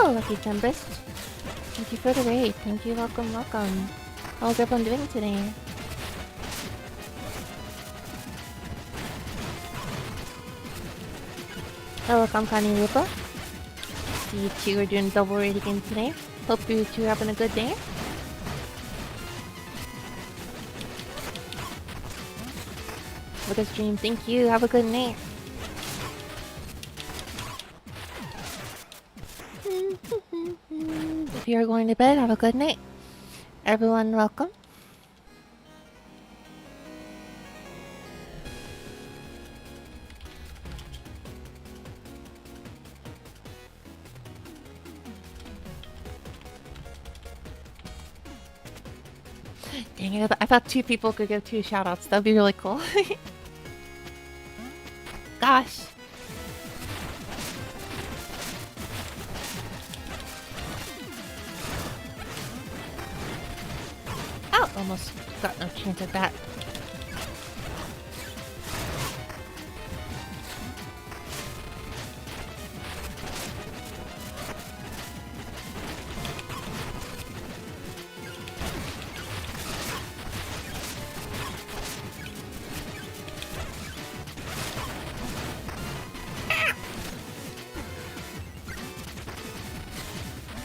Hello, Lucky Tempest. Thank you for the raid. Thank you. Welcome, welcome. How's everyone doing today? Welcome, Connie Lupa. See you two are doing double raid again today. Hope you two are having a good day. Look at stream. Thank you. Have a good night. If you're going to bed, have a good night. Everyone, welcome. Dang it, I thought two people could give two shoutouts. That'd be really cool. Gosh. Oh, almost got no chance at that.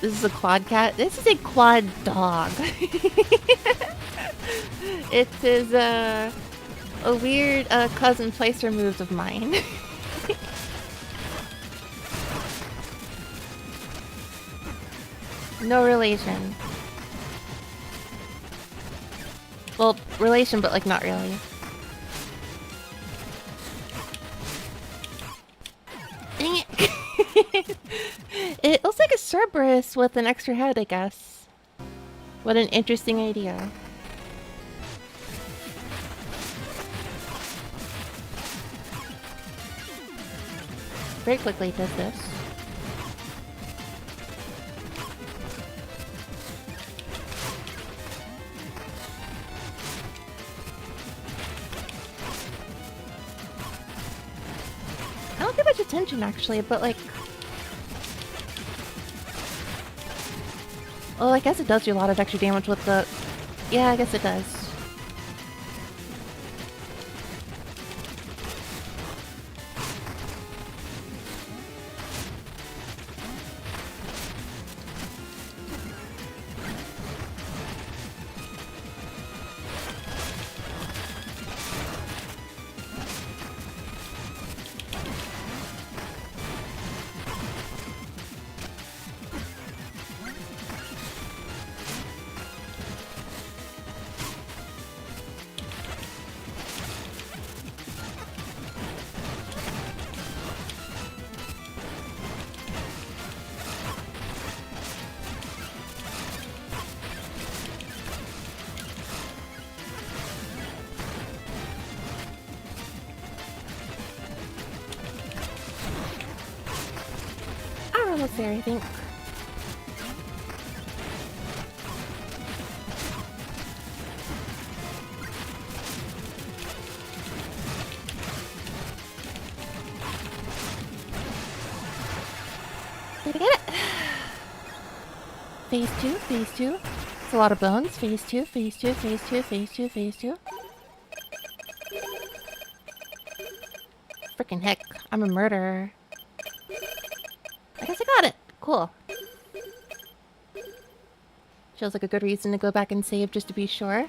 This is a quad cat. This is a quad dog. It is a weird cousin place removed of mine. No relation. Well, relation, but like not really. Dang it. It looks like a Cerberus with an extra head, I guess. What an interesting idea. Very quickly does this. I don't pay much attention actually, but like... Well, I guess it does do a lot of extra damage with the... Yeah, I guess it does. Almost there, I think. Did I get it? Phase 2, phase 2. It's a lot of bones. Phase 2, phase 2, phase 2, phase 2, phase 2. Freaking heck, I'm a murderer. I guess I got it. Cool. Feels like a good reason to go back and save just to be sure.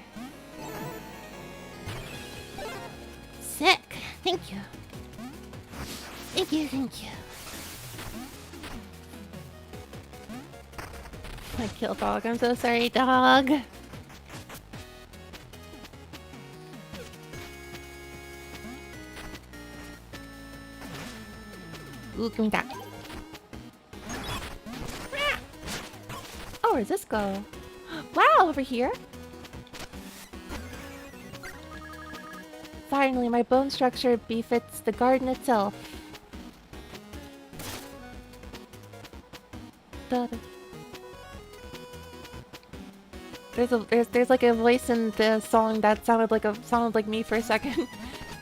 Sick. Thank you. Thank you, thank you. I killed dog. I'm so sorry, dog. Ooh, give me that. Oh, where does this go? Wow, over here. Finally, my bone structure befits the garden itself. There's like a voice in the song that sounded like me for a second.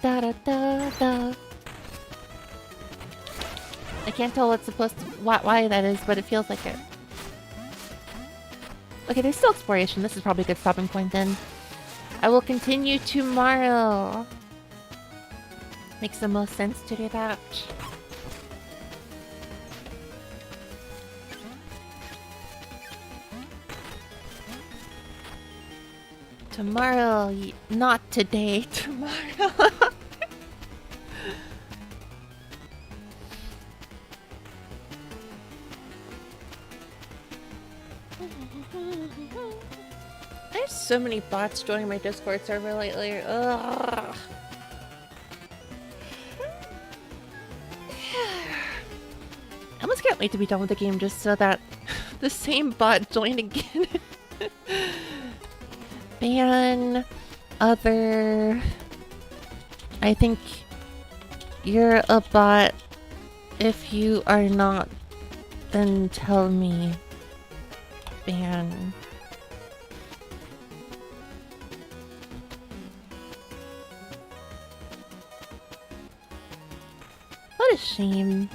Da da da da. I can't tell what's supposed to why that is, but it feels like it. Okay, there's still exploration. This is probably a good stopping point then. I will continue tomorrow. Makes the most sense to do that. Tomorrow, not today. Tomorrow. There's so many bots joining my Discord server lately. Ugh. I almost can't wait to be done with the game just so that the same bot join again. Ban other. I think you're a bot. If you are not, then tell me. Ban. What a shame.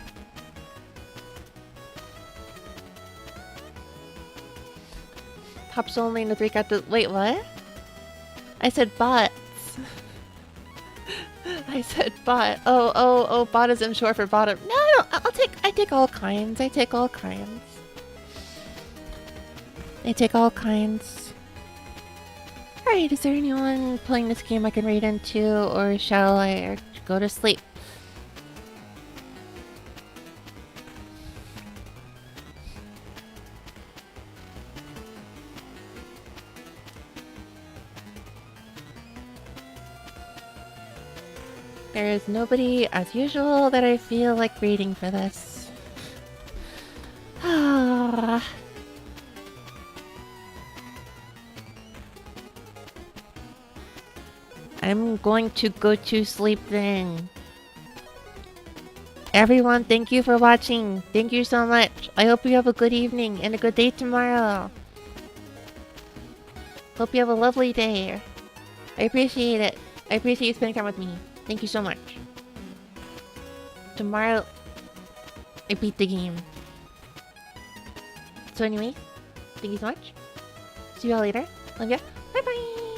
Pops only in the 3 got the. Wait, what? I said bots. I said bot. Oh, bot is in short for bottom. No, I take all kinds. I take all kinds. I take all kinds. Alright, is there anyone playing this game I can read into, or shall I go to sleep? There is nobody, as usual, that I feel like reading for this. I'm going to go to sleep then. Everyone, thank you for watching. Thank you so much. I hope you have a good evening and a good day tomorrow. Hope you have a lovely day. I appreciate it. I appreciate you spending time with me. Thank you so much. Tomorrow, I beat the game. So anyway, thank you so much. See you all later. Love ya. Bye bye.